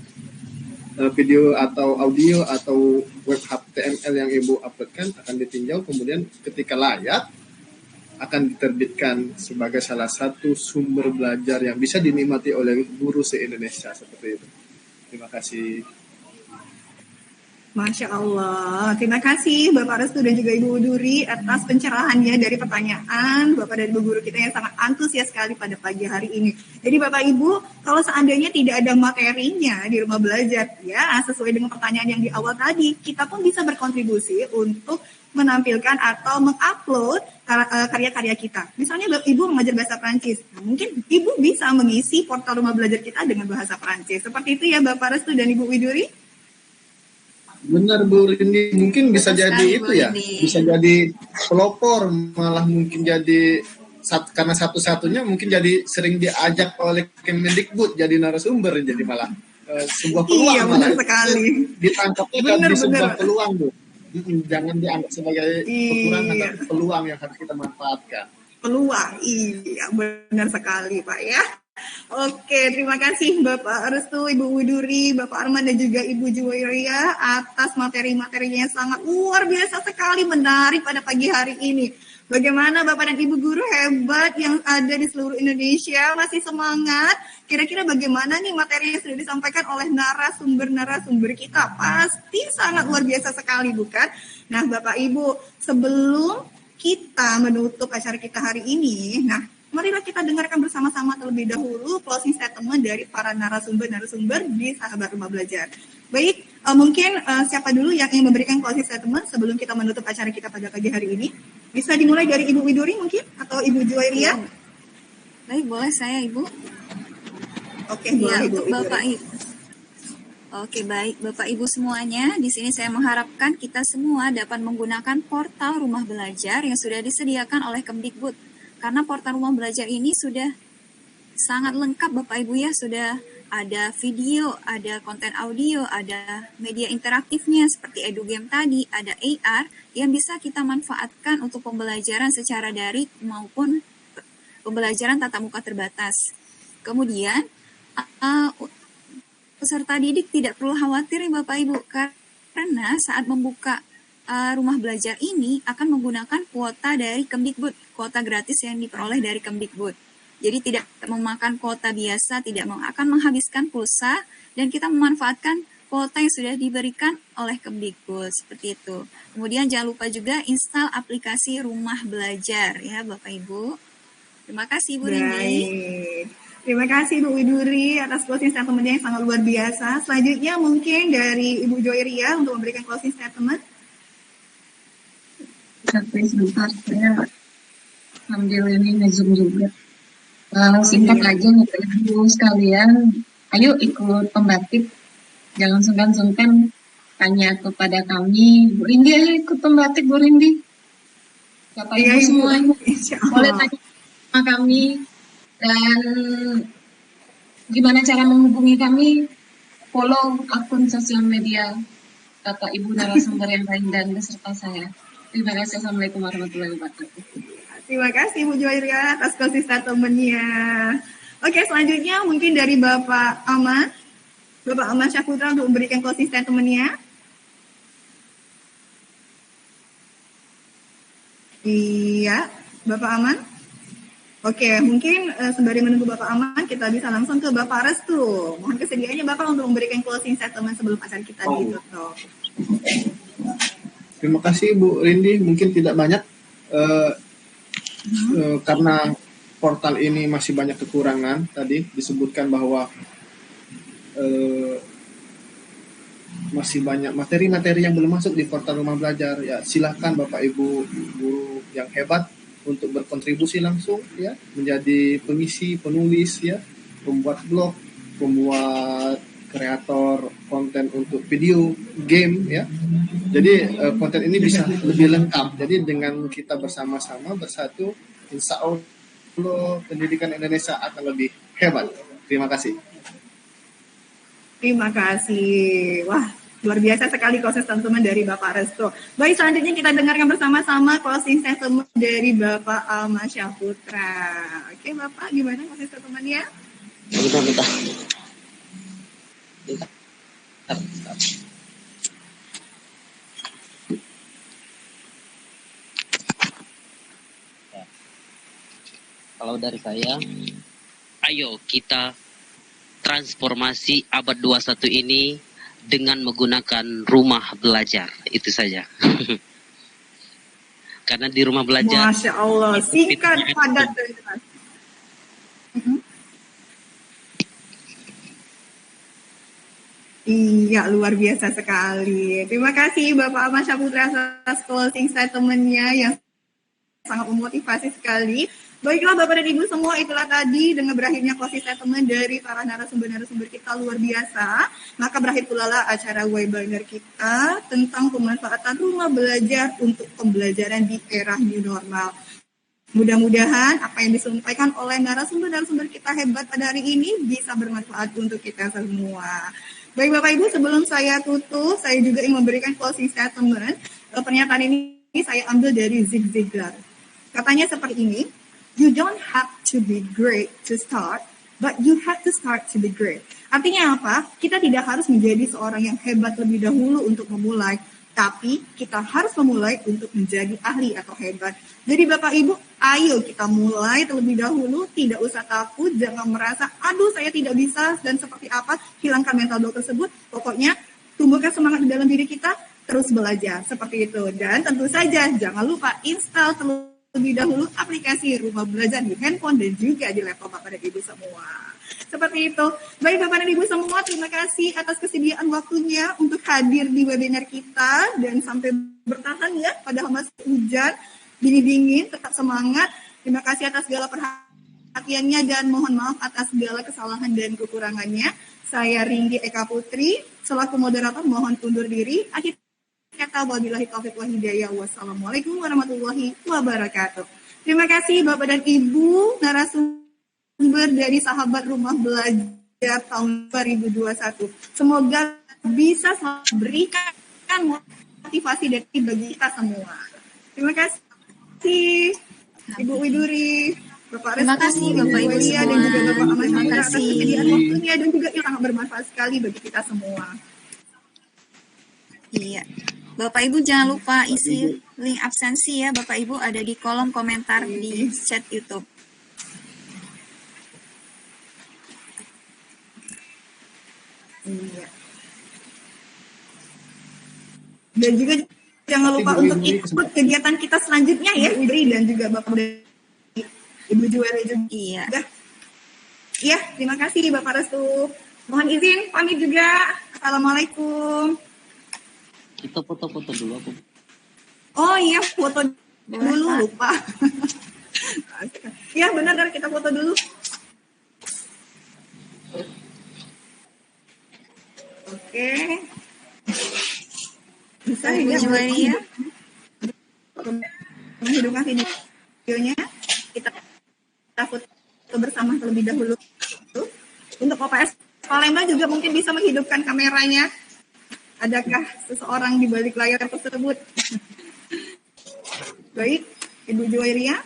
video atau audio atau web HTML yang Ibu uploadkan akan ditinjau, kemudian ketika layak akan diterbitkan sebagai salah satu sumber belajar yang bisa dinikmati oleh guru se-Indonesia seperti itu. Terima kasih. Masya Allah, terima kasih Bapak Restu dan juga Ibu Widuri atas pencerahannya dari pertanyaan Bapak dan Ibu guru kita yang sangat antusias sekali pada pagi hari ini. Jadi Bapak Ibu, kalau seandainya tidak ada materinya di rumah belajar, ya sesuai dengan pertanyaan yang di awal tadi, kita pun bisa berkontribusi untuk menampilkan atau mengupload karya-karya kita. Misalnya Ibu mengajar bahasa Prancis, nah, mungkin Ibu bisa mengisi portal rumah belajar kita dengan bahasa Prancis. Seperti itu ya Bapak Restu dan Ibu Widuri. Benar Bu Rindi, mungkin bisa jadi itu ya, bisa jadi pelopor, malah mungkin jadi karena satu-satunya mungkin jadi sering diajak oleh Kemendikbud jadi narasumber, jadi malah sebuah peluang. Iya benar sekali. Ditangkapnya kan di sebuah peluang Bu. Jangan dianggap sebagai kekurangan, tapi peluang yang harus kita manfaatkan. Peluang, iya benar sekali Pak ya. Oke, terima kasih Bapak Restu, Ibu Widuri, Bapak Arman, dan juga Ibu Juwairia atas materi-materinya yang sangat luar biasa sekali, menarik pada pagi hari ini. Bagaimana Bapak dan Ibu guru hebat yang ada di seluruh Indonesia, masih semangat? Kira-kira bagaimana nih materi yang sudah disampaikan oleh narasumber-narasumber kita? Pasti sangat luar biasa sekali, bukan? Nah, Bapak Ibu, sebelum kita menutup acara kita hari ini, nah, marilah kita dengarkan bersama-sama terlebih dahulu closing statement dari para narasumber-narasumber di Sahabat Rumah Belajar. Baik, mungkin siapa dulu yang ingin memberikan closing statement sebelum kita menutup acara kita pada pagi hari ini? Bisa dimulai dari Ibu Widuri mungkin atau Ibu Juwairia? Baik, boleh saya Ibu. Oke, Ya, boleh Ibu untuk Bapak Ibu. Oke, baik Bapak Ibu semuanya. Di sini saya mengharapkan kita semua dapat menggunakan portal Rumah Belajar yang sudah disediakan oleh Kemdikbud. Karena portal Rumah Belajar ini sudah sangat lengkap Bapak Ibu ya, sudah ada video, ada konten audio, ada media interaktifnya seperti EduGame tadi, ada AR yang bisa kita manfaatkan untuk pembelajaran secara daring maupun pembelajaran tatap muka terbatas. Kemudian, peserta didik tidak perlu khawatir ya Bapak Ibu, karena saat membuka Rumah Belajar ini akan menggunakan kuota dari Kemdikbud, kuota gratis yang diperoleh dari Kemdikbud. Jadi tidak memakan kuota biasa, tidak akan menghabiskan pulsa, dan kita memanfaatkan kuota yang sudah diberikan oleh Kemdikbud, seperti itu. Kemudian jangan lupa juga install aplikasi Rumah Belajar ya Bapak Ibu. Terima kasih Bu Rindi. Terima kasih Bu Widuri atas closing statement-nya yang sangat luar biasa. Selanjutnya mungkin dari Ibu Juwairia untuk memberikan closing statement. Sampai sebentar, saya ambil ini nge-zoom juga. Singkat aja nih Ibu sekalian, ayo ikut pembatik, jangan sungkan-sungkan tanya kepada kami, Bu Rindi ayo ikut pembatik Bu Rindi. Bapak Ibu semuanya boleh tanya sama kami, dan gimana cara menghubungi kami, follow akun sosial media Bapak Ibu narasumber yang lain dan beserta saya. Terima kasih. Assalamualaikum warahmatullahi wabarakatuh. Terima kasih Bu Juwairia atas closing statement-nya. Oke, selanjutnya mungkin dari Bapak Aman. Bapak Aman Syahputra untuk memberikan closing statement-nya. Iya, Bapak Aman. Oke, mungkin sembari menunggu Bapak Aman, kita bisa langsung ke Bapak Restu. Mohon kesediaannya Bapak untuk memberikan closing statement sebelum acara kita ditutup. Terima kasih Bu Rindi, mungkin tidak banyak karena portal ini masih banyak kekurangan. Tadi disebutkan bahwa masih banyak materi-materi yang belum masuk di portal Rumah Belajar. Ya, silahkan Bapak Ibu guru yang hebat untuk berkontribusi langsung ya, menjadi pengisi, penulis ya, pembuat blog, pembuat kreator konten untuk video game ya. Jadi konten ini bisa lebih lengkap. Jadi dengan kita bersama-sama bersatu, insya Allah pendidikan Indonesia akan lebih hebat. Terima kasih. Terima kasih. Wah, luar biasa sekali closing statement dari Bapak Restu. Baik, selanjutnya kita dengarkan bersama-sama closing statement dari Bapak Aman Syahputra. Oke, Bapak, gimana closing statement-nya? Bentar. Kalau dari saya, ayo kita transformasi abad 21 ini dengan menggunakan Rumah Belajar. Itu saja. Karena di Rumah Belajar, Masya Allah, singkat, padat, dan jelas. Iya, luar biasa sekali. Terima kasih Bapak Aman Syahputra atas closing statement-nya yang sangat memotivasi sekali. Baiklah Bapak dan Ibu semua, itulah tadi dengan berakhirnya closing statement dari para narasumber-narasumber kita luar biasa. Maka berakhir pula lah acara webinar kita tentang pemanfaatan Rumah Belajar untuk pembelajaran di era new normal. Mudah-mudahan apa yang disampaikan oleh narasumber-narasumber kita hebat pada hari ini bisa bermanfaat untuk kita semua. Baik Bapak Ibu, sebelum saya tutup, saya juga ingin memberikan closing statement. Pernyataan ini saya ambil dari Zig Ziglar. Katanya seperti ini, you don't have to be great to start, but you have to start to be great. Artinya apa? Kita tidak harus menjadi seorang yang hebat lebih dahulu untuk memulai, tapi kita harus memulai untuk menjadi ahli atau hebat. Jadi Bapak Ibu, ayo kita mulai terlebih dahulu, tidak usah takut, jangan merasa, aduh saya tidak bisa dan seperti apa, hilangkan mental block tersebut. Pokoknya tumbuhkan semangat di dalam diri kita, terus belajar, seperti itu. Dan tentu saja jangan lupa install terlebih dahulu aplikasi Rumah Belajar di handphone dan juga di laptop Bapak dan Ibu semua. Seperti itu. Baik Bapak dan Ibu semua, terima kasih atas kesediaan waktunya untuk hadir di webinar kita dan sampai bertahan ya, padahal masih hujan, dingin-dingin, tetap semangat. Terima kasih atas segala perhatiannya dan mohon maaf atas segala kesalahan dan kekurangannya. Saya Ringgi Eka Putri, selaku moderator mohon undur diri. Akhir kata wabillahi taufiq wal hidayah. Wassalamualaikum warahmatullahi wabarakatuh. Terima kasih Bapak dan Ibu narasumber dari Sahabat Rumah Belajar tahun 2021. Semoga bisa berikan motivasi dari bagi kita semua. Terima kasih Ibu Widuri, Bapak Terima kasih Bapak Ibu semua. dan juga Bapak Ahmad Terima Hendra atas kasih. kesediaan waktunya dan juga itu sangat bermanfaat sekali bagi kita semua. Iya. Bapak Ibu jangan lupa isi link absensi ya Bapak Ibu, ada di kolom komentar di chat YouTube. Iya. Dan juga jangan lupa untuk ikut kegiatan kita selanjutnya ya, Ibri dan juga Bapak dan Ibu Juweli juga. Iya. Iya, terima kasih Bapak Restu. Mohon izin pamit juga. Assalamualaikum. Kita foto-foto dulu aku. Oh iya, foto Boleh, dulu Pak. lupa. Iya benar, kita foto dulu. Oke. Bisa Ibu ya Juweli ya. menghidupkan videonya. Kita foto bersama terlebih dahulu. Untuk OPS Palembang juga mungkin bisa menghidupkan kameranya. Adakah seseorang di balik layar tersebut? Baik, Ibu Juwairia.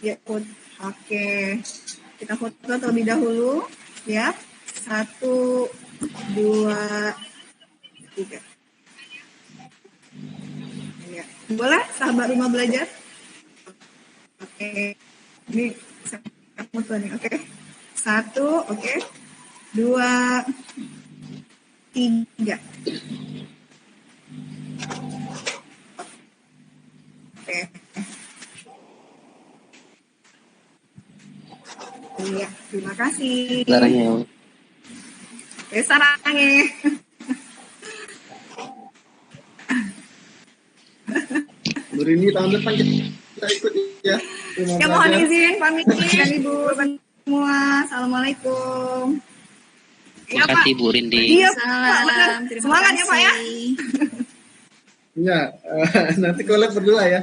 Ya, oke. Kita foto terlebih dahulu, ya. 1, 2, 3. Ya. Boleh, sahabat Rumah Belajar? Oke. Ini saya foto nih, oke. 1, oke. 2, 3. Oke. Iya, terima kasih. Larangnya. Sarangnya. Bu Rini tahun depan kita ikut ya. Rumah Ya mohon Belajar. izin pamit dan Ibu semua. Assalamualaikum. Terima kasih Bu Rindi. Iya, Pak, benar. Salam. Terima Semangat ya, Pak ya. kasih. Ya, nanti collab berdua ya.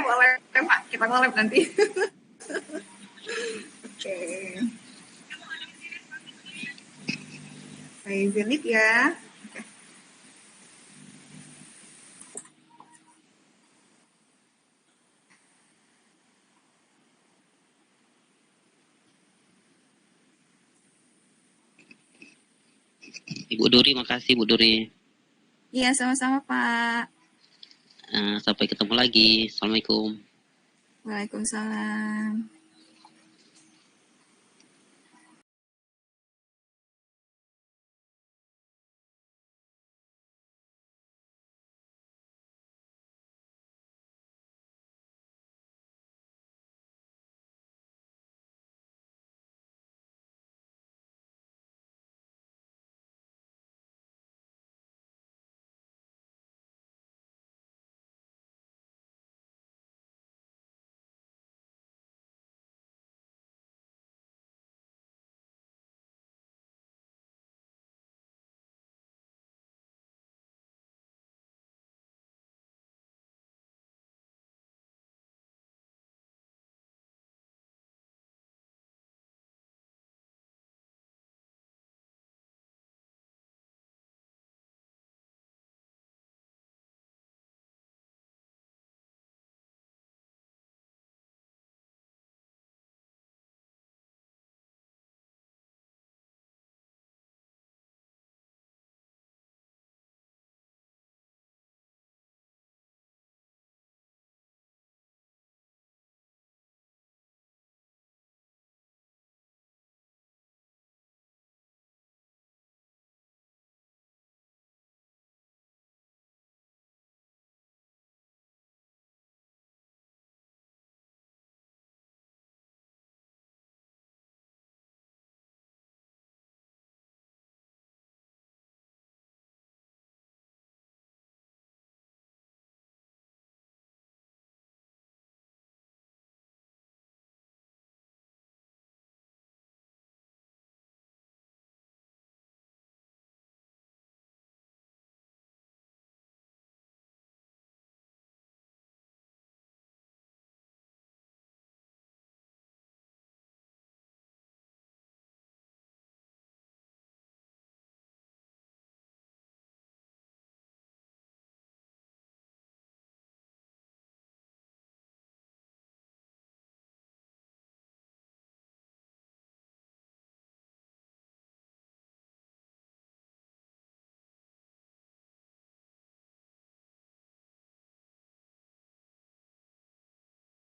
Boleh, Pak. Kita collab nanti. Oke. Saya izin live ya. Ibu Duri, makasih Bu Duri. Iya, sama-sama Pak. Sampai ketemu lagi. Assalamualaikum. Waalaikumsalam.